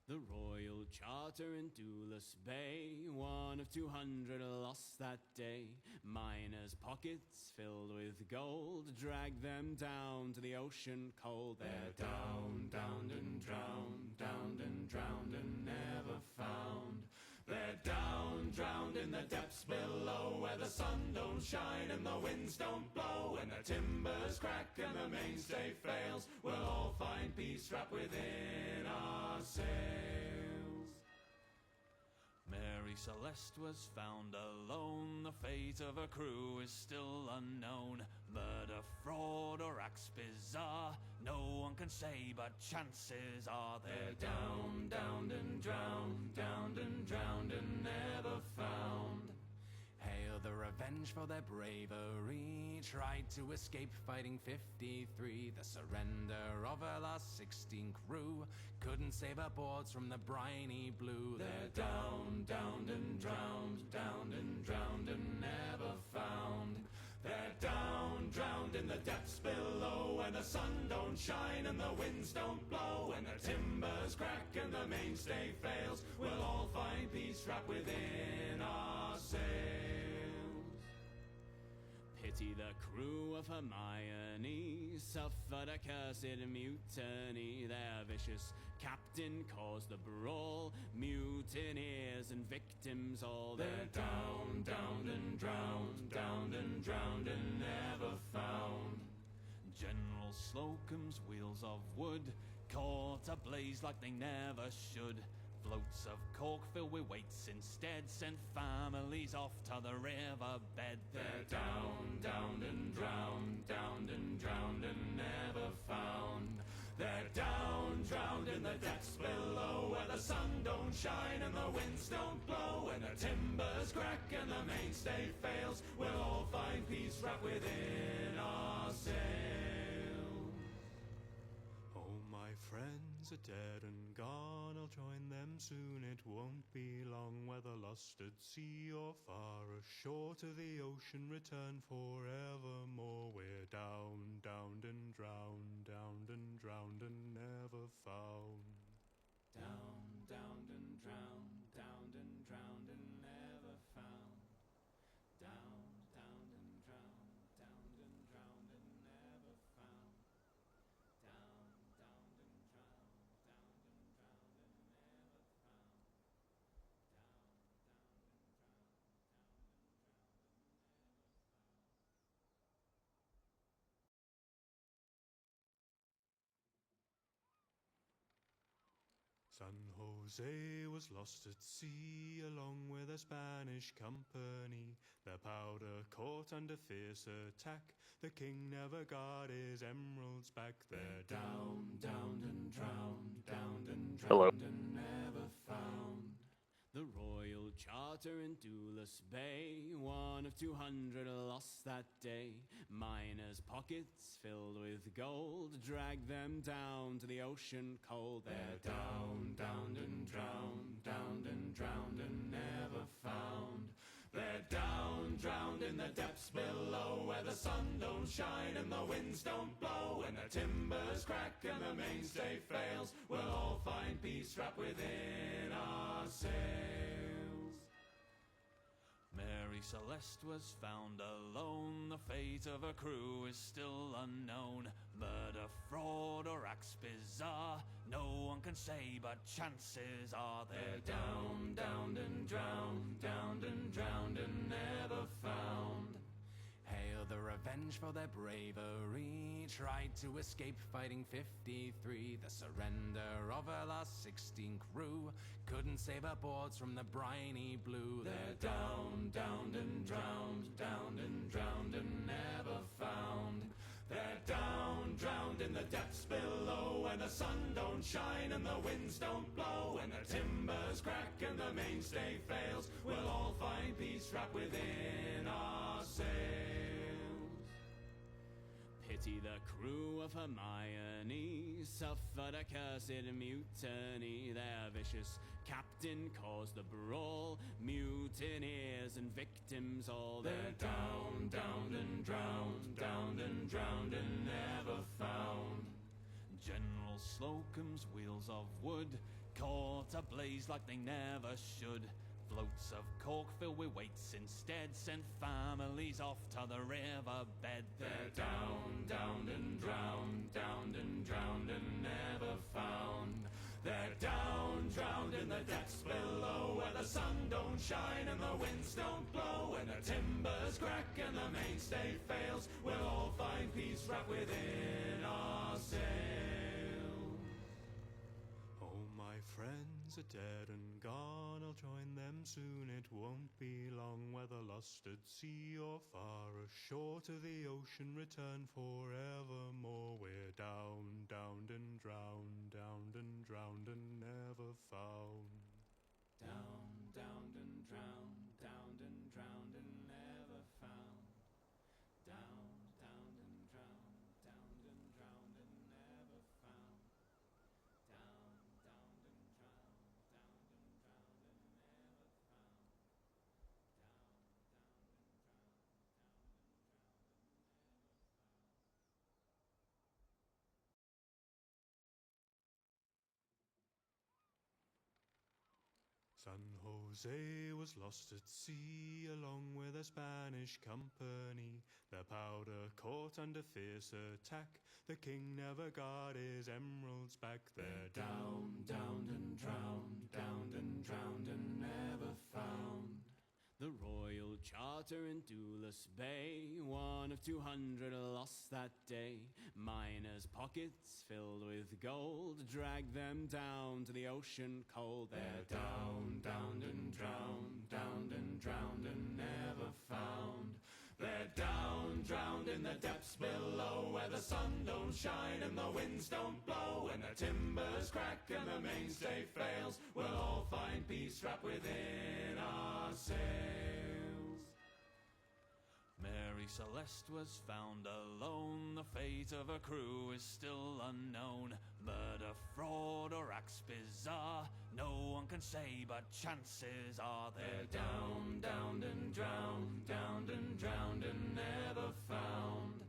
The Royal Charter in Dulles Bay, one of 200 lost that day. Miners' pockets filled with gold, dragged them down to the ocean cold. They're down, downed and drowned, downed and drowned and never found. They're down, drowned in the depths below, where the sun don't shine and the winds don't blow, and the timbers crack and the mainstay fails. We'll all find peace wrapped within our sails. Mary Celeste was found alone. The fate of her crew is still unknown. Murder, fraud, or acts bizarre, no one can say, but chances are they're down, downed and drowned, downed and drowned and never found. Hail the revenge for their bravery, tried to escape fighting 53. The surrender of her last 16 crew couldn't save her boards from the briny blue. They're down, downed and drowned, downed and drowned and never found. They're down, drowned in the depths below, and the sun don't shine and the winds don't blow, and the timbers crack and the mainstay fails. We'll all find peace wrapped within our sails. Pity the crew of Hermione, suffered a cursed mutiny. Their vicious captain caused the brawl, mutineers and victims all. They're down, downed and drowned, downed and drowned and never found. General Slocum's wheels of wood caught ablaze like they never should. Floats of cork filled with weights instead sent families off to the riverbed. They're downed and drowned and never found. They're drowned in the depths below, where the sun don't shine and the winds don't blow, and the timbers crack and the mainstay fails. We'll all find peace wrapped within our sails. Oh, my friends are dead and gone, I'll join them soon, it won't be long. Whether lost at sea or far ashore, to the ocean return forevermore. We're downed and drowned and never found. Downed and drowned and never found. Downed and drowned and never found. Downed and drowned and never San Jose was lost at sea, along with a Spanish company. Their powder caught under fierce attack, the king never got his emeralds back. They're downed and drowned Hello. and never found. The Royal Charter in Dulles Bay, one of 200 lost that day. Miners' pockets filled with gold dragged them down to the ocean cold. They're downed and drowned and never found. They're drowned in the depths below, where the sun don't shine and the winds don't blow, and the timbers crack and the mainstay fails. We'll all find peace wrapped within our sails. Mary Celeste was found alone. The fate of her crew is still unknown. Murder, fraud, or acts bizarre, no one can say, but chances are they're downed and drowned and never found. Hail the revenge for their bravery, tried to escape fighting 53. The surrender of her last 16 crew couldn't save her boards from the briny blue. They're downed and drowned and never found. They're drowned in the depths below, where the sun don't shine and the winds don't blow, and the timbers crack and the mainstay fails. We'll all find peace wrapped within our sails. Pity the crew of Hermione suffered a cursed mutiny. Their vicious captain caused the brawl, mutineers and victims all. They're downed and drowned and never found. General Slocum's wheels of wood caught ablaze like they never should. Floats of cork filled with weights instead sent families off to the riverbed. They're downed and drowned and never found. They're drowned in the depths below, where the sun don't shine and the winds don't blow, and the timbers crack and the mainstay fails. We'll all find peace wrapped within our sails. Oh, my friends are dead and gone, I'll join them soon, it won't be long. Whether lost at sea or far ashore, to the ocean return forevermore. We're downed and drowned and never found. Downed and drowned and never found. Downed and drowned and never found. Downed and drowned and never found. San Jose was lost at sea, along with a Spanish company. Their powder caught under fierce attack, the king never got his emeralds back. They're Downed and drowned and never found. The Royal Charter in Dulus Bay, one of 200 lost that day. Miners' pockets filled with gold, dragged them down to the ocean cold. They're down, downed and drowned, downed and drowned and never found. They're down, drowned in the depths below, where the sun don't shine and the winds don't blow. When the timbers crack and the mainstay fails, we'll all find peace wrapped within our sails. Mary Celeste was found alone. The fate of her crew is still unknown. Murder, fraud, or acts bizarre, no one can say, but chances are they're down, downed and drowned, downed and drowned and never found.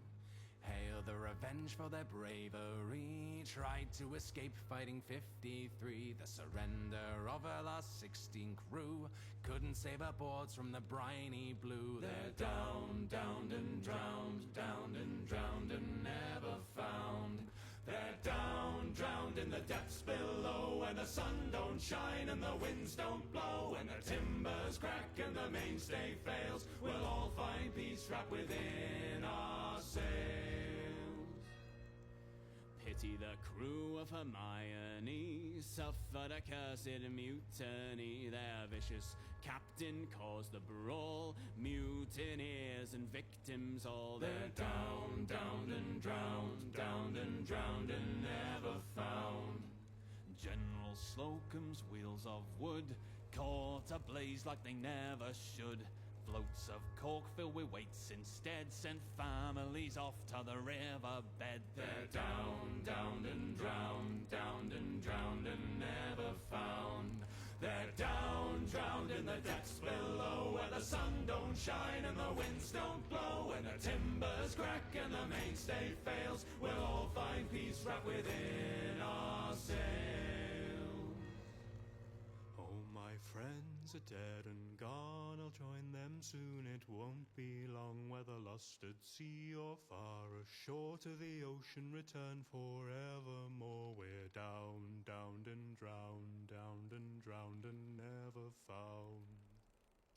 Hail the revenge for their bravery, tried to escape fighting 53. The surrender of her last 16 crew couldn't save her boards from the briny blue. They're down, downed and drowned, downed and drowned and never found. They're down, drowned in the depths below, where the sun don't shine and the winds don't blow. When the timbers crack and the mainstay fails, we'll all find peace wrapped within our sails. Pity the crew of Hermione, suffered a cursed mutiny. Their vicious captain caused the brawl, mutineers and victims all. They're down, downed and drowned, downed and drowned and never found. General Slocum's wheels of wood caught ablaze like they never should. Floats of cork filled with weights instead sent families off to the riverbed. They're down, downed and drowned, downed and drowned and never found. They're down, drowned in the depths below, where the sun don't shine and the winds don't blow. When the timbers crack and the mainstay fails, we'll all find peace wrapped within our sails. Oh, my friends are dead and gone, I'll join them soon, it won't be long. Whether lost at sea or far ashore, to the ocean return forevermore. We're down, downed and drowned, downed and drowned and never found.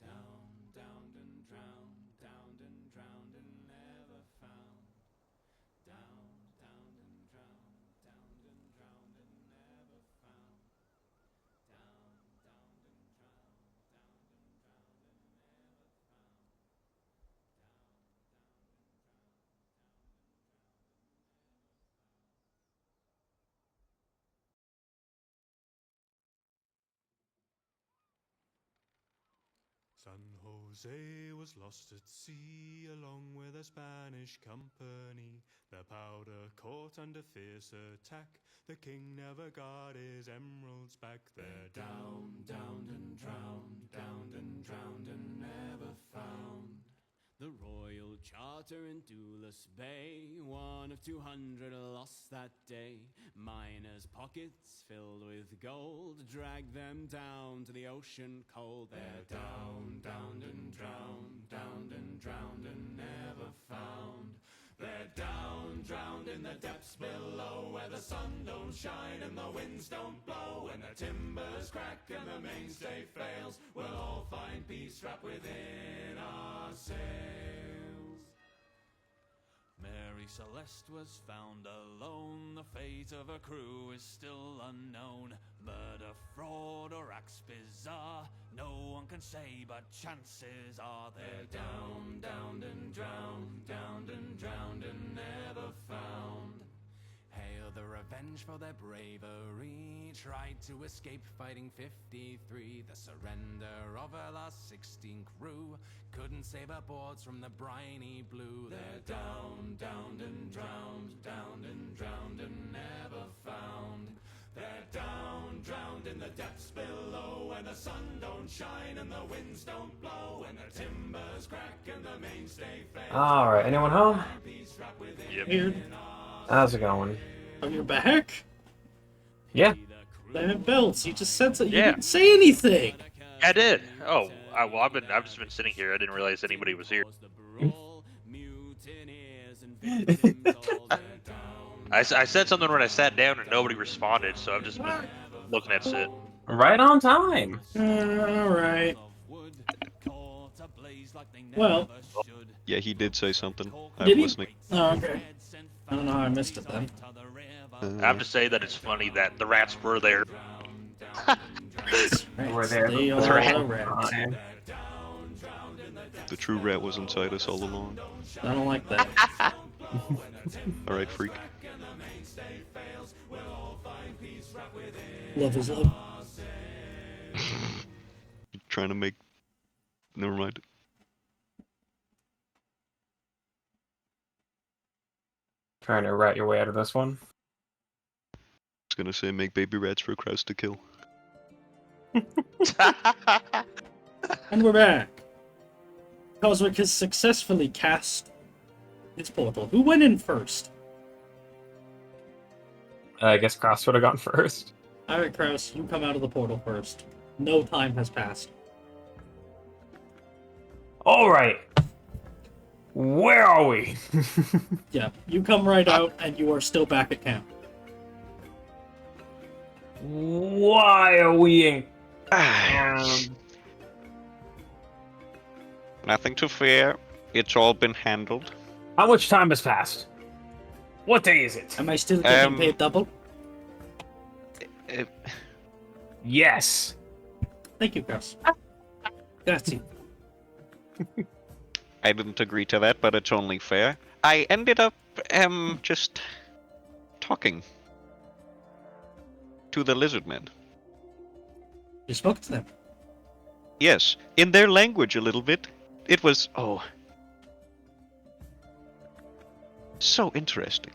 Down, downed and drowned, downed and drowned and never found. Down, downed and drowned, downed and drowned and never found. Down, downed and drowned, downed and drowned and never found. San Jose was lost at sea, along with a Spanish company. Their powder caught under fierce attack, the king never got his emeralds back. They're Down, downed and drowned, downed and drowned and never found. The Royal Charter in Dulus Bay, one of 200 lost that day. Miners' pockets filled with gold, dragged them down to the ocean cold. They're down, downed and drowned, downed and drowned and never found. They're down, drowned in the depths below, where the sun don't shine and the winds don't blow. When the timbers crack and the mainstay fails, we'll all find peace wrapped within our sails. Mary Celeste was found alone. The fate of her crew is still unknown. Murder, fraud, or acts bizarre, no one can say, but chances are they're down, downed and drowned, downed and drowned and never found. Hail the revenge for their bravery, tried to escape fighting 53. The surrender of her last 16 crew couldn't save her boards from the briny blue. They're down, downed and drowned, downed and drowned and never found. They're down, drowned in the depths below, where the sun don't shine and the winds don't blow. When the timbers crack and the mainstay fails. Alright, anyone home? Yep. Weird. How's it going? Oh, you're back? Yeah. Damn Belts, you just said so. You Yeah. didn't say anything. I did. Oh, well, I've just been sitting here. I didn't realize anybody was here. I said something when I sat down and nobody responded, so I've just been looking at shit. Right on time. Alright. Well, Yeah, he did say something. I'm did he? listening. Oh, okay. I don't know how I missed it then. I have to say that it's funny that the rats were there. We're there. They the are whole the rats. time. The true rat was inside us all along. I don't like that. Alright, freak. Love is love. Trying to make... Never mind. Trying to rat your way out of this one. I was gonna say make baby rats for Kraus to kill. And we're back. Cosmic has successfully cast his portal. Who went in first? I guess Cross would have gone first. Alright, Kraus, you come out of the portal first. No time has passed. Alright. Where are we? Yeah, you come right out, and you are still back at camp. Why are we in... Nothing to fear. It's all been handled. How much time has passed? What day is it? Am I still getting paid double? Yes. Thank you, Kraus. Grazie. I didn't agree to that, but it's only fair. I ended up, just talking to the lizard men. You spoke to them? Yes, in their language a little bit. It was, so interesting.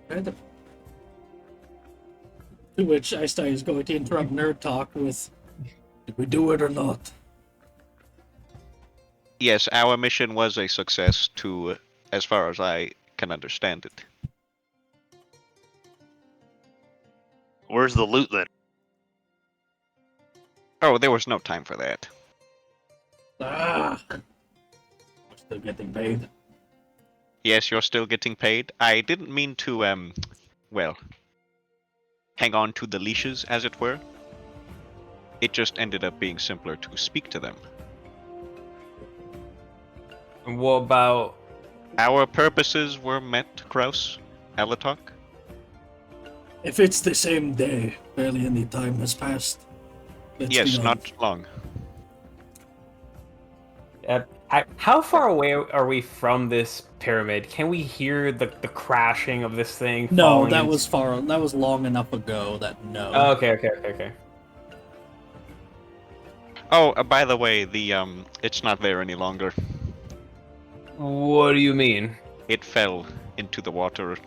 Kind of. To which Einstein is going to interrupt Nerd Talk with, did we do it or not? Yes, our mission was a success to, as far as I can understand it. Where's the loot then? Oh, there was no time for that. Ah! We're still getting paid. Yes, you're still getting paid. I didn't mean to, well, hang on to the leashes, as it were. It just ended up being simpler to speak to them. And what about... Our purposes were met, Kraus, Alatok. If it's the same day, barely any time has passed. Let's Yes, be not honest. long. How far away are we from this pyramid? Can we hear the crashing of this thing? No, falling that into- was far. That was long enough ago. That no. Oh, okay. Oh, by the way, the, it's not there any longer. What do you mean? It fell into the water.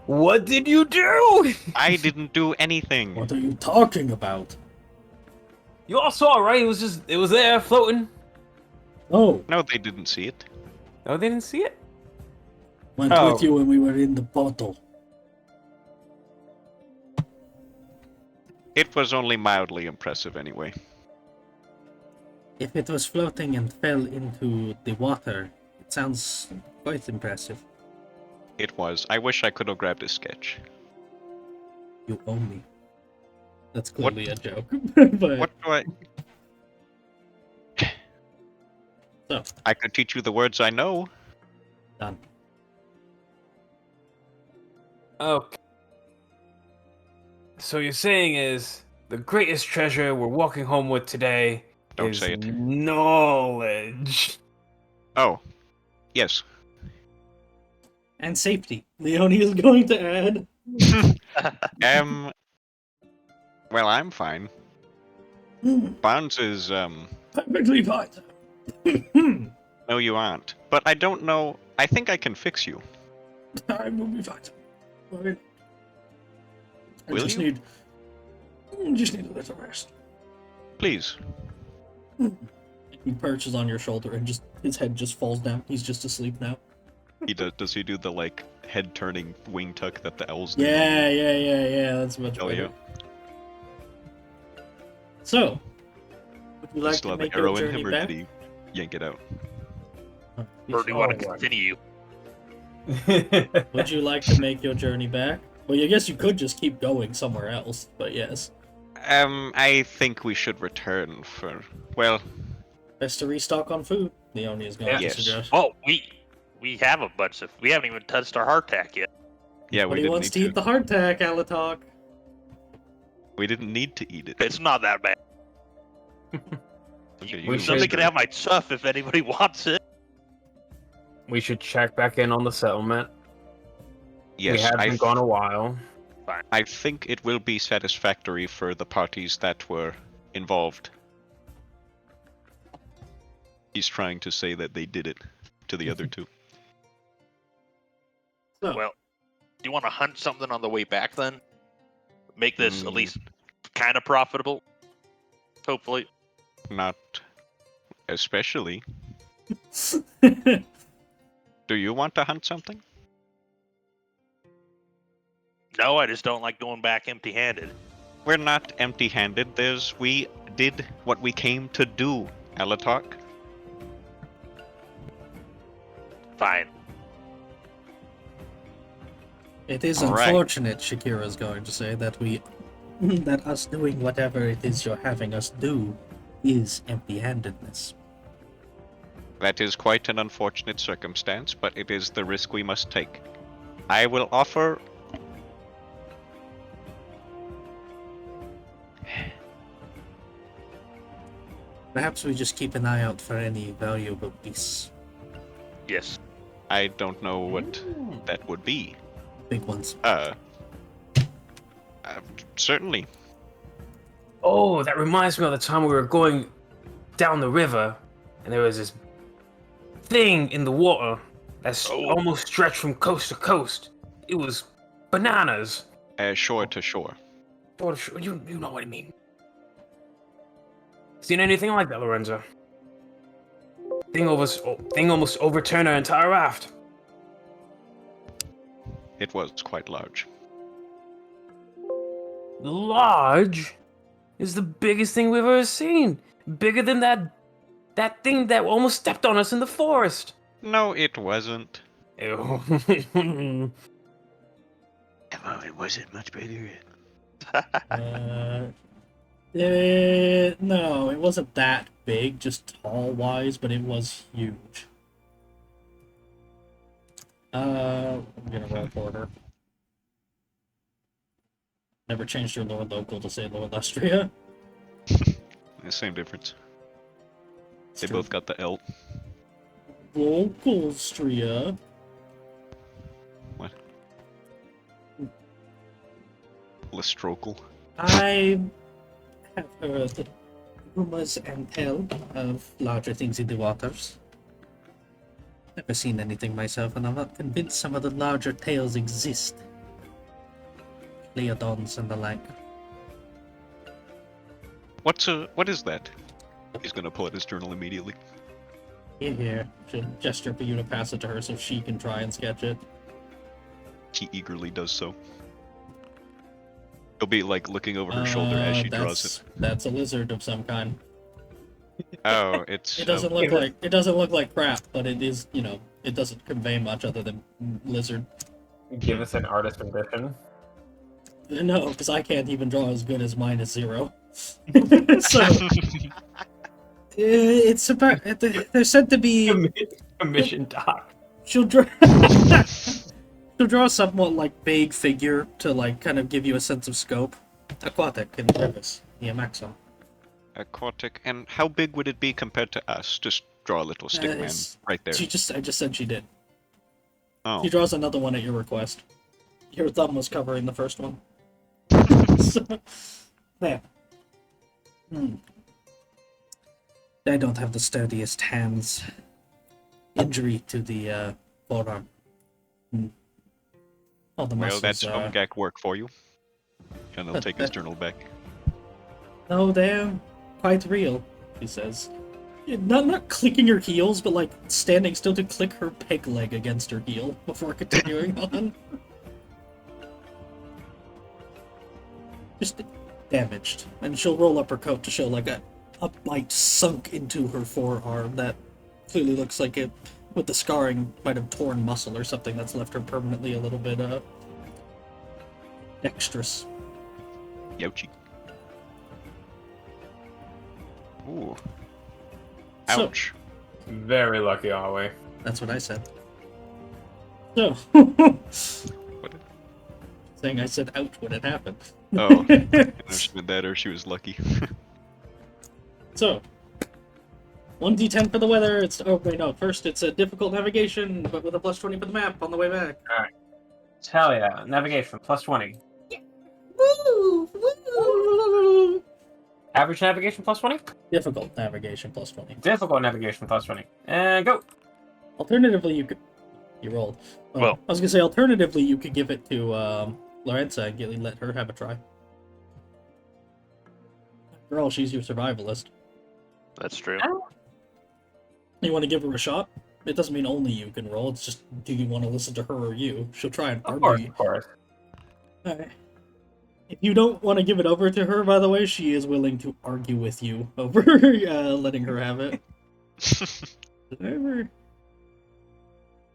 What did you do? I didn't do anything. What are you talking about? You all saw it, right? It was there floating. Oh, No, they didn't see it. No, they didn't see it. went Oh. with you when we were in the bottle. It was only mildly impressive anyway. If it was floating and fell into the water, it sounds quite impressive. It was. I wish I could have grabbed a sketch. You owe me. That's What- clearly a joke. But What do I... so I could teach you the words I know. done. Okay. So you're saying is the greatest treasure we're walking home with today Don't is say it. knowledge. Oh. Yes. And safety. Leone is going to add. Well, I'm fine. Bonds is, Perfectly fine. no, you aren't. But I don't know. I think I can fix you. I will be fine. Fine. I Will just you? just need a little rest. Please. He perches on your shoulder and just his head just falls down. He's just asleep now. He does he do the, like, head-turning wing tuck that the owls do? Yeah. That's much Hell better. yeah. So, would you like Still to have an make your arrow in journey him, or back? did he yank it out? Or do you want to continue? Would you like to make your journey back? Well, I guess you could just keep going somewhere else, but yes. I think we should return for... Well, Best to restock on food, Leonie is going to Yes. suggest. Oh, we have a bunch of. We haven't even touched our hardtack yet. Yeah, we But he didn't wants need to eat the hardtack, Alatok. We didn't need to eat it. It's not that bad. Look at We you, should- Somebody Lustre. can have my stuff if anybody wants it. We should check back in on the settlement. Yes, we have been gone a while. I think it will be satisfactory for the parties that were involved. He's trying to say that they did it to the other two. So, Well, do you want to hunt something on the way back then? Make this at least kind of profitable. Hopefully. Not especially. Do you want to hunt something? No, I just don't like going back empty-handed. We're not empty-handed. We did what we came to do, Alatok. Fine. it is All right. unfortunate, Shakira's going to say, that that us doing whatever it is you're having us do is empty-handedness. That is quite an unfortunate circumstance, but it is the risk we must take. I will offer... Perhaps we just keep an eye out for any valuable piece. Yes. I don't know what that would be. Big ones. Certainly. Oh, that reminds me of the time we were going down the river, and there was this thing in the water that's almost stretched from coast to coast. It was bananas. Shore to shore. You know what I mean. Seen anything like that, Lorenzo? Thing almost overturned our entire raft. It was quite large. Large is the biggest thing we've ever seen. Bigger than that thing that almost stepped on us in the forest. No, it wasn't. Ew. Oh, it wasn't much bigger. No, it wasn't that big, just tall-wise, but it was huge. I'm gonna roll for her. Never changed your Lord Local to say Lord Lustria. The same difference. It's They true. both got the L. Local Lustria. What? Lestrocal. I have heard rumors and tell of larger things in the waters. Never seen anything myself, and I'm not convinced some of the larger tales exist. Leodons and the like. What is that? He's gonna pull out his journal immediately. Here. She'll gesture for you to pass it to her so she can try and sketch it. He eagerly does so. He'll be like looking over her shoulder as she draws it. That's a lizard of some kind. Oh, it's It doesn't look like crap, but it is, it doesn't convey much other than lizard. Give us an artist rendition. No, because I can't even draw as good as mine is 0. So it's about. They're said to be. Commission doc. She'll draw. She'll draw a somewhat vague figure to kind of give you a sense of scope. Aquatic and nervous. Yeah, Maxim. aquatic. And how big would it be compared to us? Just draw a little stick man right there. I just said she did. Oh. She draws another one at your request. Your thumb was covering the first one. So, there. I don't have the sturdiest hands. Injury to the forearm. All the Well, muscles. that's Umgak work for you. And he'll take his journal back. No, they're quite real, he says. Not clicking her heels, but standing still to click her peg leg against her heel before continuing on. Just damaged. And she'll roll up her coat to show a bite sunk into her forearm that clearly looks like it, with the scarring, might have torn muscle or something that's left her permanently a little bit dexterous. Youchie. Ooh. So, Ouch. Very lucky, are we? that's what I said. So, What? saying I said ouch when it happened. Oh, I understood that, or she was lucky. So, 1d10 for the weather. It's wait, no. First, it's a difficult navigation, but with a +20 for the map on the way back. Hell yeah. Navigation, +20. Woo! Average navigation, +20? Difficult navigation +20. Difficult navigation, +20. And go! Alternatively, you could. You rolled. Well- I was gonna say, alternatively, you could give it to Lorenza and let her have a try. After all, she's your survivalist. That's true. You want to give her a shot? It doesn't mean only you can roll. It's just, do you want to listen to her or you? She'll try and Of argue. course. Alright. If you don't want to give it over to her, by the way, she is willing to argue with you over letting her have it. Did I ever...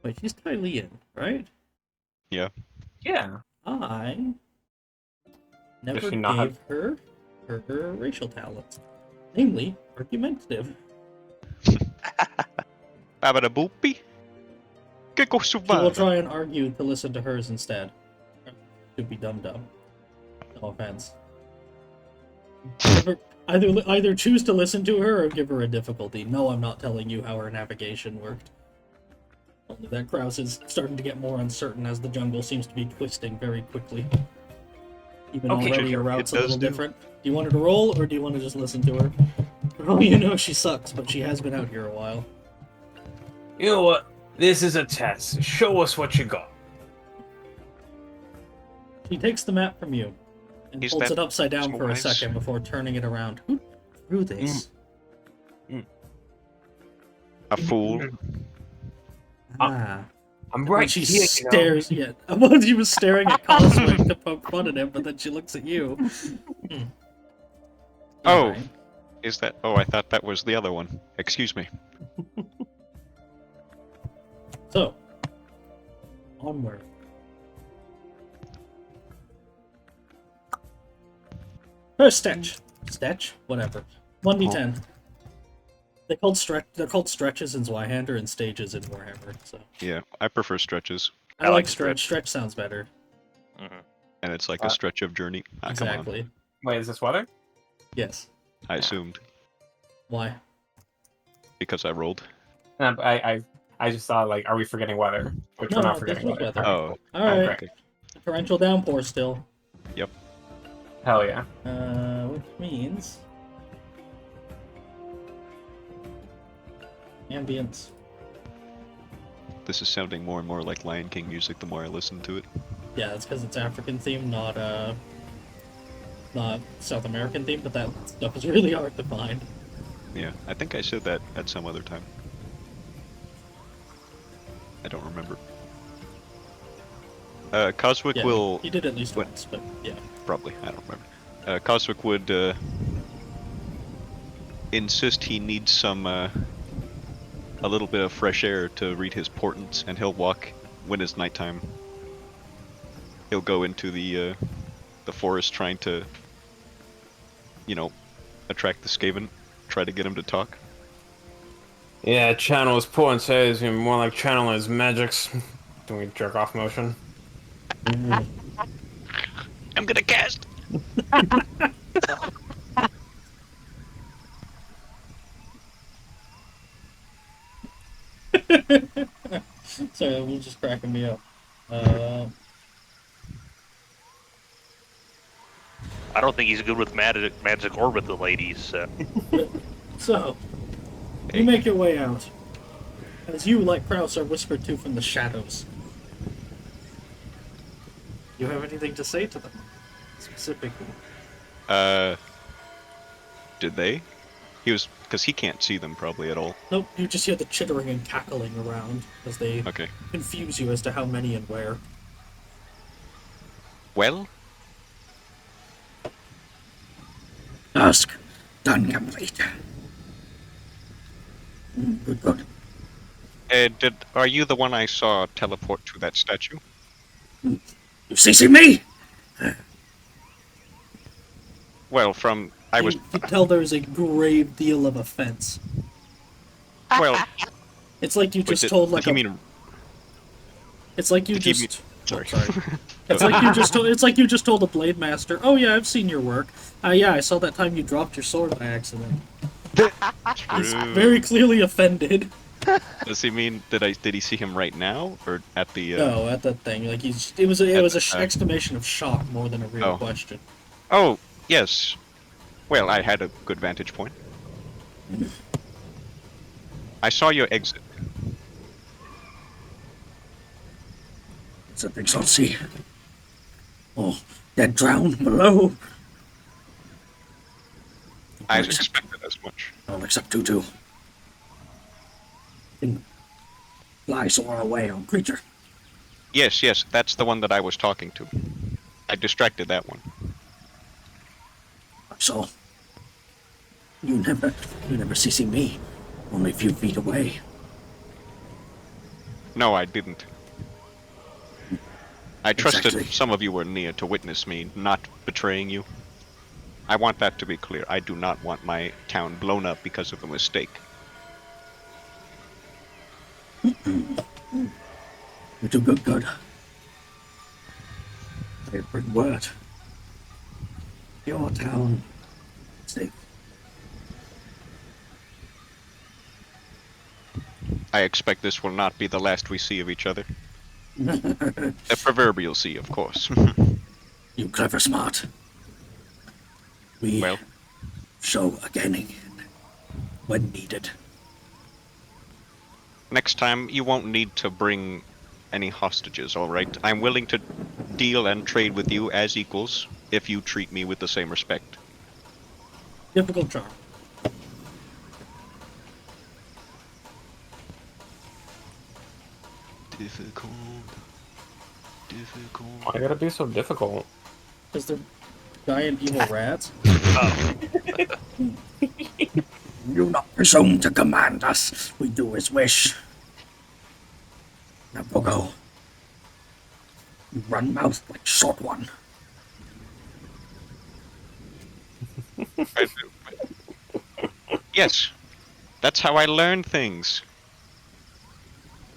Wait, she's Tylean, right? Yeah. Yeah. I never she not gave her racial talents. Namely, argumentative. Babada boopy. Get go She will survive. try and argue to listen to hers instead. To be dum-dum. No offense. Either choose to listen to her or give her a difficulty. No, I'm not telling you how her navigation worked. Only that Kraus is starting to get more uncertain as the jungle seems to be twisting very quickly. Even Okay, already your it route's a does little do. different. Do you want her to roll, or do you want to just listen to her? For all you know, she sucks, but she has been out here a while. You know what? This is a test. Show us what you got. She takes the map from you and Is holds that it upside down for a wise? second before turning it around. Who drew this? A fool. Ah. I'm When right she here, stares, yeah. Well, she was staring at Cosmic to poke fun at him, but then she looks at you. Oh. Alright. Is that? Oh, I thought that was the other one. Excuse me. So, onward. First Stetch? Whatever. 1d10. They're called stretches in Zweihander and stages in Warhammer, so. Yeah, I prefer stretches, I like stretch. Stretch sounds better. and it's like a stretch of journey. Ah, come on. Exactly. Wait, is this weather? Yes. I assumed Why? because I rolled. No, I just thought, like, are we forgetting weather? Which No, we're not this forgetting was weather. weather. Oh, Alright. Okay. Torrential downpour still. Hell yeah. Which means... Ambience. this is sounding more and more like Lion King music the more I listen to it. Yeah, that's because it's African themed, not South American themed, but that stuff is really hard to find. Yeah, I think I said that at some other time. I don't remember. Coswick Yeah, will... you did at least what- once, but yeah. Probably, I don't remember. Coswick would insist he needs some a little bit of fresh air to read his portents, and he'll walk when it's nighttime. He'll go into the forest trying to, you know, attract the Skaven, try to get him to talk. Yeah, channel his portent says you're more like channeling his magics. Doing a jerk off motion. I'm gonna cast! Sorry, that was just cracking me up. I don't think he's good with magic or with the ladies. So, you make your way out. As you, like Kraus, are whispered to from the shadows. You have anything to say to them? Specifically. Did they? He was... because he can't see them probably at all. Nope, you just hear the chittering and cackling around as they Okay. confuse you as to how many and where. Well? Task done complete. Good. Are you the one I saw teleport to that statue? You see me? Well, from... I was... You can tell there's a grave deal of offense. Well, It's like you wait, just told like did he mean? It's like you did he just. Sorry. It's like you just told. It's like you just told a blade master. Oh yeah, I've seen your work. Yeah, I saw that time you dropped your sword by accident. He's very clearly offended. Does he mean did he see him right now or at the? No, at that thing. Like it was a exclamation of shock more than a real question. Oh yes. Well, I had a good vantage point. I saw your exit. Something's on sea. Oh, dead drowned below. I expected as much. All except Tutu. Thing flies soar away on creature. Yes, that's the one that I was talking to. I distracted that one. I saw. You never see me. Only a few feet away. No, I didn't. I trusted Exactly. some of you were near to witness me not betraying you. I want that to be clear. I do not want my town blown up because of a mistake. You do good. I bring word. Your town is safe. I expect this will not be the last we see of each other. The proverbial see, of course. You clever smart. We Well, show again when needed. next time you won't need to bring any hostages, alright? I'm willing to deal and trade with you as equals if you treat me with the same respect. Difficult charm. Difficult. Why gotta be so difficult? Because they're giant evil rats. Do not presume to command us. We do as wish. Now go. You run mouth like short one. Yes, that's how I learn things.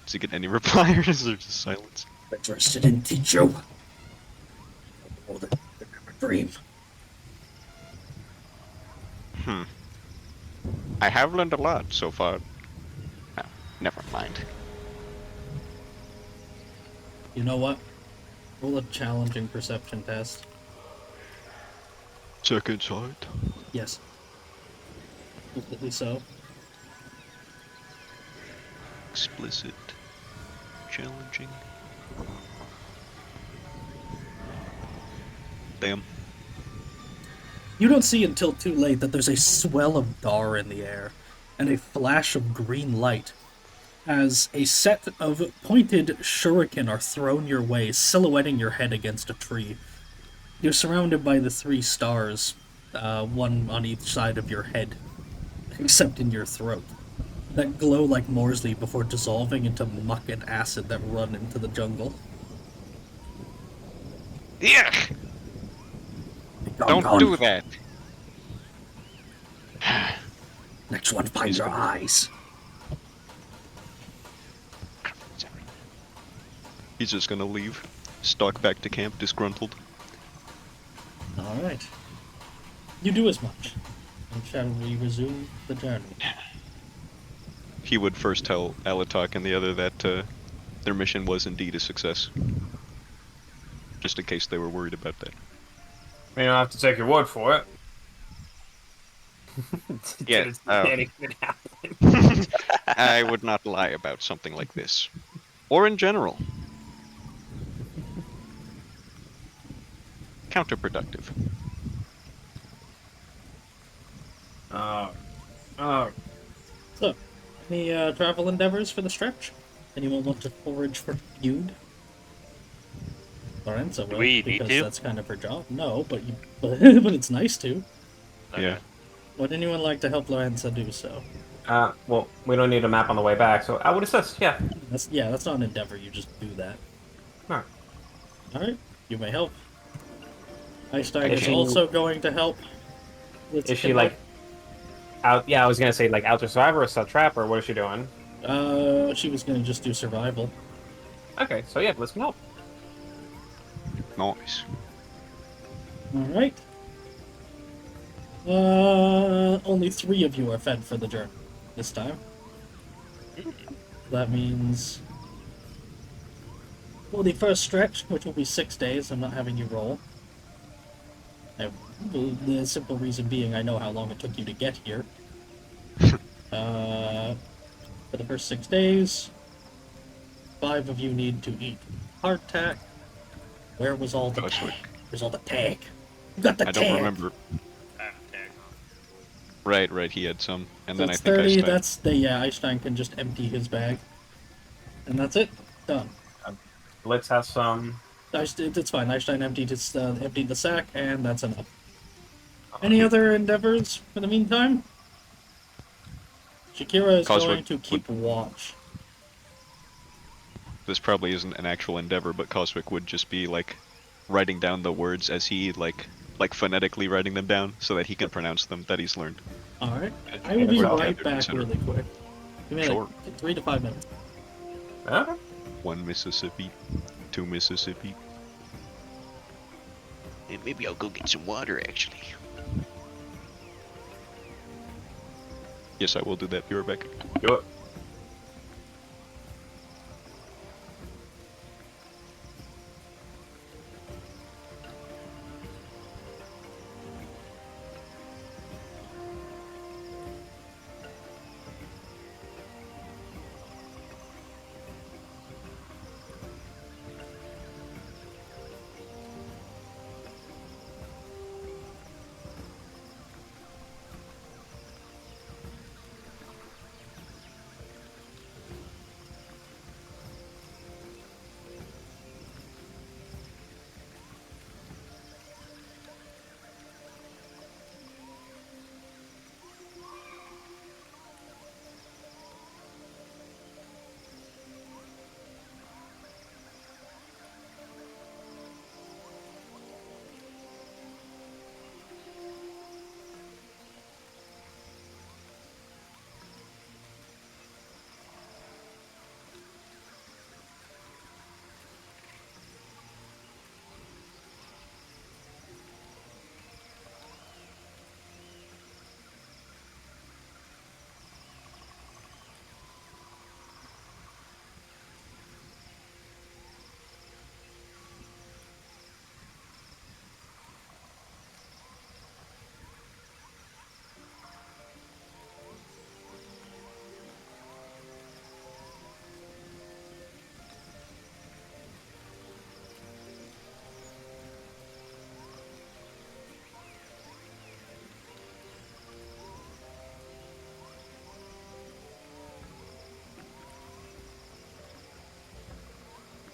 Does he get any reply or is there just silence? Interested in teach you. More than you could ever dream. I have learned a lot so far. No, never mind. You know what? Roll a challenging perception test. Second sight. Yes. Completely so. Explicit. Challenging. Damn. You don't see until too late that there's a swell of dar in the air, and a flash of green light, as a set of pointed shuriken are thrown your way, silhouetting your head against a tree. You're surrounded by the 3 stars, one on each side of your head, except in your throat, that glow like Morsley before dissolving into muck and acid that run into the jungle. Yeah. Don't do that. Next one finds your eyes. He's just gonna leave. Stalk back to camp disgruntled. Alright. You do as much. And shall we resume the journey? He would first tell Alatok and the other that their mission was indeed a success. Just in case they were worried about that. You don't have to take your word for it. Yeah, Anything happen? I would not lie about something like this. Or in general. Counterproductive. So, any travel endeavors for the stretch? Anyone want to forage for feud? Lorenzo will, We need because to? that's kind of her job. No, but but it's nice to. Yeah. Would anyone like to help Lorenzo do so? Well, we don't need a map on the way back, so I would assist, yeah. That's not an endeavor, you just do that. Alright. Alright, you may help. Einstein Is is she- also going to help. Is she like Out. Yeah, I was gonna say like out to survivor or set trap or what is she doing? She was gonna just do survival. Okay, so yeah, let's help. Nice. Alright. Only 3 of you are fed for the journey this time. That means... Well, the first stretch, which will be 6 days, I'm not having you roll. The simple reason being I know how long it took you to get here. For the first 6 days, 5 of you need to eat hardtack. Where was all the Gosh, tack? Where's all the tack? You got the I tack! don't remember. Right, he had some. And So then I it's think 30, Einstein. that's the, yeah, Einstein can just empty his bag. And that's it. Done. Let's have some. It's fine. Einstein emptied the sack, and that's enough. Any other endeavors for the meantime? Shakira is Coswick going to keep watch. This probably isn't an actual endeavor, but Coswick would just be like writing down the words as he like phonetically writing them down so that he can pronounce them that he's learned. Alright. I will be Well, right yeah, back consider. really quick. Give me Sure. like 3 to 5 minutes. Okay. 1 Mississippi, 2 Mississippi. And maybe I'll go get some water actually. Yes, I will do that. Be right back. Do it.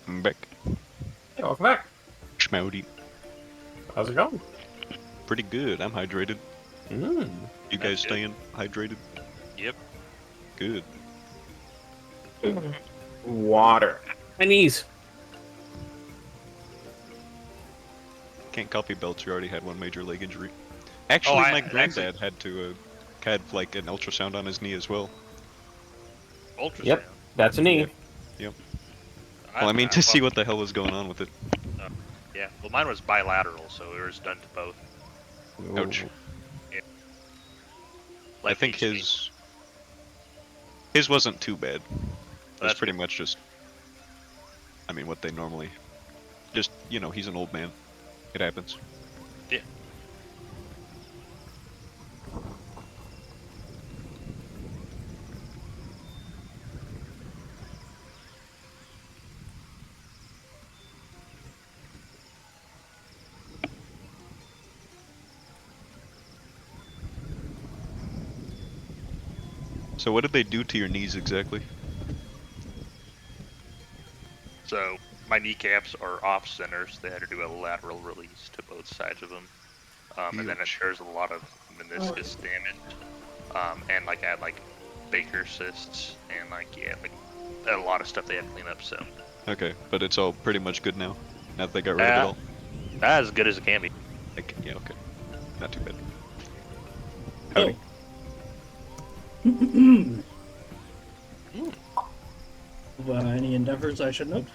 I'm back. Hey, welcome back. Schmouty. How's it going? Pretty good. I'm hydrated. Mm. You guys staying hydrated? Yep. Good. Water. My knees. Can't copy belts. You already had one major leg injury. Actually, my granddad had like an ultrasound on his knee as well. Ultrasound. Yep, that's a knee. Yep. Well, I mean to see what the hell was going on with it. Yeah. Well, mine was bilateral, so it was done to both. Ouch. Yeah. I think his wasn't too bad. It was That's pretty much just, I mean, what they normally, just, you know, he's an old man. It happens. Yeah. So what did they do to your knees exactly? So my kneecaps are off centers. They had to do a lateral release to both sides of them, and then there's a lot of meniscus damage, and like I had like Baker cysts and like a lot of stuff they had to clean up. So Okay, but it's all pretty much good now. Now that they got rid of it all. as good as it can be. Like, yeah, okay. Not too bad. Oh. Howdy. Any endeavors I should note?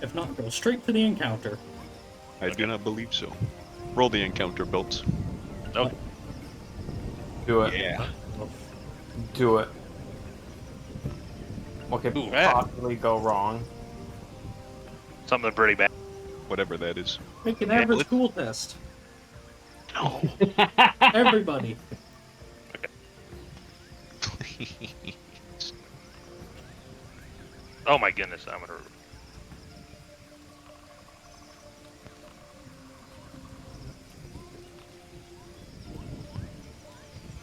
If not, go straight to the encounter. I do not believe so. Roll the encounter belts. Oh, Do it. Yeah. Do it. What could Ooh, possibly go wrong? something pretty bad. Whatever that is. Make an Yeah, average let's- cool test. No. Everybody. Please. Oh my goodness, I'm gonna.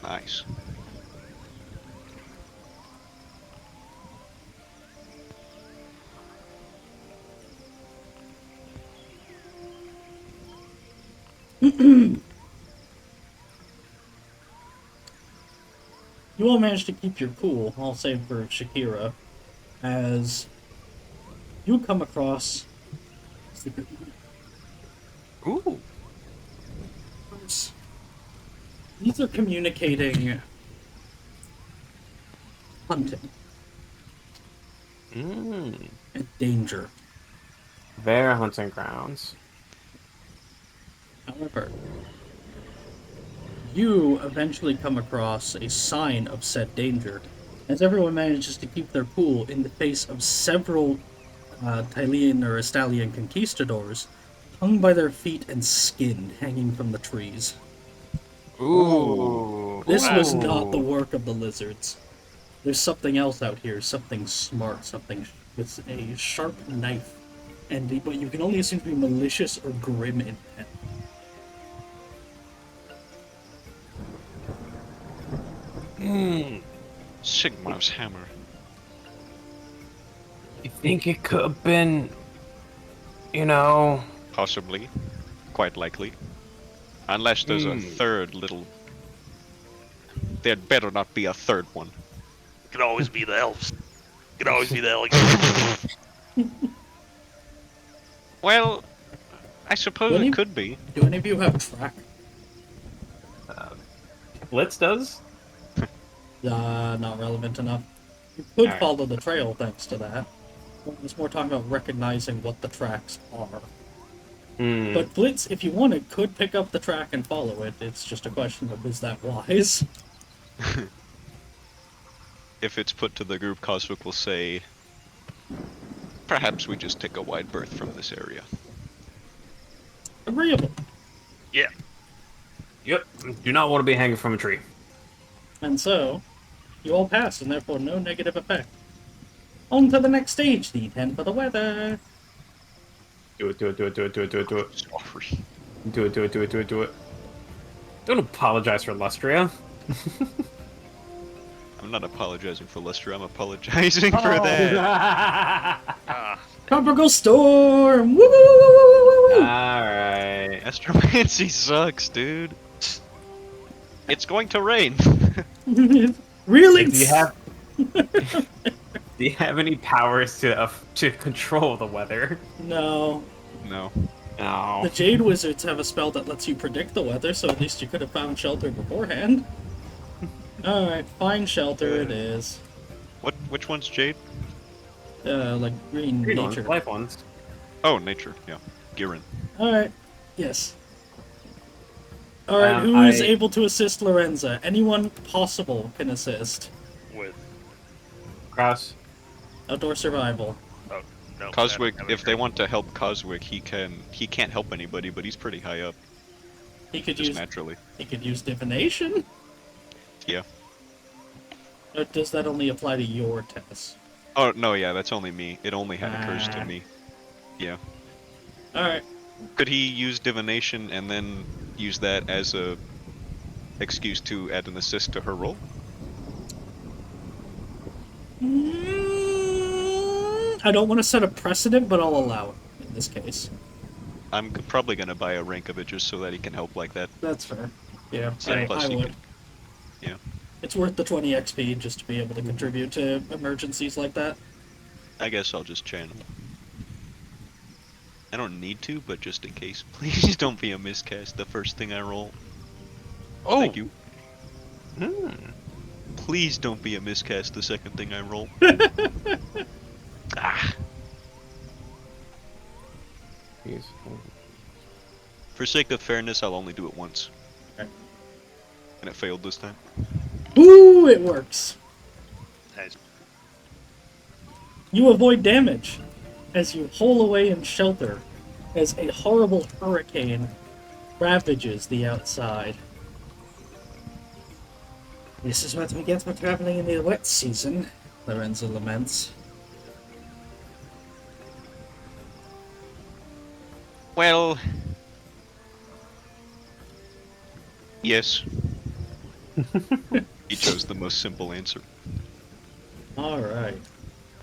Nice. You all managed to keep your cool, all save for Shakira, as you come across. Ooh. These are communicating hunting Mm. and danger. Their hunting grounds. However, you eventually come across a sign of said danger, as everyone manages to keep their cool in the face of several Tylian or Estalian conquistadors hung by their feet and skinned hanging from the trees. Ooh. This was not Ooh. the work of the lizards. There's something else out here, something smart, something with a sharp knife, but you can only assume to be malicious or grim intent. Sigmar's hammer. You think it could have been, you know, Possibly. Quite likely. Unless there's a third little... There'd better not be a third one. Could always be the elves. Could always be the elves. Well, I suppose Really? it could be. Do any of you have track? Blitz does? Not relevant enough. You could Alright. follow the trail thanks to that. It's more talking about recognizing what the tracks are. Hmm. But Blitz, if you wanted, could pick up the track and follow it. It's just a question of is that wise? If it's put to the group, Coswick will say, perhaps we just take a wide berth from this area. Agreeable. Yeah. Yep. Do not want to be hanging from a tree. And so, you all pass, and therefore no negative effect. On to the next stage, D10 for the weather. Do it, do it, do it, do it, do it, do it, do it. Sorry. Do it, do it, do it, do it, do it. Don't apologize for Lustria. I'm not apologizing for Lustre, I'm apologizing for that. Ah, Tropical storm! Woo, woo, woo, woo, woo, woo, woo. Alright. Astromancy sucks, dude. It's going to rain. Really? Do you have... Do you have any powers to control the weather? No. No. No. The Jade Wizards have a spell that lets you predict the weather, so at least you could have found shelter beforehand. Alright, find shelter it is. Which one's Jade? Like green Green nature. ones, life ones. Oh, nature, yeah. Girin. Alright, yes. Alright, who is I- able to assist Lorenza? Anyone possible can assist. with Cross. Outdoor survival. no. I don't Coswick, have if any- they want to help Coswick, he can't help anybody, but he's pretty high up, He could just use naturally. divination? Yeah. Or does that only apply to your test? Oh, no, yeah, that's only me. It only occurs Ah. to me. Yeah. Alright. Could he use divination and then use that as a excuse to add an assist to her roll? I don't want to set a precedent, but I'll allow it in this case. I'm probably gonna buy a rank of it just so that he can help like that. That's fair. Yeah, Yeah, plus I he would. can- yeah. It's worth the 20 XP just to be able to contribute to emergencies like that. I guess I'll just channel. I don't need to, but just in case. Please don't be a miscast the first thing I roll. Oh, Thank you. Hmm. Please don't be a miscast the second thing I roll. Ah. Jeez. For sake of fairness, I'll only do it once. Okay. And it failed this time. Ooh, it works. nice. You avoid damage as you hole away in shelter as a horrible hurricane ravages the outside. This is what we get for traveling in the wet season, Lorenzo laments. Well... Yes. He chose the most simple answer. Alright.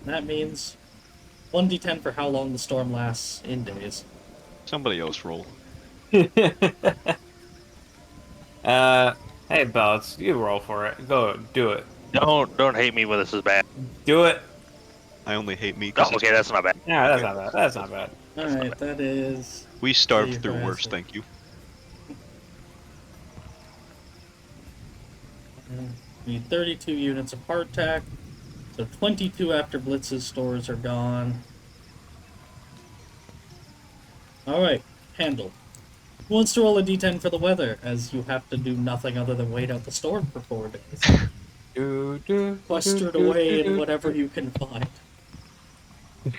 That means 1d10 for how long the storm lasts in days. Somebody else roll. Hey, Belts, you roll for it. Go, do it. Don't hate me when this is bad. Do it. I only hate me Oh, because okay, that's not bad. Yeah, that's not bad. That's not bad. Alright, that is... we starved Leave through her worse, answer. thank you. Need 32 units of hardtack. So 22 after Blitz's stores are gone. Alright, handle. Who wants to roll a d10 for the weather, as you have to do nothing other than wait out the storm for 4 days? Clustered away in whatever you can find.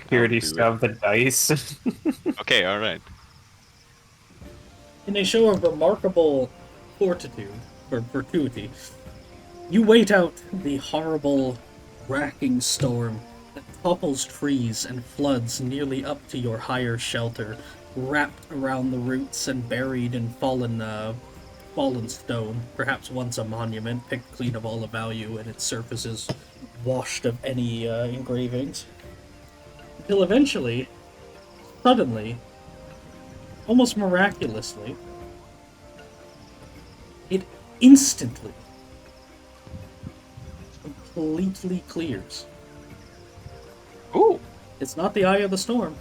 Purity I'll do stuff the dice. Okay, alright. In a show of remarkable fortitude, or fortuity, you wait out the horrible, racking storm that topples trees and floods nearly up to your higher shelter, wrapped around the roots and buried in fallen stone, perhaps once a monument, picked clean of all of value and its surfaces washed of any engravings. Until eventually, suddenly, almost miraculously, it instantly, completely clears. Ooh. It's not the eye of the storm.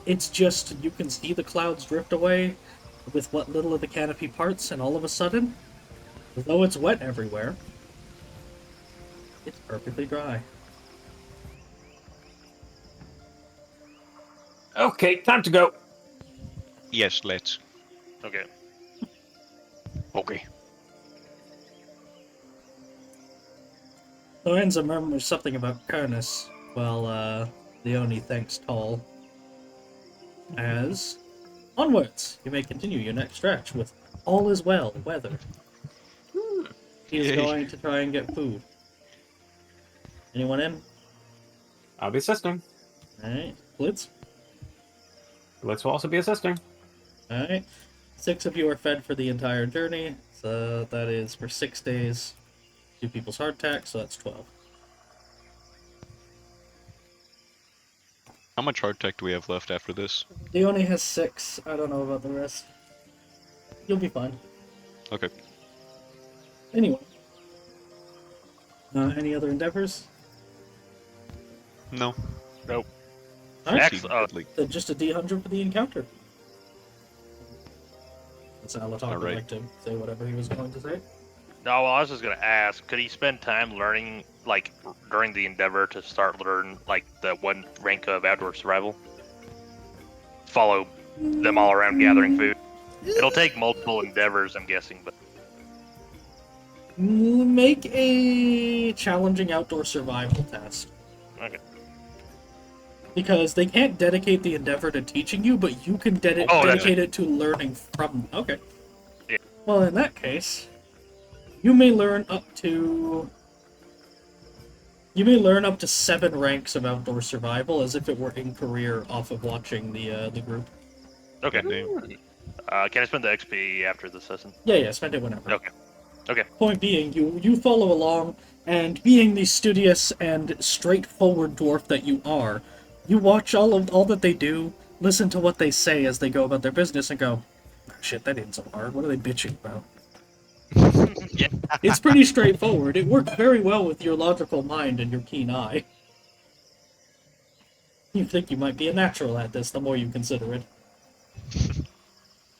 It's just you can see the clouds drift away with what little of the canopy parts, and all of a sudden, though it's wet everywhere, it's perfectly dry. Okay, time to go. Yes, let's. Okay. Okay. Lorenzo murmurs something about Karnas, while Leone thanks Tall. As onwards, you may continue your next stretch with all is well weather. He's Yay. going to try and get food. Anyone in? I'll be assisting. Alright. Blitz? Let's also be assisting. Alright. 6 of you are fed for the entire journey, so that is for 6 days. 2 people's hardtack, so that's 12. How much hardtack do we have left after this? Leone has 6. I don't know about the rest. You'll be fine. Okay. Anyway. Any other endeavors? No. Nope. Alright. Excellent. Then just a D100 for the encounter. That's Alatar would Alright. like to say whatever he was going to say. No, well, I was just gonna ask, could he spend time learning, like, during the endeavor to start learn, like, the one rank of outdoor survival? Follow them all around gathering food. It'll take multiple endeavors, I'm guessing, but Make a challenging outdoor survival test. okay. Because they can't dedicate the endeavor to teaching you, but you can Oh, that's dedicate it to learning from. Okay. Yeah. Well, in that case, you may learn up to 7 ranks of outdoor survival, as if it were in career off of watching the group. Okay. Damn. Can I spend the XP after the session? Yeah, spend it whenever. Okay. Okay. Point being, you follow along, and being the studious and straightforward dwarf that you are, you watch all that they do, listen to what they say as they go about their business, and go, "Oh, shit, that ain't so hard. What are they bitching about?" Yeah. It's pretty straightforward. It works very well with your logical mind and your keen eye. You think you might be a natural at this the more you consider it.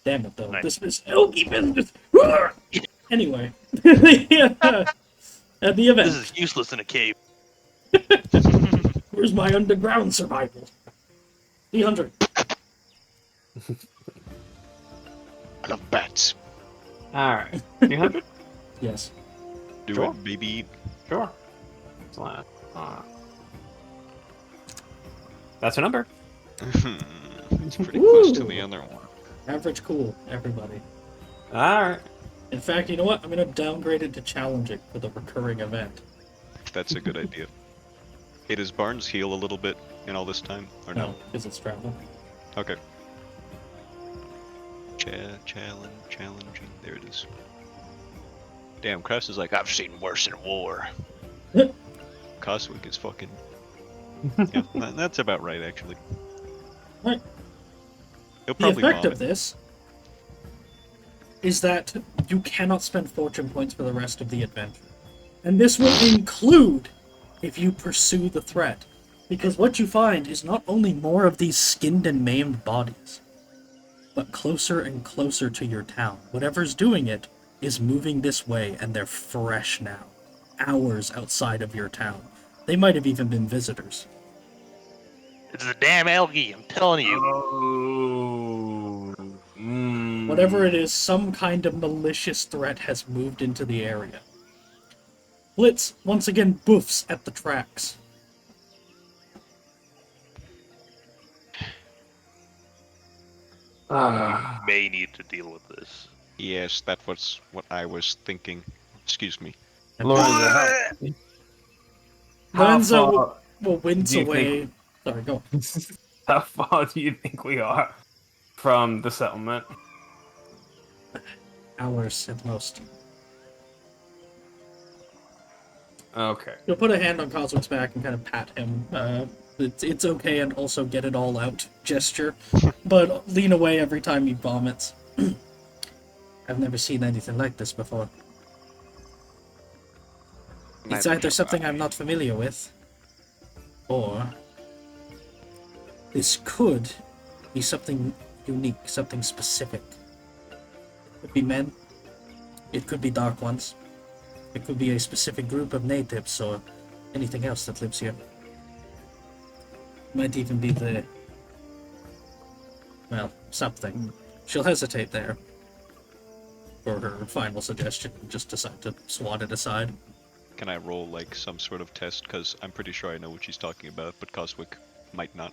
Damn it, though. Nice. This is Elky business. Anyway, at the event, This is useless in a cave. where's my underground survival? 300. I love bats. Alright. 300? Yes. Do Sure. it, baby. Sure. That's a number. It's pretty close to the other one. Average cool, everybody. Alright. In fact, you know what? I'm going to downgrade it to challenging for the recurring event. That's a good idea. Hey, does Barnes heal a little bit in all this time, or no? No, because it's travel. Okay. Challenging. There it is. Damn, Kress is like, I've seen worse in war. Coswick is fucking... yeah, that's about right, actually. Right. He'll The probably effect vomit. of this is that you cannot spend fortune points for the rest of the adventure. And this will include if you pursue the threat. Because what you find is not only more of these skinned and maimed bodies, but closer and closer to your town. Whatever's doing it is moving this way, and they're fresh now. Hours outside of your town. They might have even been visitors. It's the damn algae, I'm telling you. Oh. Whatever it is, some kind of malicious threat has moved into the area. Blitz once again boofs at the tracks. May need to deal with this. Yes, that was what I was thinking. Excuse me. Lorenzo, how Lorenzo far, will wince do you away. think- Sorry, go. how far do you think we are from the settlement? Hours at most. Okay. You'll put a hand on Coswick's back and kind of pat him. It's okay, and also get it all out gesture, but lean away every time he vomits. I've never seen anything like this before. It's Neither either have something I. I'm not familiar with, or this could be something unique, something specific. It could be men, it could be dark ones, it could be a specific group of natives, or anything else that lives here. Might even be the... well, something. She'll hesitate there for her final suggestion and just decide to swat it aside. Can I roll like some sort of test? Because I'm pretty sure I know what she's talking about, but Coswick might not.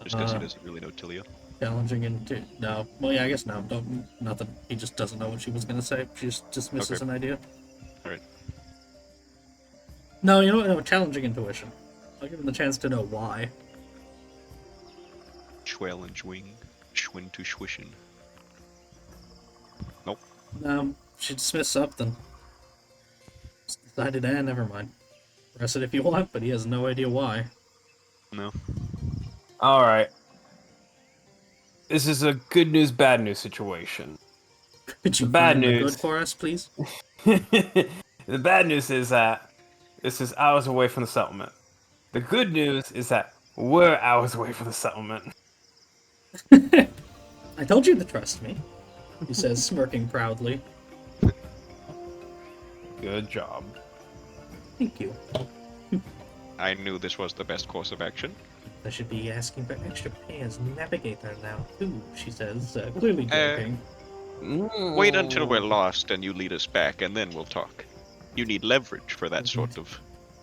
Just because he doesn't really know Tilia. Challenging into... no. Well, yeah, I guess no. Don't, nothing. He just doesn't know what she was going to say. She just dismisses Okay. an idea. Alright. No, you know what? No, challenging intuition. I'll give him the chance to know why. Challenge wing. Schwin to schwischen. Nope. No, she dismissed something. Just decided, never mind. Press it if you want, but he has no idea why. No. Alright. This is a good news, bad news situation. Could you Bad find the news. good for us, please? The bad news is that this is hours away from the settlement. The good news is that we're hours away from the settlement. I told you to trust me, he says, smirking proudly. Good job. Thank you. I knew this was the best course of action. I should be asking for extra pay as navigator now, too, she says, clearly joking. Wait until we're lost and you lead us back, and then we'll talk. You need leverage for that sort of...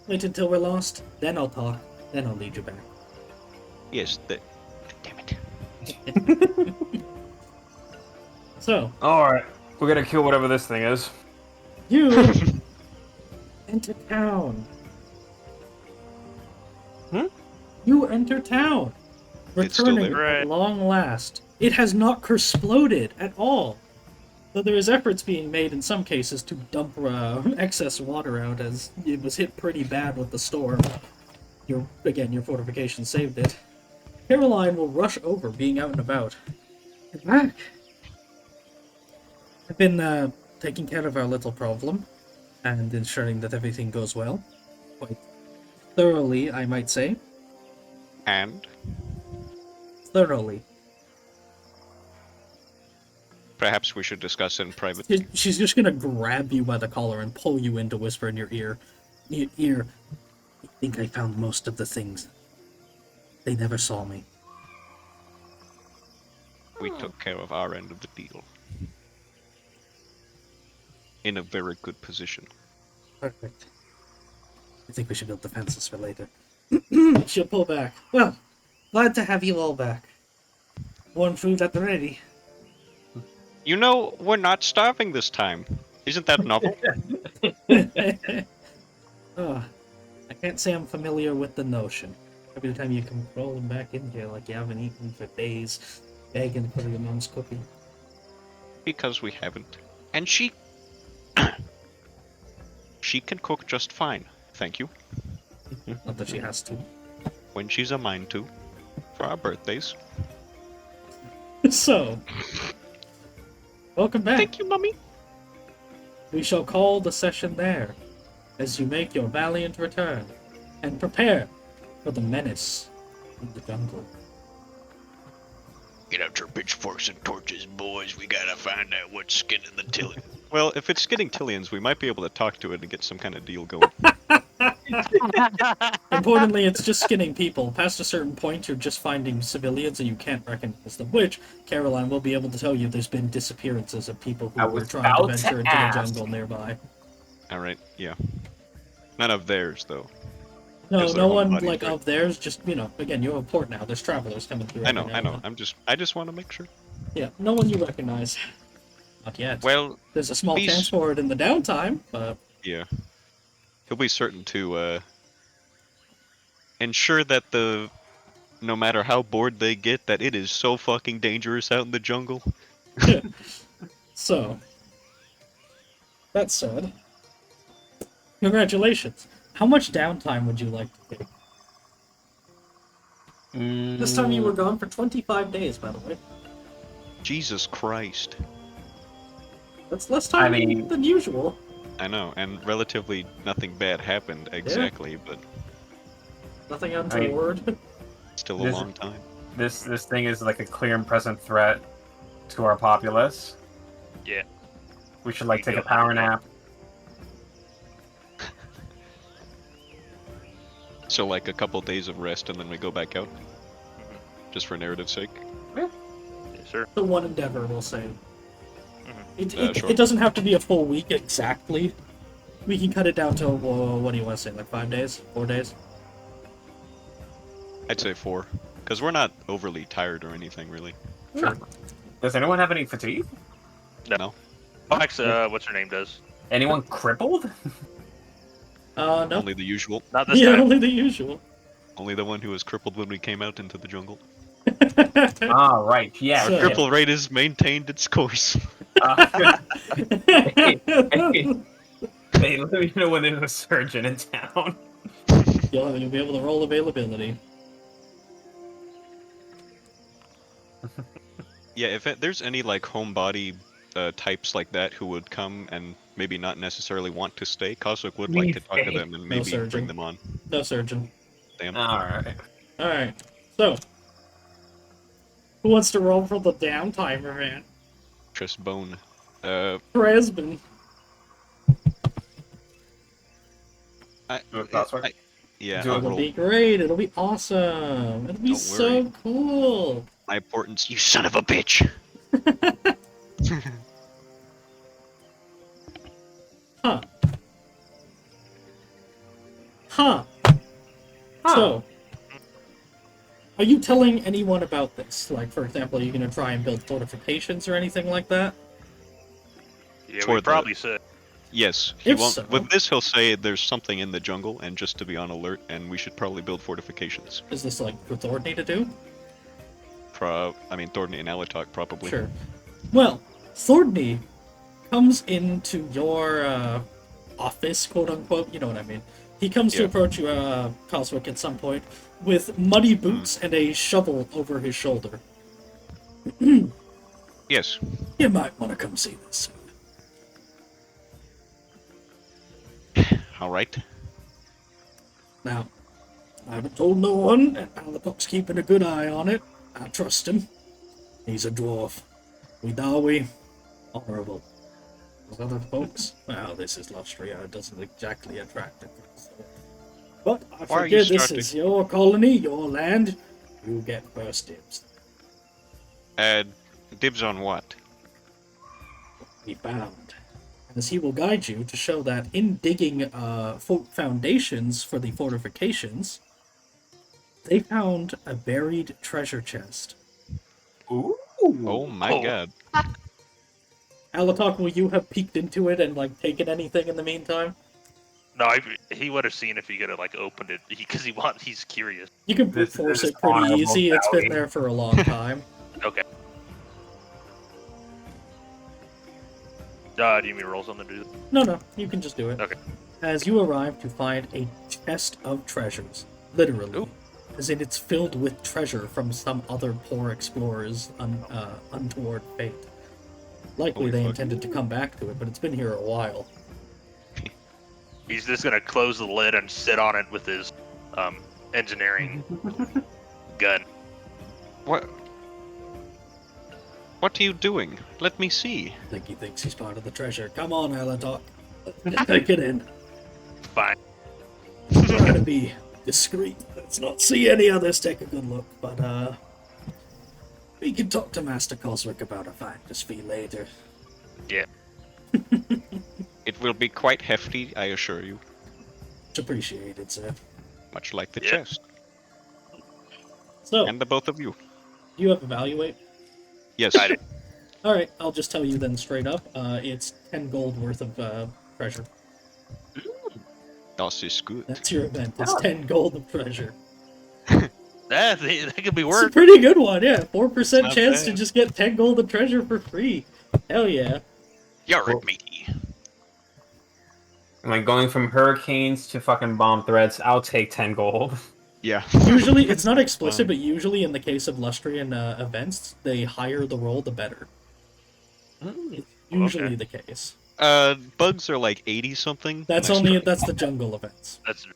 Wait until we're lost, then I'll talk, then I'll lead you back. Yes, damn it. So, Alright, we're gonna kill whatever this thing is. you enter town. Hmm? You enter town. It's still Returning there. at long last. It has not exploded at all. Though there is efforts being made in some cases to dump excess water out, as it was hit pretty bad with the storm. Your fortification saved it. Caroline will rush over, being out and about. Get back. I've been taking care of our little problem, and ensuring that everything goes well. Quite thoroughly, I might say. And? Thoroughly. Perhaps we should discuss in private. She's just gonna grab you by the collar and pull you in to whisper in your ear. I think I found most of the things. They never saw me. We took care of our end of the deal. In a very good position. Perfect. I think we should build defenses for later. She'll pull back. Well, glad to have you all back. Warm food at the ready. You know, we're not starving this time. Isn't that novel? Oh, I can't say I'm familiar with the notion. Every time you come crawling back in here like you haven't eaten for days, begging for your mom's cookie. Because we haven't. And she... she can cook just fine. Thank you. Not that she has to. When she's a mind to. For our birthdays. So, welcome back. Thank you, Mummy. We shall call the session there, as you make your valiant return, and prepare for the menace in the jungle. Get out your pitchforks and torches, boys. We gotta find out what's skinning the Tillian. Well, if it's skinning Tillians, we might be able to talk to it and get some kind of deal going. Importantly, it's just skinning people. Past a certain point, you're just finding civilians and you can't recognize them, which, Caroline will be able to tell you there's been disappearances of people who were trying to venture into the jungle nearby. Alright, yeah. None of theirs, though. No, Because they're no one, homebodies, like, right? of theirs, just, you know, again, you have a port now, there's travelers coming through. I know, every now I and know. then. I just want to make sure. Yeah, no one you recognize. Not yet. Well, There's a small these- chance for it in the downtime, but... yeah. He'll be certain to, ensure that no matter how bored they get, that it is so fucking dangerous out in the jungle. So, that said, congratulations. How much downtime would you like to take? This time you were gone for 25 days, by the way. Jesus Christ. That's less time I mean- than usual. I know, and relatively nothing bad happened exactly, but Nothing untoward. still a This- long time. This thing is like a clear and present threat to our populace. Yeah. We should like take a power nap. So like a couple days of rest and then we go back out? Just for narrative's sake? Yes, sir. The one endeavor, we'll say. Sure. It doesn't have to be a full week exactly. We can cut it down to, well, what do you want to say, like 5 days? 4 days? I'd say 4. Because we're not overly tired or anything, really. Sure. Does anyone have any fatigue? No. Fox, what's her name does? Anyone crippled? No. Only the usual. Not this Yeah, time. only the usual. Only the one who was crippled when we came out into the jungle. Ah, right. Yeah. So- okay. Cripple rate has maintained its course. Hey, let me know when there's a surgeon in town. You'll be able to roll availability. Yeah, if there's any like homebody types like that who would come and maybe not necessarily want to stay, Coswick would like to talk to them and maybe surgeon. bring them on. No surgeon. Damn. Alright. Alright, so. Who wants to roll for the downtimer, man? Trust Bone. Presbin. Do it Coswick? Yeah, Do it I'll It'll roll. be great, it'll be awesome. It'll be Don't so worry. cool. My importance, you son of a bitch! Huh. Huh. So, are you telling anyone about this? Like, for example, are you going to try and build fortifications or anything like that? Yeah, For we the- probably should. Yes, he If won't. so- With this, he'll say there's something in the jungle, and just to be on alert, and we should probably build fortifications. Is this like for Thorny to do? I mean, Thorny and Alatok probably. Sure. Well, Thorny comes into your office, quote unquote. You know what I mean. He comes to Yeah. approach you, Coswick, at some point with muddy boots and a shovel over his shoulder. Yes. You might want to come see this. All right. Now, I haven't told no one, and Alapok's keeping a good eye on it. I trust him. He's a dwarf. We Dawi, honorable. Those other folks, well, this is Lustria. It doesn't exactly attract them. But I Why are you figure this starting- is your colony, your land. You get first dibs. Dibs on what? Be bound. As he will guide you to show that in digging foundations for the fortifications, they found a buried treasure chest. Ooh. Oh my god. Alatok, will you have peeked into it and like taken anything in the meantime? No, he would have seen if he could have like opened it because he's curious. You can brute This force is it pretty honorable easy. It's been bounty. there for a long time. Okay. Do you mean roll something to do? No, you can just do it. Okay. As you arrive to find a chest of treasures, literally, Ooh. as in it's filled with treasure from some other poor explorer's untoward fate. Likely Holy they fuck. intended to come back to it, but it's been here a while. He's just gonna close the lid and sit on it with his engineering gun. What? What are you doing? Let me see. I think he thinks he's part of the treasure. Come on, Alatok. Take it in. Fine. Try to be discreet. Let's not see any others take a good look, but we can talk to Master Coswick about a finder's fee later. Yeah. It will be quite hefty, I assure you. It's appreciated, sir. Much like the Yeah. chest. So, And the both of you. do you have evaluate? Yes. I did. Alright, I'll just tell you then straight up. It's 10 gold worth of treasure. Das is good. That's your event. It's 10 gold of treasure. That could be It's a worse. pretty good one, yeah. 4% Not chance to bad. just get 10 gold of treasure for free. Hell yeah. You're me. Am I going from hurricanes to fucking bomb threats? I'll take 10 gold. Yeah. Usually, it's not explicit, but usually in the case of Lustrian events, the higher the roll, the better. It's usually the case. Bugs are like 80 something. That's the jungle events. That's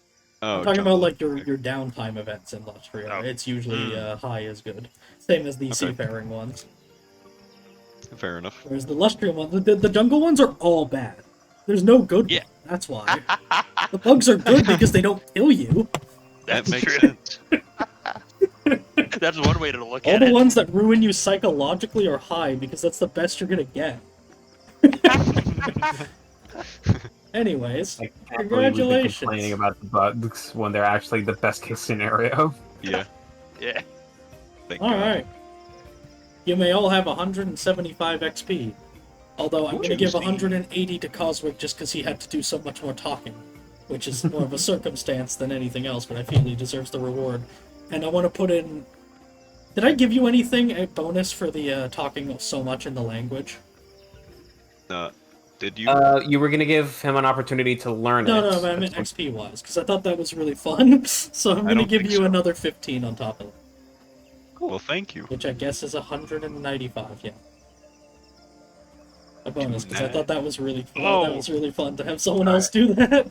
Oh, I'm talking jungle. about like your downtime events in Lustria. Oh. It's usually high is good. Same as the Okay. seafaring ones. Fair enough. Whereas the Lustrian ones, the jungle ones are all bad. There's no good Yeah. one. That's why. The bugs are good because they don't kill you. That that's makes true. sense. That's one way to look All at the it. ones that ruin you psychologically are high because that's the best you're gonna get. Anyways, I can't believe we've been congratulations. complaining about the bugs when they're actually the best case scenario. Yeah. Yeah. Thank God. Alright. You may all have 175 XP. Although I'm going to give 180 to Coswick just because he had to do so much more talking. Which is more of a circumstance than anything else, but I feel he deserves the reward. And I want to put in... Did I give you anything, a bonus for the talking so much in the language? Did you? You were gonna give him an opportunity to learn No, it. no, but I meant XP-wise, because I thought that was really fun. So I'm I going to don't give think you so. another 15 on top of it. Well, thank you. Which I guess is 195, yeah. A bonus, because I that. thought that was really fun. Oh. That was really fun to have someone else do that.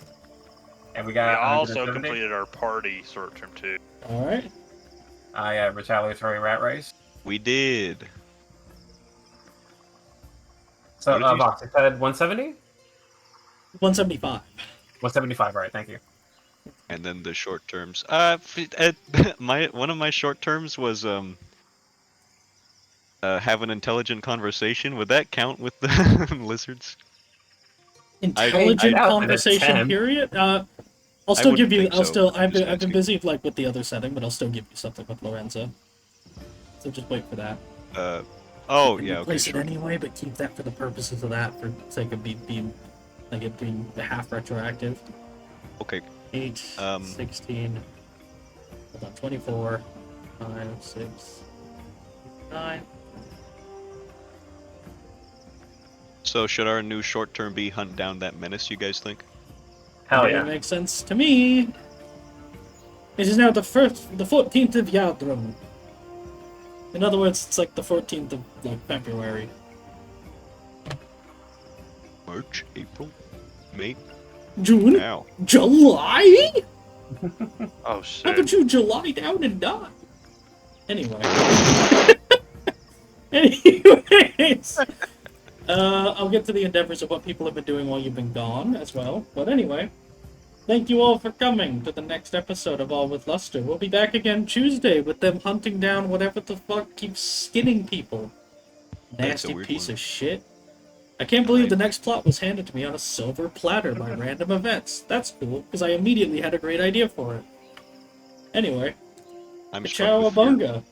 And we We got also 170. completed our party short term too. Alright. I got retaliatory rat race. We did. So, What did you- Vox, it said 170? 175. 175, right, thank you. And then the short terms. One of my short terms was have an intelligent conversation. Would that count with the lizards? Intelligent I- I- conversation, 10. period? I'll still wouldn't give you, think I'll so. still, I'm I've just been asking. busy, like, with the other setting, but I'll still give you something with Lorenzo. So just wait for that. Oh You can yeah, okay, replace sure. it anyway, but keep that for the purposes of that, for sake of being like it being half retroactive. Okay. 8, Um, 16, hold on, 24, 5, 6, 9. So should our new short term be hunt down that menace? You guys think? Hell That yeah. makes sense to me. It is now the 14th of Yadrum. In other words, it's like the 14th of like February. March, April, May. June? Now. July? Oh How shit. about you July down and die? Anyway. Anyways. I'll get to the endeavors of what people have been doing while you've been gone as well. But anyway, thank you all for coming to the next episode of All with Lustre. We'll be back again Tuesday with them hunting down whatever the fuck keeps skinning people. That's a Nasty weird piece one. of shit. I can't believe the next plot was handed to me on a silver platter by random events. That's cool, because I immediately had a great idea for it. Anyway, I'm struck with fear. cowabunga.